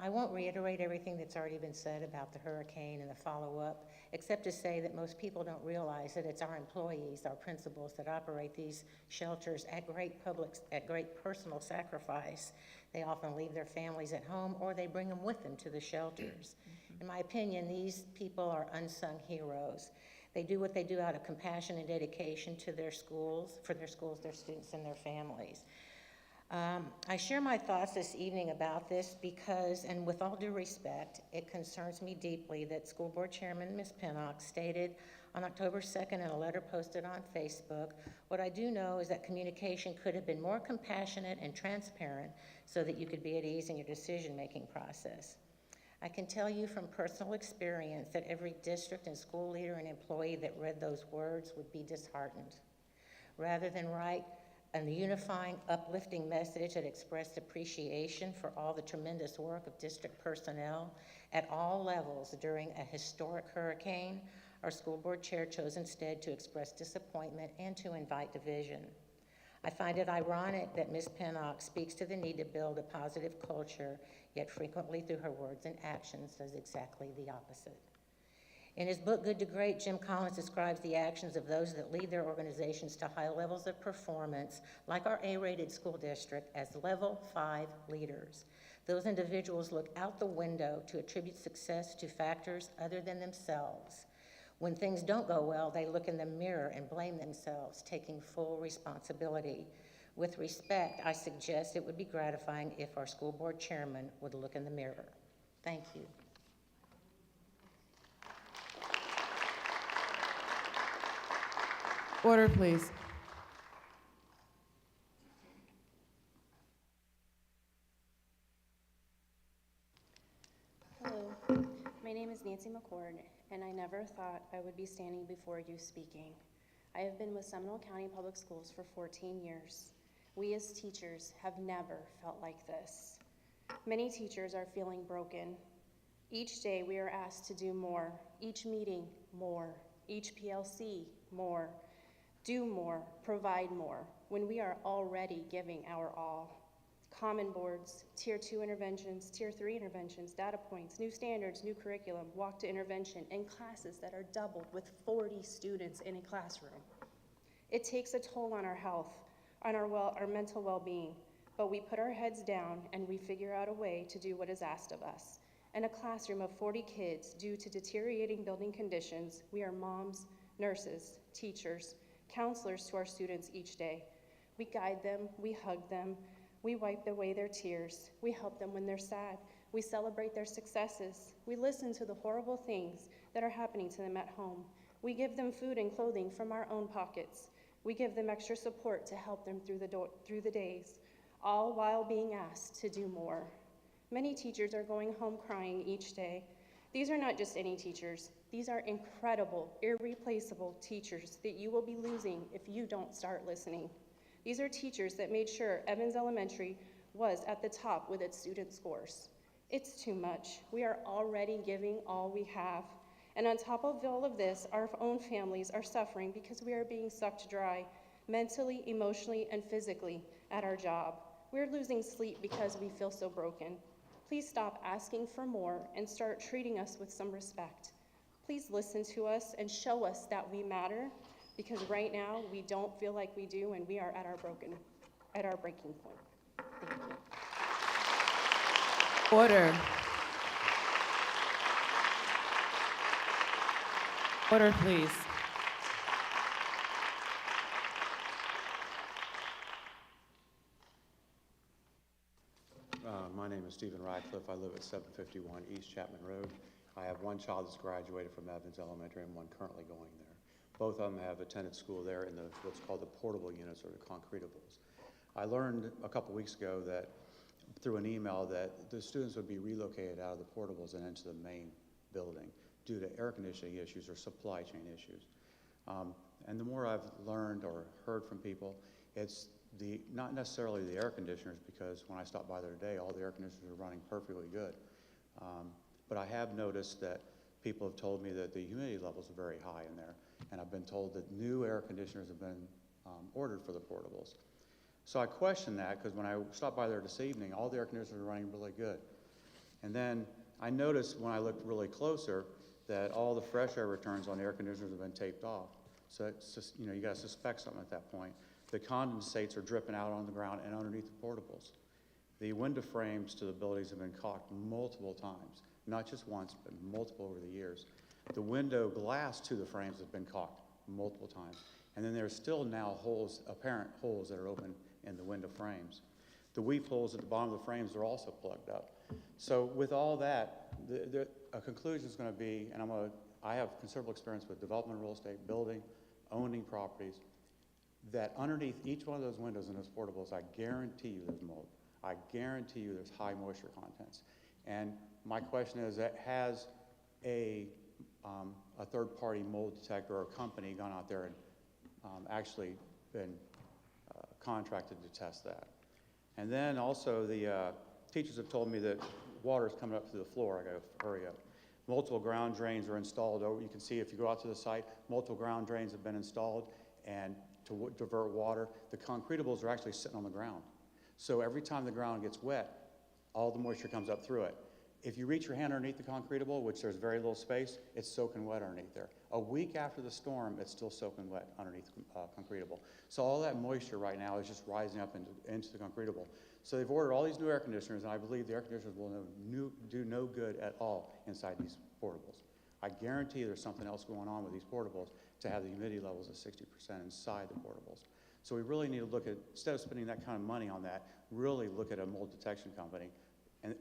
I won't reiterate everything that's already been said about the hurricane and the follow-up, except to say that most people don't realize that it's our employees, our principals, that operate these shelters at great personal sacrifice. They often leave their families at home or they bring them with them to the shelters. In my opinion, these people are unsung heroes. They do what they do out of compassion and dedication to their schools, for their schools, their students, and their families. I share my thoughts this evening about this because, and with all due respect, it concerns me deeply that School Board Chairman Ms. Pinnock stated on October 2nd in a letter posted on Facebook, what I do know is that communication could have been more compassionate and transparent so that you could be at ease in your decision-making process. I can tell you from personal experience that every district and school leader and employee that read those words would be disheartened. Rather than write a unifying, uplifting message that expressed appreciation for all the tremendous work of district personnel at all levels during a historic hurricane, our school board chair chose instead to express disappointment and to invite division. I find it ironic that Ms. Pinnock speaks to the need to build a positive culture, yet frequently through her words and actions does exactly the opposite. In his book, Good to Great, Jim Collins describes the actions of those that lead their organizations to high levels of performance, like our A-rated school district, as level 5 leaders. Those individuals look out the window to attribute success to factors other than themselves. When things don't go well, they look in the mirror and blame themselves, taking full responsibility. With respect, I suggest it would be gratifying if our school board chairman would look in the mirror. Thank you. Order, please. Hello, my name is Nancy McCord, and I never thought I would be standing before you speaking. I have been with Seminole County Public Schools for 14 years. We as teachers have never felt like this. Many teachers are feeling broken. Each day we are asked to do more, each meeting more, each PLC more. Do more, provide more, when we are already giving our all. Common boards, Tier 2 interventions, Tier 3 interventions, data points, new standards, new curriculum, walk to intervention, and classes that are doubled with 40 students in a classroom. It takes a toll on our health, on our mental well-being, but we put our heads down and we figure out a way to do what is asked of us. In a classroom of 40 kids due to deteriorating building conditions, we are moms, nurses, teachers, counselors to our students each day. We guide them, we hug them, we wipe away their tears, we help them when they're sad, we celebrate their successes, we listen to the horrible things that are happening to them at home. We give them food and clothing from our own pockets. We give them extra support to help them through the days, all while being asked to do more. Many teachers are going home crying each day. These are not just any teachers. These are incredible, irreplaceable teachers that you will be losing if you don't start listening. These are teachers that made sure Evans Elementary was at the top with its student scores. It's too much. We are already giving all we have. And on top of all of this, our own families are suffering because we are being sucked dry, mentally, emotionally, and physically at our job. We're losing sleep because we feel so broken. Please stop asking for more and start treating us with some respect. Please listen to us and show us that we matter, because right now we don't feel like we do, and we are at our breaking point. Thank you. Order. Order, please. My name is Stephen Radcliffe. I live at 751 East Chapman Road. I have one child that's graduated from Evans Elementary and one currently going there. Both of them have attended school there in what's called the portable units, or the concretables. I learned a couple weeks ago that through an email that the students would be relocated out of the portables and into the main building due to air conditioning issues or supply chain issues. And the more I've learned or heard from people, it's not necessarily the air conditioners, because when I stopped by there today, all the air conditioners are running perfectly good. But I have noticed that people have told me that the humidity levels are very high in there, and I've been told that new air conditioners have been ordered for the portables. So I question that, because when I stopped by there this evening, all the air conditioners are running really good. And then I noticed when I looked really closer that all the fresh air returns on the air conditioners have been taped off. So it's just, you got to suspect something at that point. The condensates are dripping out on the ground and underneath the portables. The window frames to the buildings have been caulked multiple times, not just once, but multiple over the years. The window glass to the frames has been caulked multiple times. And then there's still now apparent holes that are open in the window frames. The weep holes at the bottom of the frames are also plugged up. So with all that, a conclusion is going to be, and I have considerable experience with development, real estate, building, owning properties, that underneath each one of those windows in those portables, I guarantee you there's mold. I guarantee you there's high moisture contents. And my question is, has a third-party mold detector or company gone out there and actually been contracted to test that? And then also the teachers have told me that water is coming up through the floor. I got to hurry up. Multiple ground drains are installed. You can see if you go out to the site, multiple ground drains have been installed, and to divert water. The concretables are actually sitting on the ground. So every time the ground gets wet, all the moisture comes up through it. If you reach your hand underneath the concretable, which there's very little space, it's soaking wet underneath there. A week after the storm, it's still soaking wet underneath the concretable. So all that moisture right now is just rising up into the concretable. So they've ordered all these new air conditioners, and I believe the air conditioners will do no good at all inside these portables. I guarantee there's something else going on with these portables to have the humidity levels of 60% inside the portables. So we really need to look at, instead of spending that kind of money on that, really look at a mold detection company and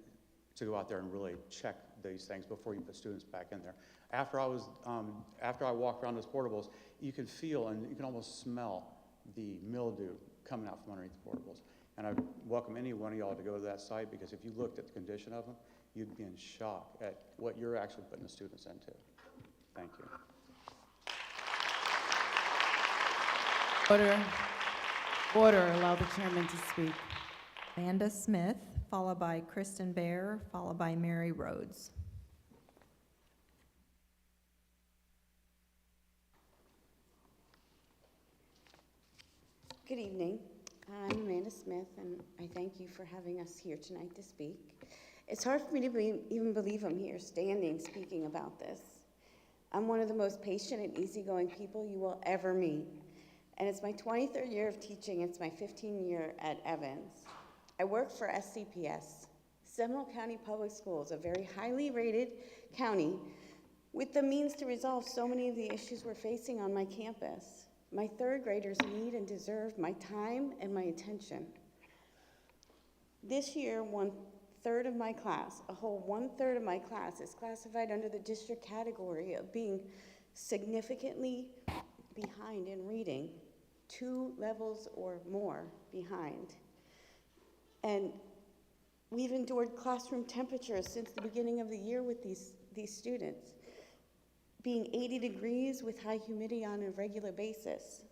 to go out there and really check these things before you put students back in there. After I walked around those portables, you can feel and you can almost smell the mildew coming out from underneath the portables. And I welcome any one of y'all to go to that site, because if you looked at the condition of them, you'd be in shock at what you're actually putting the students into. Thank you. Order. Order. Allow the chairman to speak. Amanda Smith, followed by Kristen Bear, followed by Mary Rhodes. Good evening. I'm Amanda Smith, and I thank you for having us here tonight to speak. It's hard for me to even believe I'm here standing speaking about this. I'm one of the most patient and easygoing people you will ever meet. And it's my 23rd year of teaching. It's my 15th year at Evans. I work for SCPS, Seminole County Public Schools, a very highly rated county, with the means to resolve so many of the issues we're facing on my campus. My third graders need and deserve my time and my attention. This year, 1/3 of my class, a whole 1/3 of my class, is classified under the district category of being significantly behind in reading, 2 levels or more behind. And we've endured classroom temperatures since the beginning of the year with these students, being 80 degrees with high humidity on a regular basis.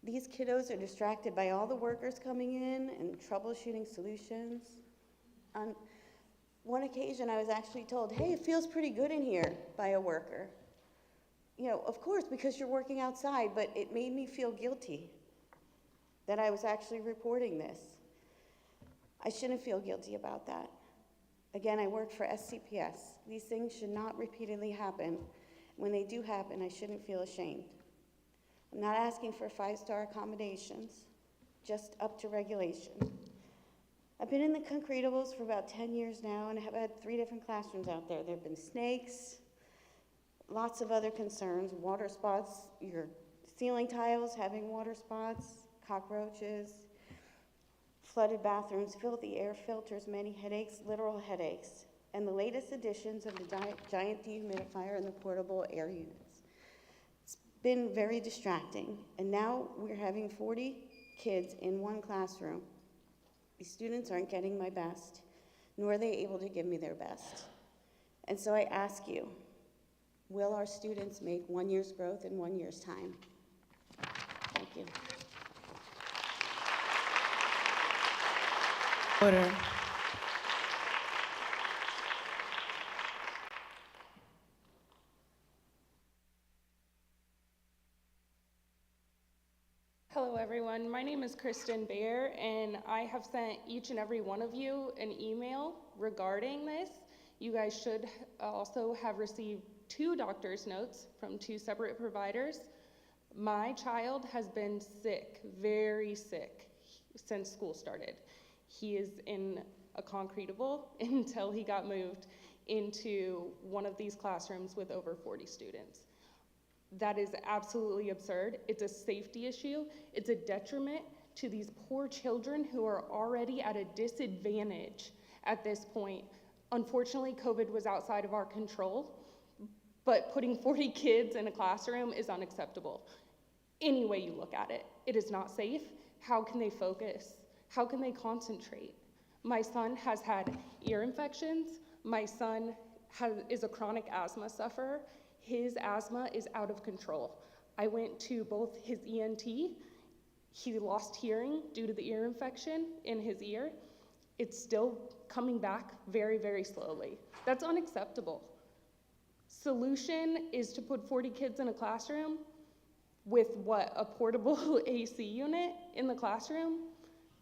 These kiddos are distracted by all the workers coming in and troubleshooting solutions. On one occasion, I was actually told, hey, it feels pretty good in here by a worker. You know, of course, because you're working outside, but it made me feel guilty that I was actually reporting this. I shouldn't feel guilty about that. Again, I work for SCPS. These things should not repeatedly happen. When they do happen, I shouldn't feel ashamed. I'm not asking for 5-star accommodations, just up to regulation. I've been in the concretables for about 10 years now and have had 3 different classrooms out there. There have been snakes, lots of other concerns, water spots, your ceiling tiles having water spots, cockroaches, flooded bathrooms, filthy air filters, many headaches, literal headaches, and the latest additions of the giant dehumidifier and the portable air units. It's been very distracting, and now we're having 40 kids in one classroom. These students aren't getting my best, nor are they able to give me their best. And so I ask you, will our students make 1 year's growth in 1 year's time? Thank you. Order. Hello everyone, my name is Kristen Baer and I have sent each and every one of you an email regarding this. You guys should also have received 2 doctor's notes from 2 separate providers. My child has been sick, very sick, since school started. He is in a concretable until he got moved into one of these classrooms with over 40 students. That is absolutely absurd. It's a safety issue. It's a detriment to these poor children who are already at a disadvantage at this point. Unfortunately, COVID was outside of our control, but putting 40 kids in a classroom is unacceptable. Any way you look at it, it is not safe. How can they focus? How can they concentrate? My son has had ear infections. My son is a chronic asthma sufferer. His asthma is out of control. I went to both his ENT. He lost hearing due to the ear infection in his ear. It's still coming back very, very slowly. That's unacceptable. Solution is to put 40 kids in a classroom with what, a portable AC unit in the classroom?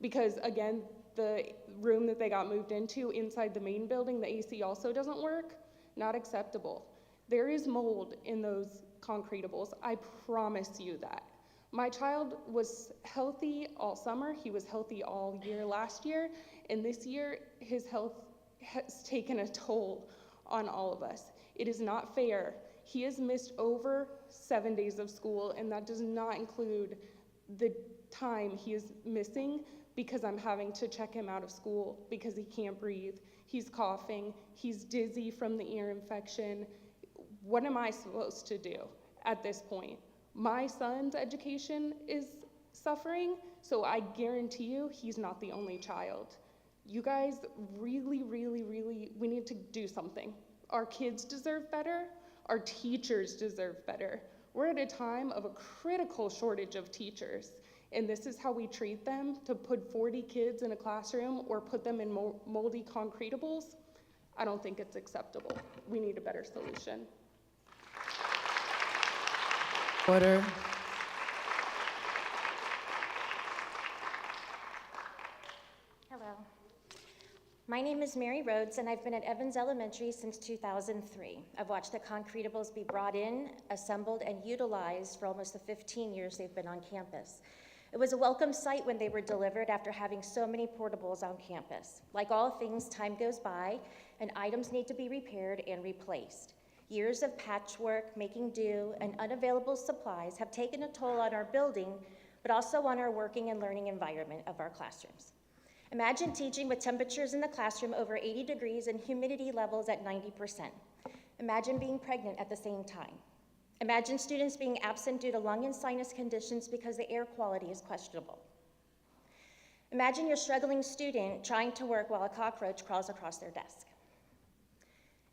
Because again, the room that they got moved into inside the main building, the AC also doesn't work. Not acceptable. There is mold in those concretables. I promise you that. My child was healthy all summer. He was healthy all year last year. And this year, his health has taken a toll on all of us. It is not fair. He has missed over 7 days of school, and that does not include the time he is missing because I'm having to check him out of school because he can't breathe. He's coughing. He's dizzy from the ear infection. What am I supposed to do at this point? My son's education is suffering, so I guarantee you he's not the only child. You guys really, really, really, we need to do something. Our kids deserve better. Our teachers deserve better. We're at a time of a critical shortage of teachers, and this is how we treat them, to put 40 kids in a classroom or put them in moldy concretables. I don't think it's acceptable. We need a better solution. Order. Hello. My name is Mary Rhodes, and I've been at Evans Elementary since 2003. I've watched the concretables be brought in, assembled, and utilized for almost the 15 years they've been on campus. It was a welcome sight when they were delivered after having so many portables on campus. Like all things, time goes by and items need to be repaired and replaced. Years of patchwork, making do, and unavailable supplies have taken a toll on our building, but also on our working and learning environment of our classrooms. Imagine teaching with temperatures in the classroom over 80 degrees and humidity levels at 90%. Imagine being pregnant at the same time. Imagine students being absent due to lung and sinus conditions because the air quality is questionable. Imagine your struggling student trying to work while a cockroach crawls across their desk.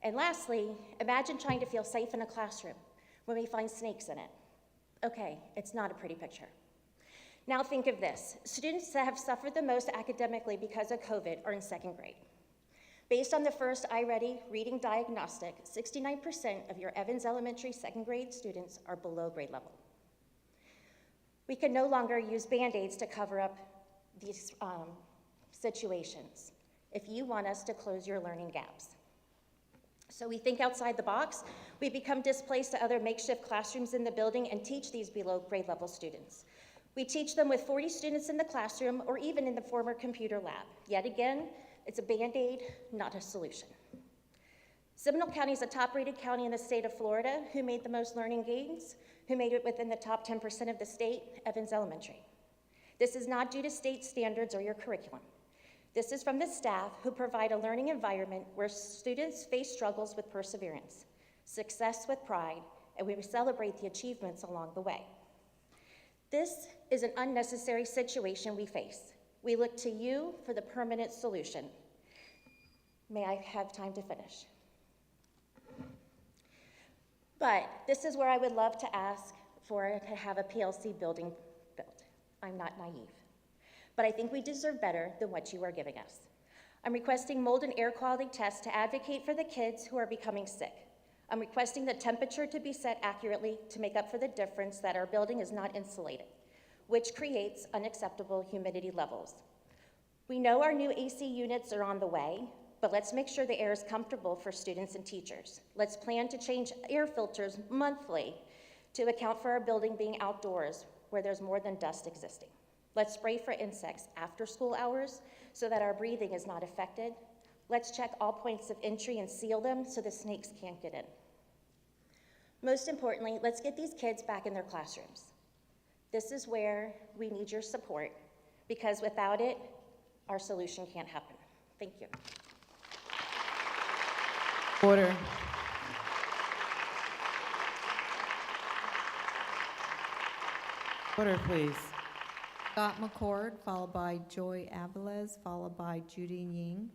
And lastly, imagine trying to feel safe in a classroom when we find snakes in it. Okay, it's not a pretty picture. Now think of this. Students that have suffered the most academically because of COVID are in second grade. Based on the first iReady reading diagnostic, 69% of your Evans Elementary second grade students are below grade level. We can no longer use Band-Aids to cover up these situations if you want us to close your learning gaps. So we think outside the box. We become displaced to other makeshift classrooms in the building and teach these below grade level students. We teach them with 40 students in the classroom or even in the former computer lab. Yet again, it's a Band-Aid, not a solution. Seminole County is a top-rated county in the state of Florida. Who made the most learning gains? Who made it within the top 10% of the state? Evans Elementary. This is not due to state standards or your curriculum. This is from the staff who provide a learning environment where students face struggles with perseverance, success with pride, and we celebrate the achievements along the way. This is an unnecessary situation we face. We look to you for the permanent solution. May I have time to finish? But this is where I would love to ask to have a PLC building built. I'm not naive, but I think we deserve better than what you are giving us. I'm requesting mold and air quality tests to advocate for the kids who are becoming sick. I'm requesting the temperature to be set accurately to make up for the difference that our building is not insulated, which creates unacceptable humidity levels. We know our new AC units are on the way, but let's make sure the air is comfortable for students and teachers. Let's plan to change air filters monthly to account for our building being outdoors where there's more than dust existing. Let's spray for insects after school hours so that our breathing is not affected. Let's check all points of entry and seal them so the snakes can't get in. Most importantly, let's get these kids back in their classrooms. This is where we need your support, because without it, our solution can't happen. Thank you. Order. Order, please. Scott McCord, followed by Joy Avilés, followed by Judy Ying.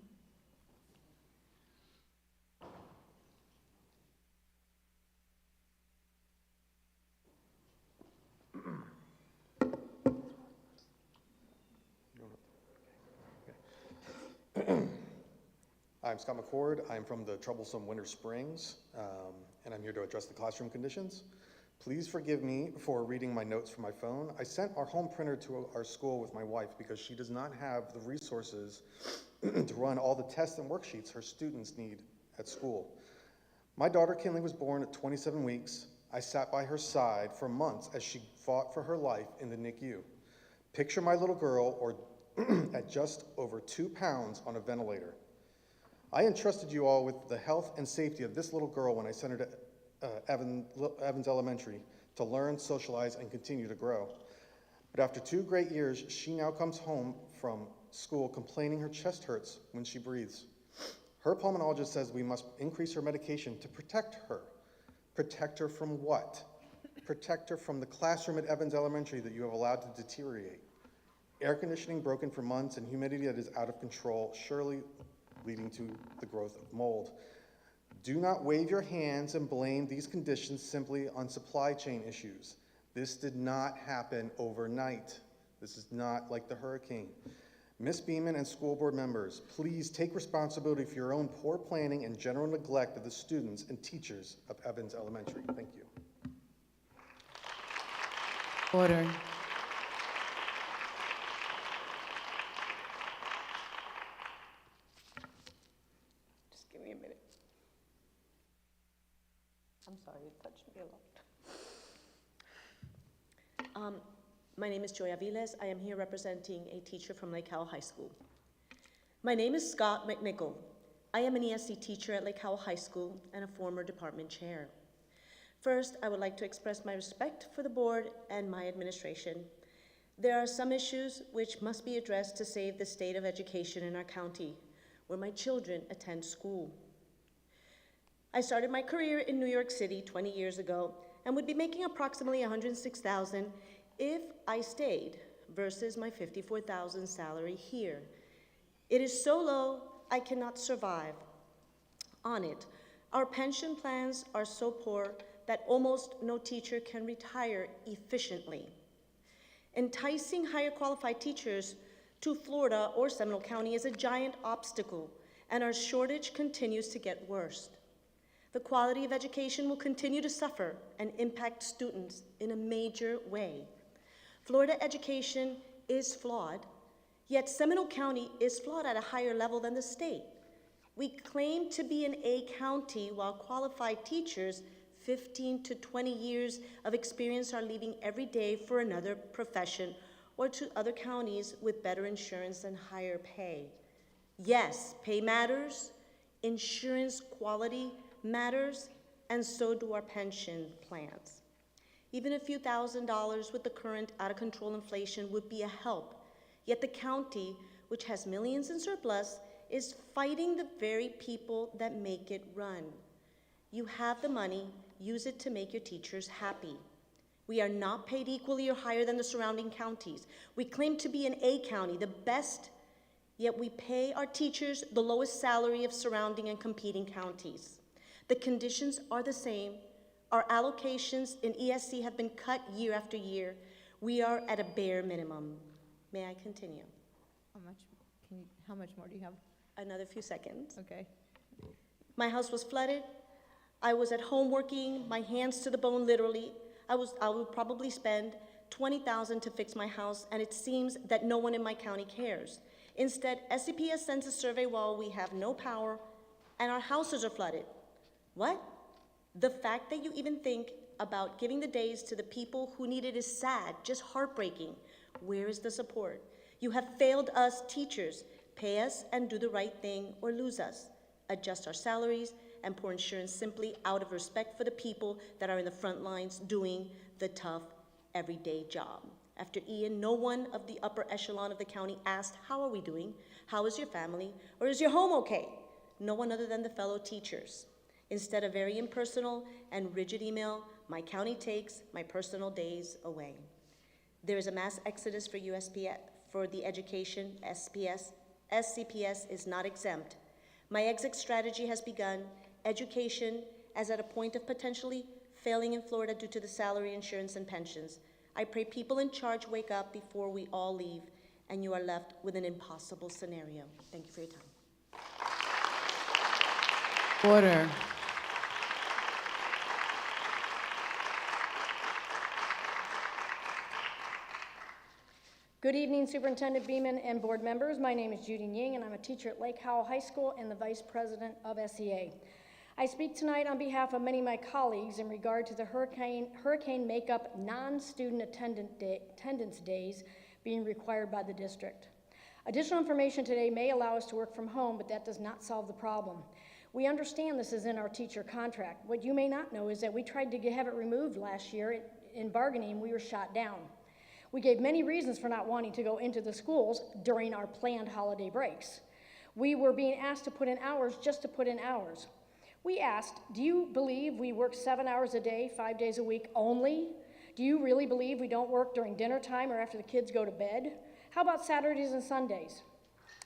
I'm Scott McCord. I'm from the troublesome Winter Springs, and I'm here to address the classroom conditions. Please forgive me for reading my notes from my phone. I sent our home printer to our school with my wife because she does not have the resources to run all the tests and worksheets her students need at school. My daughter Kinley was born at 27 weeks. I sat by her side for months as she fought for her life in the NICU. Picture my little girl at just over 2 pounds on a ventilator. I entrusted you all with the health and safety of this little girl when I sent her to Evans Elementary to learn, socialize, and continue to grow. But after 2 great years, she now comes home from school complaining her chest hurts when she breathes. Her pulmonologist says we must increase her medication to protect her. Protect her from what? Protect her from the classroom at Evans Elementary that you have allowed to deteriorate. Air conditioning broken for months and humidity that is out of control, surely leading to the growth of mold. Do not wave your hands and blame these conditions simply on supply chain issues. This did not happen overnight. This is not like the hurricane. Ms. Beeman and school board members, please take responsibility for your own poor planning and general neglect of the students and teachers of Evans Elementary. Thank you. Order. Just give me a minute. I'm sorry, it touched me a lot. My name is Joy Aviles. I am here representing a teacher from Lake Howell High School. My name is Scott McNichol. I am an ESC teacher at Lake Howell High School and a former department chair. First, I would like to express my respect for the board and my administration. There are some issues which must be addressed to save the state of education in our county, where my children attend school. I started my career in New York City 20 years ago and would be making approximately $106,000 if I stayed versus my $54,000 salary here. It is so low, I cannot survive on it. Our pension plans are so poor that almost no teacher can retire efficiently. Enticing higher qualified teachers to Florida or Seminole County is a giant obstacle, and our shortage continues to get worse. The quality of education will continue to suffer and impact students in a major way. Florida education is flawed, yet Seminole County is flawed at a higher level than the state. We claim to be an A county while qualified teachers 15 to 20 years of experience are leaving every day for another profession or to other counties with better insurance and higher pay. Yes, pay matters, insurance quality matters, and so do our pension plans. Even a few $1,000s with the current out-of-control inflation would be a help, yet the county, which has millions in surplus, is fighting the very people that make it run. You have the money, use it to make your teachers happy. We are not paid equally or higher than the surrounding counties. We claim to be an A county, the best, yet we pay our teachers the lowest salary of surrounding and competing counties. The conditions are the same. Our allocations in ESC have been cut year after year. We are at a bare minimum. May I continue? How much more do you have? Another few seconds. Okay. My house was flooded. I was at home working, my hands to the bone, literally. I would probably spend $20,000 to fix my house, and it seems that no one in my county cares. Instead, SCPS sends a survey while we have no power and our houses are flooded. What? The fact that you even think about giving the days to the people who need it is sad, just heartbreaking. Where is the support? You have failed us teachers. Pay us and do the right thing or lose us. Adjust our salaries and pour insurance simply out of respect for the people that are in the front lines doing the tough, everyday job. After Ian, no one of the upper echelon of the county asked, how are we doing? How is your family? Or is your home okay? No one other than the fellow teachers. Instead of very impersonal and rigid email, my county takes my personal days away. There is a mass exodus for USPS, for the education, SPS. SCPS is not exempt. My exit strategy has begun. Education is at a point of potentially failing in Florida due to the salary, insurance, and pensions. I pray people in charge wake up before we all leave, and you are left with an impossible scenario. Thank you for your time. Order. Good evening, Superintendent Beeman and board members. My name is Judy Ying, and I'm a teacher at Lake Howell High School and the Vice President of SEA. I speak tonight on behalf of many of my colleagues in regard to the hurricane makeup non-student attendance days being required by the district. Additional information today may allow us to work from home, but that does not solve the problem. We understand this is in our teacher contract. What you may not know is that we tried to have it removed last year. In bargaining, we were shot down. We gave many reasons for not wanting to go into the schools during our planned holiday breaks. We were being asked to put in hours just to put in hours. We asked, do you believe we work 7 hours a day, 5 days a week only? Do you really believe we don't work during dinner time or after the kids go to bed? How about Saturdays and Sundays?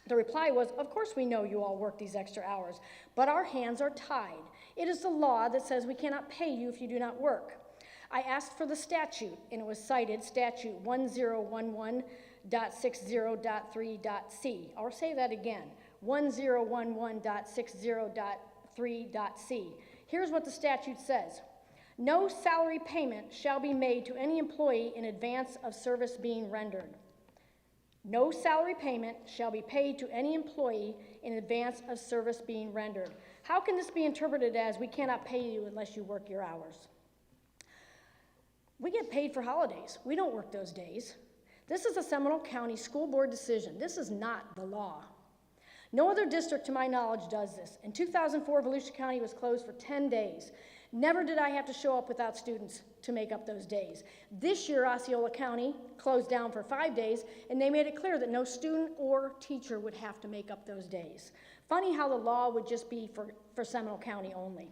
The reply was, of course we know you all work these extra hours, but our hands are tied. It is the law that says we cannot pay you if you do not work. I asked for the statute, and it was cited, statute 1011.60.3.c. I'll say that again, 1011.60.3.c. Here's what the statute says. No salary payment shall be made to any employee in advance of service being rendered. No salary payment shall be paid to any employee in advance of service being rendered. How can this be interpreted as we cannot pay you unless you work your hours? We get paid for holidays. We don't work those days. This is a Seminole County School Board decision. This is not the law. No other district, to my knowledge, does this. In 2004, Volusia County was closed for 10 days. Never did I have to show up without students to make up those days. This year, Osceola County closed down for 5 days, and they made it clear that no student or teacher would have to make up those days. Funny how the law would just be for Seminole County only.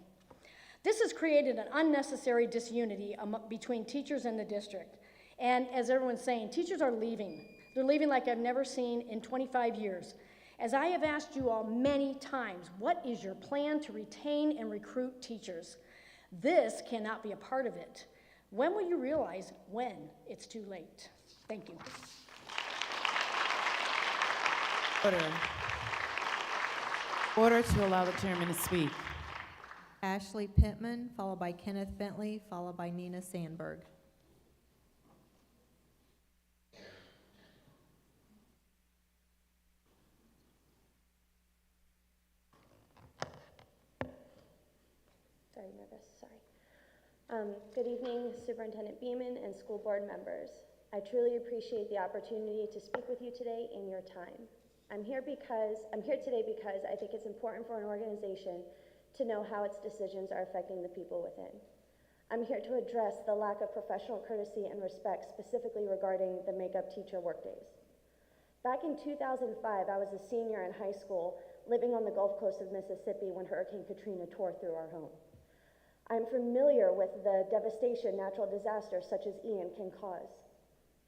This has created an unnecessary disunity between teachers and the district. And as everyone's saying, teachers are leaving. They're leaving like I've never seen in 25 years. As I have asked you all many times, what is your plan to retain and recruit teachers? This cannot be a part of it. When will you realize when it's too late? Thank you. Order to allow the chairman to speak. Ashley Pittman, followed by Kenneth Bentley, followed by Nina Sandberg. Sorry, nervous, sorry. Good evening, Superintendent Beeman and school board members. I truly appreciate the opportunity to speak with you today and your time. I'm here today because I think it's important for an organization to know how its decisions are affecting the people within. I'm here to address the lack of professional courtesy and respect, specifically regarding the makeup teacher workdays. Back in 2005, I was a senior in high school living on the Gulf Coast of Mississippi when Hurricane Katrina tore through our home. I'm familiar with the devastation natural disasters such as Ian can cause.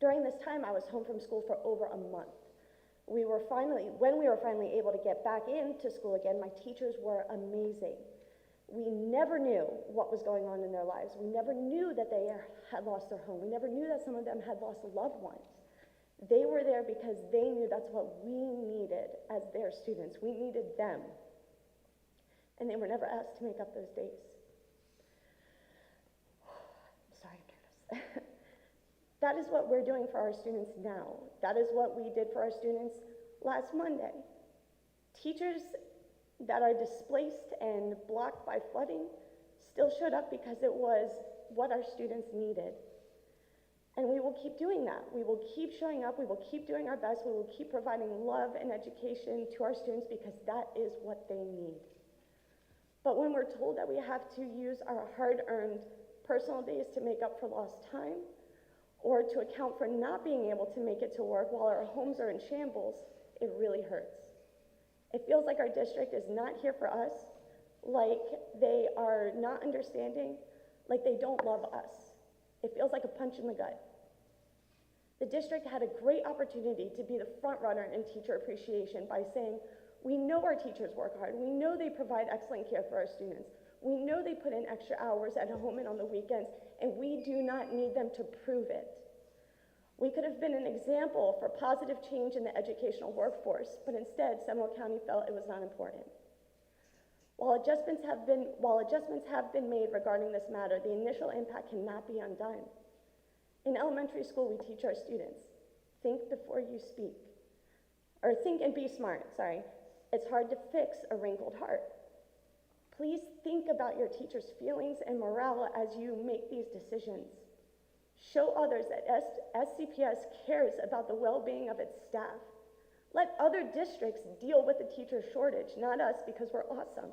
During this time, I was home from school for over a month. When we were finally able to get back into school again, my teachers were amazing. We never knew what was going on in their lives. We never knew that they had lost their home. We never knew that some of them had lost loved ones. They were there because they knew that's what we needed as their students. We needed them. And they were never asked to make up those days. I'm sorry, I'm nervous. That is what we're doing for our students now. That is what we did for our students last Monday. Teachers that are displaced and blocked by flooding still showed up because it was what our students needed. And we will keep doing that. We will keep showing up. We will keep doing our best. We will keep providing love and education to our students because that is what they need. But when we're told that we have to use our hard-earned personal days to make up for lost time, or to account for not being able to make it to work while our homes are in shambles, it really hurts. It feels like our district is not here for us, like they are not understanding, like they don't love us. It feels like a punch in the gut. The district had a great opportunity to be the front runner in teacher appreciation by saying, we know our teachers work hard, we know they provide excellent care for our students, we know they put in extra hours at home and on the weekends, and we do not need them to prove it. We could have been an example for positive change in the educational workforce, but instead, Seminole County felt it was not important. While adjustments have been made regarding this matter, the initial impact cannot be undone. In elementary school, we teach our students, think before you speak, or think and be smart, sorry. It's hard to fix a wrinkled heart. Please think about your teachers' feelings and morale as you make these decisions. Show others that SCPS cares about the well-being of its staff. Let other districts deal with the teacher shortage, not us, because we're awesome.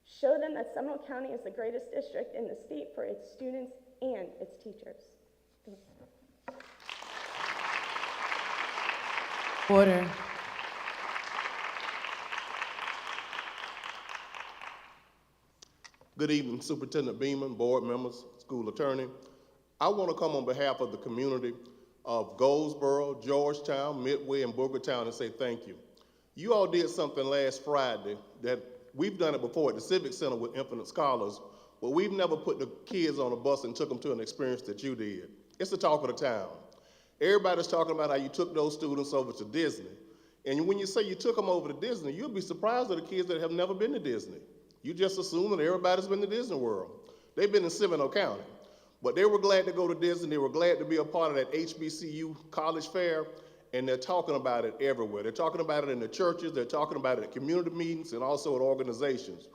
Show them that Seminole County is the greatest district in the state for its students and its teachers. Thank you. Order. Good evening, Superintendent Beeman, board members, school attorney. I want to come on behalf of the community of Goldsboro, Georgetown, Midway, and Boogertown and say thank you. You all did something last Friday that we've done it before at the Civic Center with Infinite Scholars, but we've never put the kids on a bus and took them to an experience that you did. It's the talk of the town. Everybody's talking about how you took those students over to Disney. And when you say you took them over to Disney, you'll be surprised at the kids that have never been to Disney. You just assume that everybody's been to Disney World. They've been in Seminole County. But they were glad to go to Disney. They were glad to be a part of that HBCU college fair, and they're talking about it everywhere. They're talking about it in the churches. They're talking about it at community meetings and also at organizations.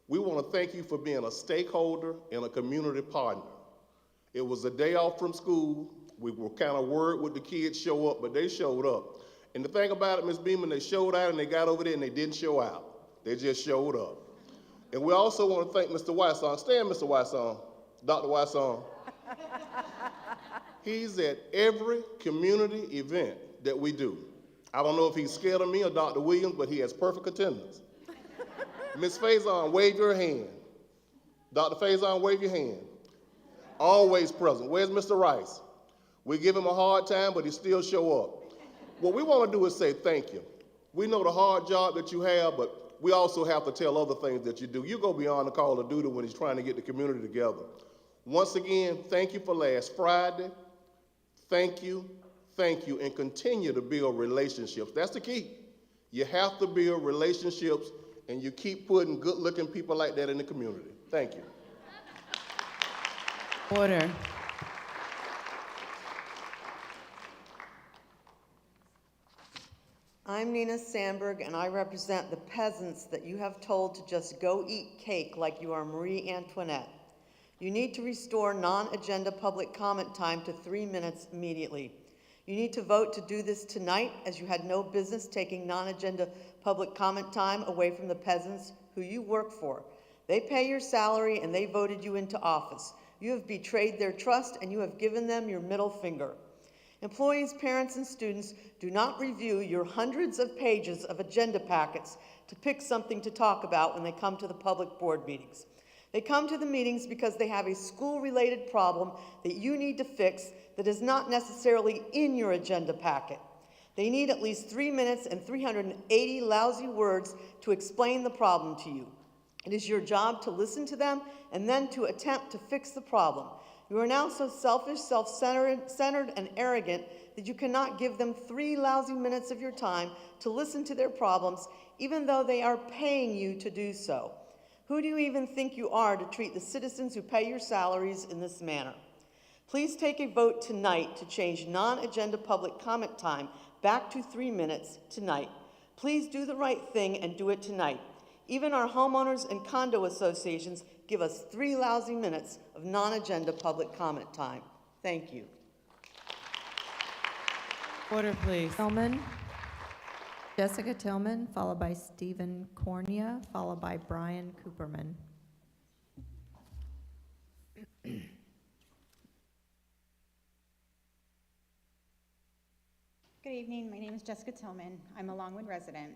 We want to thank you for being a stakeholder and a community partner. It was a day off from school. We were kind of worried would the kids show up, but they showed up. And the thing about it, Ms. Beeman, they showed out and they got over there and they didn't show out. They just showed up. And we also want to thank Mr. Whitesong. Stand, Mr. Whitesong, Dr. Whitesong. He's at every community event that we do. I don't know if he's scared of me or Dr. Williams, but he has perfect attendance. Ms. Faison, wave your hand. Dr. Faison, wave your hand. Always present. Where's Mr. Rice? We give him a hard time, but he still show up. What we want to do is say thank you. We know the hard job that you have, but we also have to tell other things that you do. You go beyond the call of duty when he's trying to get the community together. Once again, thank you for last Friday. Thank you, and continue to build relationships. That's the key. You have to build relationships, and you keep putting good-looking people like that in the community. Thank you. Order. I'm Nina Sandberg, and I represent the peasants that you have told to just go eat cake like you are Marie Antoinette. You need to restore non-agenda public comment time to 3 minutes immediately. You need to vote to do this tonight, as you had no business taking non-agenda public comment time away from the peasants who you work for. They pay your salary and they voted you into office. You have betrayed their trust and you have given them your middle finger. Employees, parents, and students do not review your hundreds of pages of agenda packets to pick something to talk about when they come to the public board meetings. They come to the meetings because they have a school-related problem that you need to fix that is not necessarily in your agenda packet. They need at least 3 minutes and 380 lousy words to explain the problem to you. It is your job to listen to them and then to attempt to fix the problem. You are now so selfish, self-centered, and arrogant that you cannot give them 3 lousy minutes of your time to listen to their problems, even though they are paying you to do so. Who do you even think you are to treat the citizens who pay your salaries in this manner? Please take a vote tonight to change non-agenda public comment time back to 3 minutes tonight. Please do the right thing and do it tonight. Even our homeowners and condo associations give us 3 lousy minutes of non-agenda public comment time. Thank you. Order, please. Tillman. Jessica Tillman, followed by Stephen Cornea, followed by Brian Cooperman. Good evening. My name is Jessica Tillman. I'm a Longwood resident.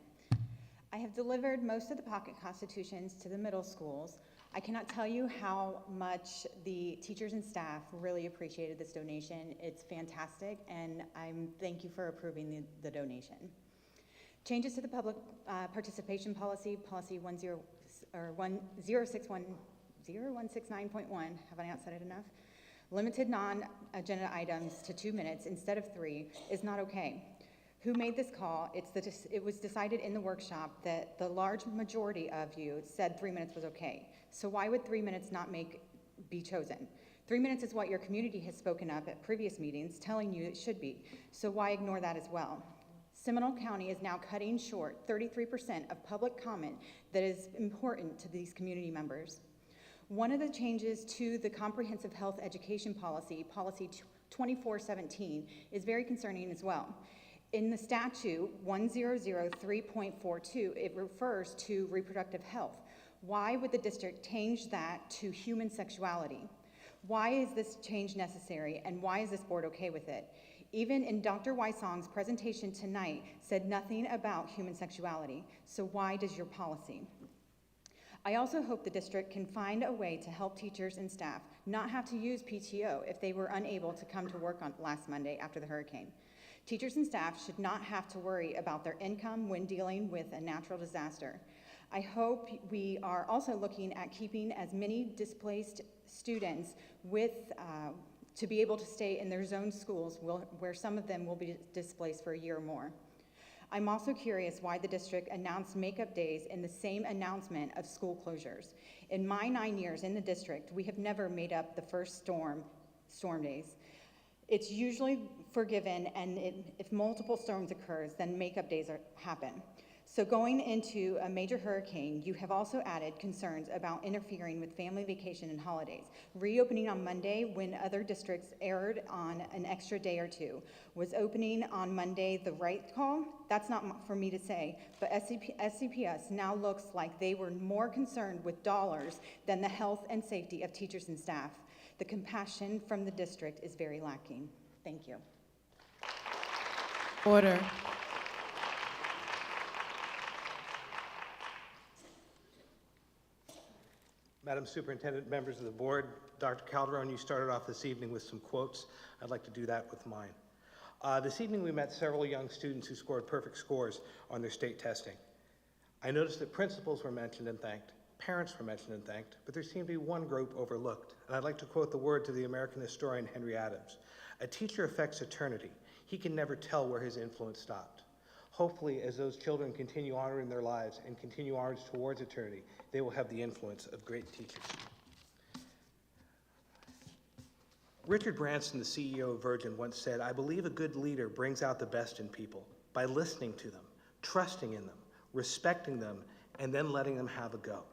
I have delivered most of the pocket constitutions to the middle schools. I cannot tell you how much the teachers and staff really appreciated this donation. It's fantastic, and thank you for approving the donation. Changes to the public participation policy, policy 0169.1, have I not said it enough? Limited non-agenda items to 2 minutes instead of 3 is not okay. Who made this call? It was decided in the workshop that the large majority of you said 3 minutes was okay. So why would 3 minutes not be chosen? 3 minutes is what your community has spoken up at previous meetings, telling you it should be. So why ignore that as well? Seminole County is now cutting short 33% of public comment that is important to these community members. One of the changes to the Comprehensive Health Education Policy, Policy 2417, is very concerning as well. In the statute 1003.42, it refers to reproductive health. Why would the district change that to human sexuality? Why is this change necessary, and why is this board okay with it? Even in Dr. Wysong's presentation tonight said nothing about human sexuality, so why does your policy? I also hope the district can find a way to help teachers and staff not have to use PTO if they were unable to come to work on last Monday after the hurricane. Teachers and staff should not have to worry about their income when dealing with a natural disaster. I hope we are also looking at keeping as many displaced students to be able to stay in their zone schools where some of them will be displaced for a year or more. I'm also curious why the district announced makeup days in the same announcement of school closures. In my 9 years in the district, we have never made up the first storm days. It's usually forgiven, and if multiple storms occurs, then makeup days happen. So going into a major hurricane, you have also added concerns about interfering with family vacation and holidays. Reopening on Monday when other districts erred on an extra day or two. Was opening on Monday the right call? That's not for me to say, but SCPS now looks like they were more concerned with dollars than the health and safety of teachers and staff. The compassion from the district is very lacking. Thank you. Order. Madam Superintendent, members of the board, Dr. Calderon, you started off this evening with some quotes. I'd like to do that with mine. This evening we met several young students who scored perfect scores on their state testing. I noticed that principals were mentioned and thanked, parents were mentioned and thanked, but there seemed to be one group overlooked. And I'd like to quote the words of the American historian Henry Adams. "A teacher affects eternity. He can never tell where his influence stopped." Hopefully, as those children continue honoring their lives and continue onwards towards eternity, they will have the influence of great teachers. Richard Branson, the CEO of Virgin, once said, "I believe a good leader brings out the best in people by listening to them, trusting in them, respecting them, and then letting them have a go."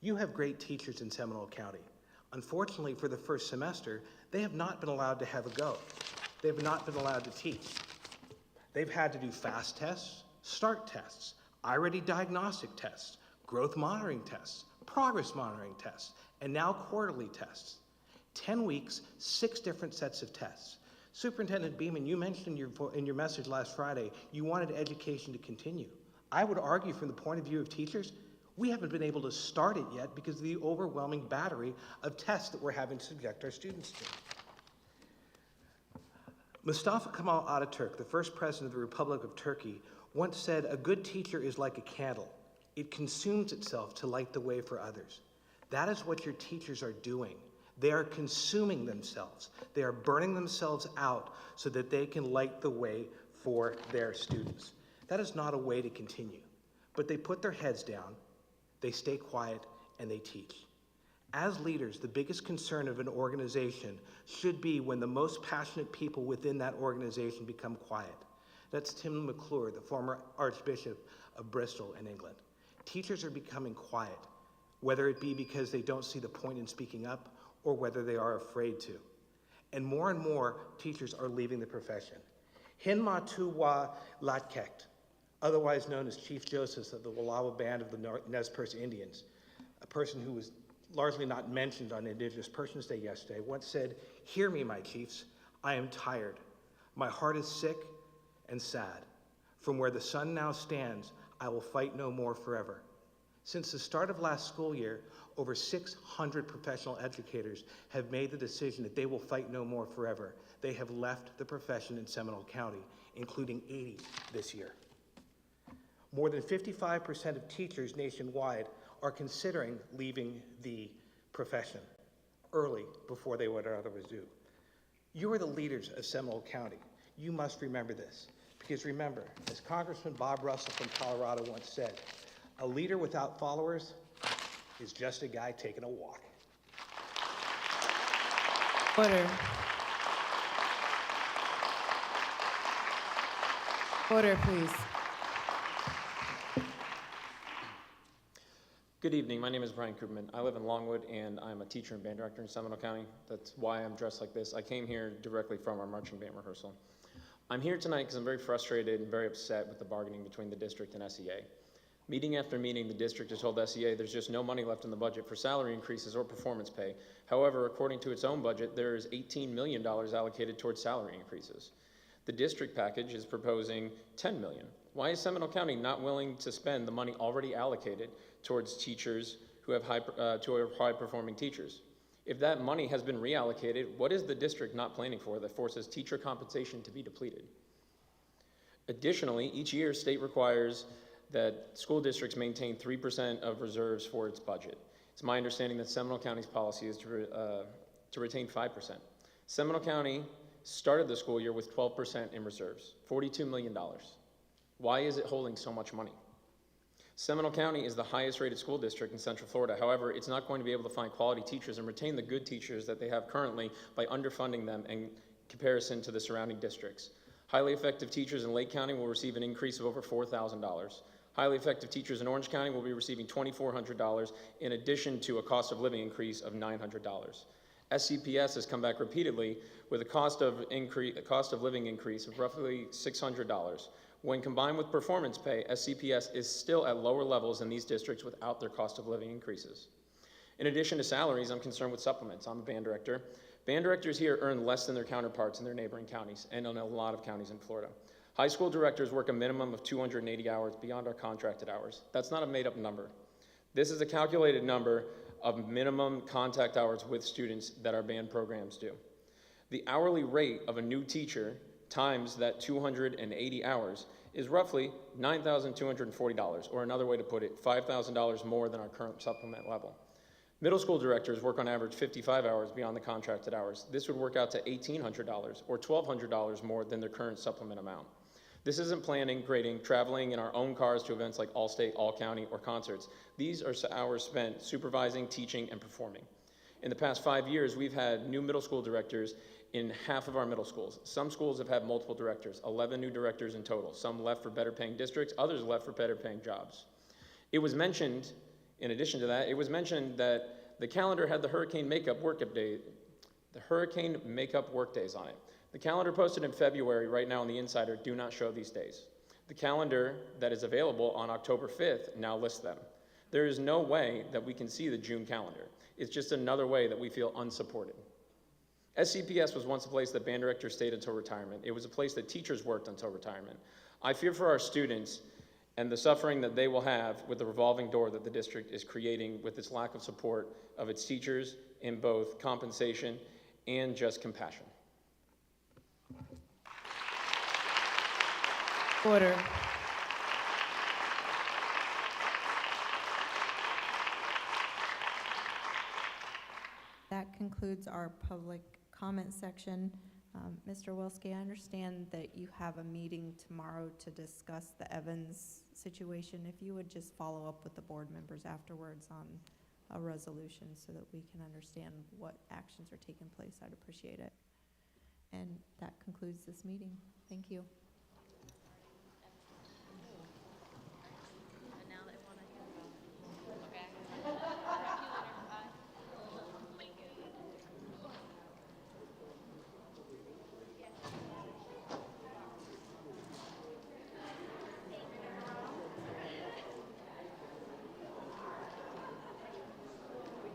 You have great teachers in Seminole County. Unfortunately, for the first semester, they have not been allowed to have a go. They have not been allowed to teach. They've had to do fast tests, START tests, iReady diagnostic tests, growth monitoring tests, progress monitoring tests, and now quarterly tests. 10 weeks, 6 different sets of tests. Superintendent Beeman, you mentioned in your message last Friday, you wanted education to continue. I would argue from the point of view of teachers, we haven't been able to start it yet because of the overwhelming battery of tests that we're having to subject our students to. Mustafa Kemal Ataturk, the first president of the Republic of Turkey, once said, "A good teacher is like a candle. It consumes itself to light the way for others." That is what your teachers are doing. They are consuming themselves. They are burning themselves out so that they can light the way for their students. That is not a way to continue. But they put their heads down, they stay quiet, and they teach. As leaders, the biggest concern of an organization should be when the most passionate people within that organization become quiet. That's Tim McClure, the former Archbishop of Bristol in England. Teachers are becoming quiet, whether it be because they don't see the point in speaking up or whether they are afraid to. And more teachers are leaving the profession. Hinma Tuwa Latkekt, otherwise known as Chief Joseph of the Wallowa Band of the Nez Perce Indians, a person who was largely not mentioned on Indigenous Persons Day yesterday, once said, "Hear me, my chiefs, I am tired. My heart is sick and sad. From where the sun now stands, I will fight no more forever." Since the start of last school year, over 600 professional educators have made the decision that they will fight no more forever. They have left the profession in Seminole County, including 80 this year. More than 55% of teachers nationwide are considering leaving the profession early before they would otherwise do. You are the leaders of Seminole County. You must remember this, because remember, as Congressman Bob Russell from Colorado once said, "A leader without followers is just a guy taking a walk." Order. Order, please. Good evening. My name is Brian Koopman. I live in Longwood, and I'm a teacher and band director in Seminole County. That's why I'm dressed like this. I came here directly from our marching band rehearsal. I'm here tonight because I'm very frustrated and very upset with the bargaining between the district and SEA. Meeting after meeting, the district has told SEA there's just no money left in the budget for salary increases or performance pay. However, according to its own budget, there is $18 million allocated towards salary increases. The district package is proposing $10 million. Why is Seminole County not willing to spend the money already allocated towards teachers who have high-performing teachers? If that money has been reallocated, what is the district not planning for that forces teacher compensation to be depleted? Additionally, each year, state requires that school districts maintain 3% of reserves for its budget. It's my understanding that Seminole County's policy is to retain 5%. Seminole County started the school year with 12% in reserves, $42 million. Why is it holding so much money? Seminole County is the highest rated school district in Central Florida. However, it's not going to be able to find quality teachers and retain the good teachers that they have currently by underfunding them in comparison to the surrounding districts. Highly effective teachers in Lake County will receive an increase of over $4,000. Highly effective teachers in Orange County will be receiving $2,400 in addition to a cost of living increase of $900. SCPS has come back repeatedly with a cost of living increase of roughly $600. When combined with performance pay, SCPS is still at lower levels in these districts without their cost of living increases. In addition to salaries, I'm concerned with supplements. I'm a band director. Band directors here earn less than their counterparts in their neighboring counties and in a lot of counties in Florida. High school directors work a minimum of 280 hours beyond our contracted hours. That's not a made-up number. This is a calculated number of minimum contact hours with students that our band programs do. The hourly rate of a new teacher times that 280 hours is roughly $9,240, or another way to put it, $5,000 more than our current supplement level. Middle school directors work on average 55 hours beyond the contracted hours. This would work out to $1,800 or $1,200 more than their current supplement amount. This isn't planning, grading, traveling in our own cars to events like All-State, All-County, or concerts. These are hours spent supervising, teaching, and performing. In the past 5 years, we've had new middle school directors in half of our middle schools. Some schools have had multiple directors, 11 new directors in total. Some left for better paying districts, others left for better paying jobs. It was mentioned, in addition to that, it was mentioned that the calendar had the hurricane makeup work days on it. The calendar posted in February right now on the Insider do not show these days. The calendar that is available on October 5th now lists them. There is no way that we can see the June calendar. It's just another way that we feel unsupported. SCPS was once a place that band directors stayed until retirement. It was a place that teachers worked until retirement. I fear for our students and the suffering that they will have with the revolving door that the district is creating with its lack of support of its teachers in both compensation and just compassion. Order. That concludes our public comment section. Mr. Wilski, I understand that you have a meeting tomorrow to discuss the Evans situation. If you would just follow up with the board members afterwards on a resolution so that we can understand what actions are taking place, I'd appreciate it. And that concludes this meeting. Thank you.